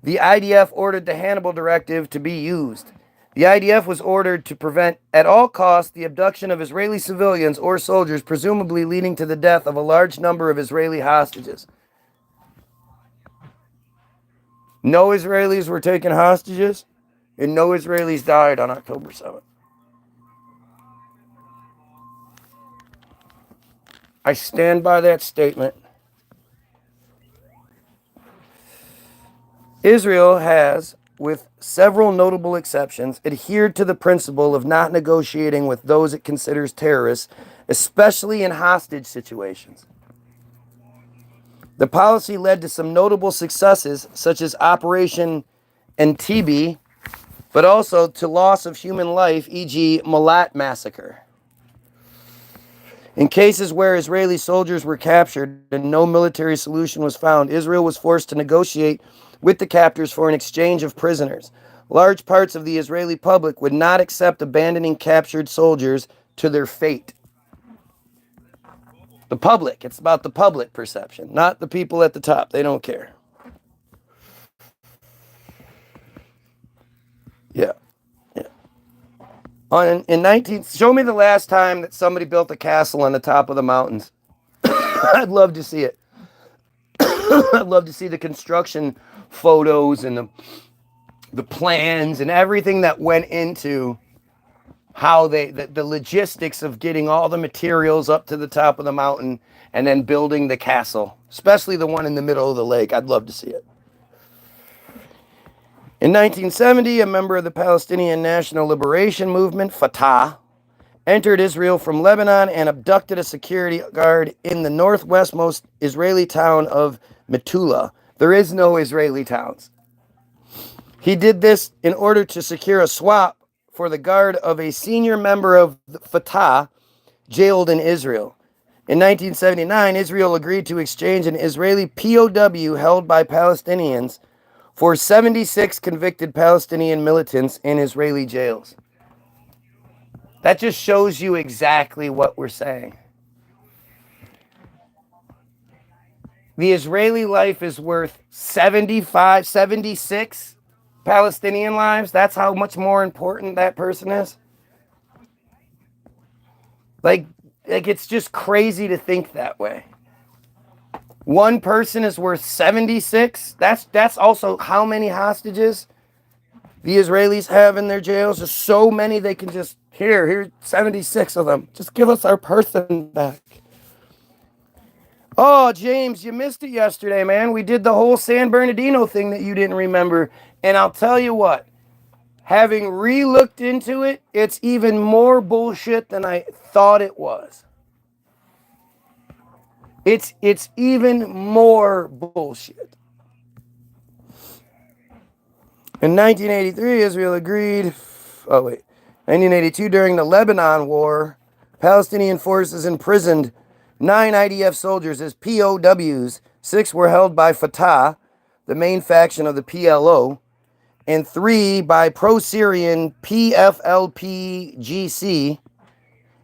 the IDF ordered the Hannibal Directive to be used. The IDF was ordered to prevent at all costs the abduction of Israeli civilians or soldiers, presumably leading to the death of a large number of Israeli hostages. No Israelis were taken hostages, and no Israelis died on October 7th. I stand by that statement. Israel has, with several notable exceptions, adhered to the principle of not negotiating with those it considers terrorists, especially in hostage situations. The policy led to some notable successes, such as Operation Entebbe, but also to loss of human life, e.g. Malat massacre. In cases where Israeli soldiers were captured and no military solution was found, Israel was forced to negotiate with the captors for an exchange of prisoners. Large parts of the Israeli public would not accept abandoning captured soldiers to their fate. The public, it's about the public perception, not the people at the top. They don't care. Yeah. Show me the last time that somebody built a castle on the top of the mountains. I'd love to see it. I'd love to see the construction photos and the plans and everything that went into how the logistics of getting all the materials up to the top of the mountain and then building the castle, especially the one in the middle of the lake. I'd love to see it. In 1970, a member of the Palestinian National Liberation Movement, Fatah, entered Israel from Lebanon and abducted a security guard in the northwestmost Israeli town of Metula. There is no Israeli towns. He did this in order to secure a swap for the guard of a senior member of Fatah jailed in Israel. In 1979, Israel agreed to exchange an Israeli POW held by Palestinians for 76 convicted Palestinian militants in Israeli jails. That just shows you exactly what we're saying. The Israeli life is worth 76 Palestinian lives. That's how much more important that person is. Like it's just crazy to think that way. One person is worth 76. That's also how many hostages the Israelis have in their jails. There's so many they can just, here's 76 of them. Just give us our person back. Oh, James, you missed it yesterday, man. We did the whole San Bernardino thing that you didn't remember. And I'll tell you what, having re-looked into it, it's even more bullshit than I thought it was. It's even more bullshit. In 1983, Israel agreed. 1982, during the Lebanon War, Palestinian forces imprisoned 9 IDF soldiers as POWs. 6 were held by Fatah, the main faction of the PLO, and 3 by pro-Syrian PFLP-GC.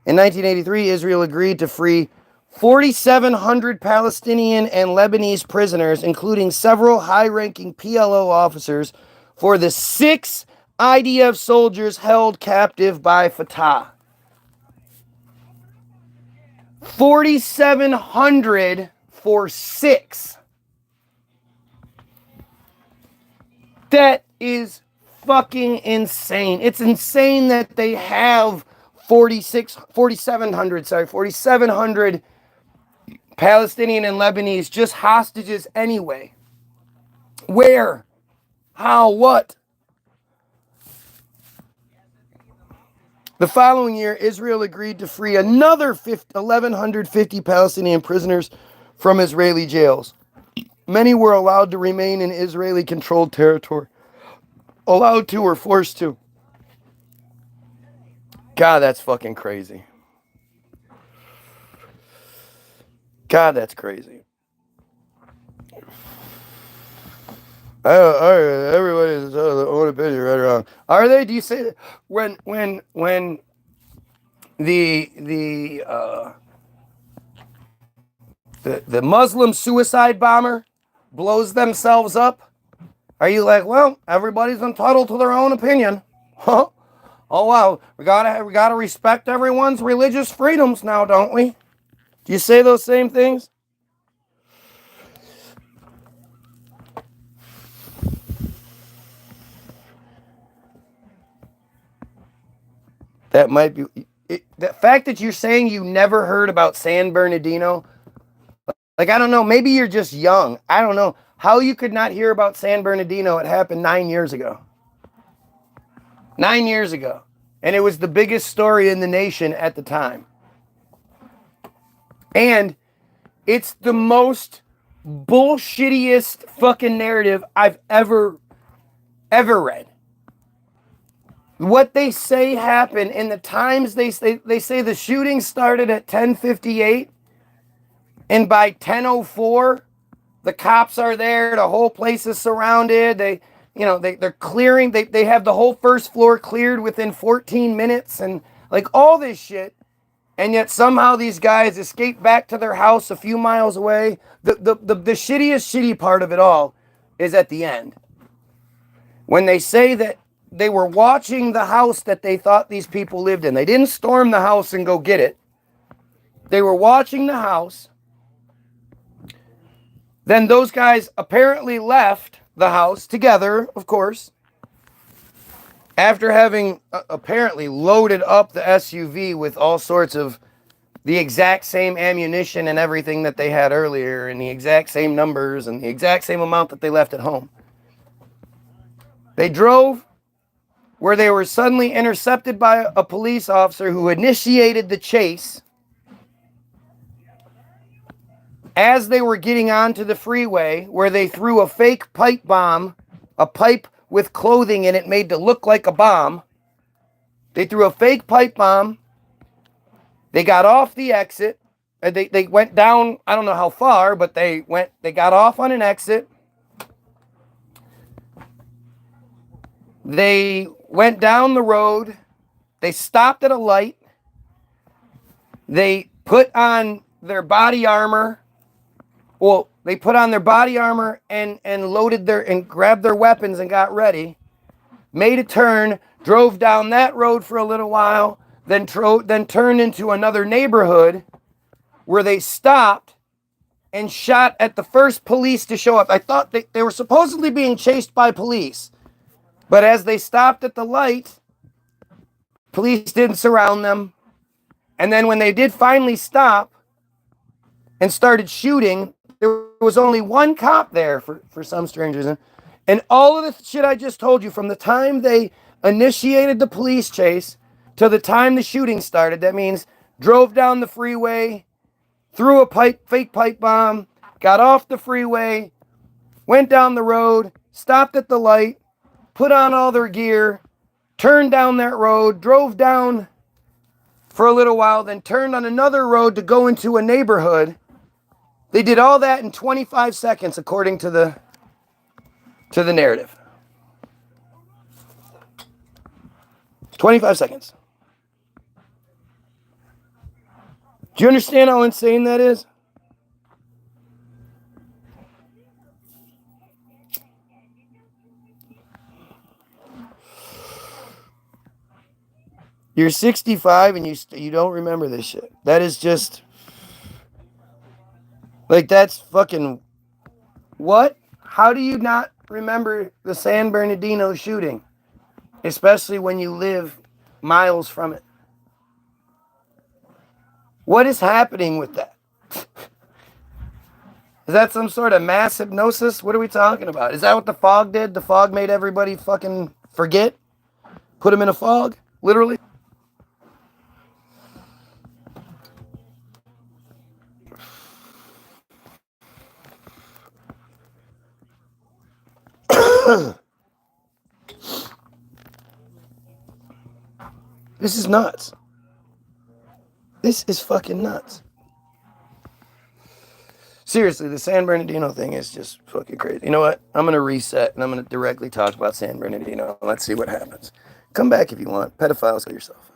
In 1983, Israel agreed to free 4,700 Palestinian and Lebanese prisoners, including several high-ranking PLO officers, for the 6 IDF soldiers held captive by Fatah. 4,700 for 6. That is fucking insane. It's insane that they have 4,700 Palestinian and Lebanese just hostages anyway. Where? How? What? The following year, Israel agreed to free another 1,150 Palestinian prisoners from Israeli jails. Many were allowed to remain in Israeli-controlled territory. Allowed to or forced to. God, that's fucking crazy. God, that's crazy. Everybody's their own opinion, right or wrong. Are they? Do you say that when the Muslim suicide bomber blows themselves up? Are you like, well, everybody's entitled to their own opinion? Huh? Oh wow, we gotta respect everyone's religious freedoms now, don't we? Do you say those same things? That might be the fact that you're saying you never heard about San Bernardino. Like, I don't know, maybe you're just young. I don't know how you could not hear about San Bernardino. It happened 9 years ago. 9 years ago. And it was the biggest story in the nation at the time. And it's the most bullshittiest fucking narrative I've ever read. What they say happened in the times, they say the shooting started at 10:58, and by 10:04, the cops are there. The whole place is surrounded. They're clearing. They have the whole first floor cleared within 14 minutes, and like all this shit. And yet somehow these guys escape back to their house a few miles away. The shitty part of it all is at the end, when they say that they were watching the house that they thought these people lived in. They didn't storm the house and go get it. They were watching the house. Then those guys apparently left the house together, of course, after having apparently loaded up the SUV with all sorts of the exact same ammunition and everything that they had earlier, and the exact same numbers and the exact same amount that they left at home. They drove, where they were suddenly intercepted by a police officer who initiated the chase. As they were getting onto the freeway, where they threw a fake pipe bomb, a pipe with clothing in it made to look like a bomb. They threw a fake pipe bomb. They got off the exit. They went down, I don't know how far, but they got off on an exit. They went down the road. They stopped at a light. They put on their body armor. Well, they put on their body armor and loaded and grabbed their weapons and got ready. Made a turn, drove down that road for a little while, then turned into another neighborhood where they stopped and shot at the first police to show up. I thought they were supposedly being chased by police. But as they stopped at the light, police didn't surround them. And then when they did finally stop and started shooting, there was only one cop there for some strange reason. And all of the shit I just told you, from the time they initiated the police chase till the time the shooting started. That means drove down the freeway, threw a fake pipe bomb, got off the freeway, went down the road, stopped at the light, put on all their gear, turned down that road, drove down for a little while, then turned on another road to go into a neighborhood. They did all that in 25 seconds, according to the narrative. 25 seconds. Do you understand how insane that is? You're 65 and you don't remember this shit. That is just like, that's fucking what? How do you not remember the San Bernardino shooting? Especially when you live miles from it. What is happening with that? Is that some sort of mass hypnosis? What are we talking about? Is that what the fog did? The fog made everybody fucking forget? Put them in a fog? Literally? This is nuts. This is fucking nuts. Seriously, the San Bernardino thing is just fucking crazy. You know what? I'm going to reset and I'm going to directly talk about San Bernardino. Let's see what happens. Come back if you want. Pedophiles, kill yourself.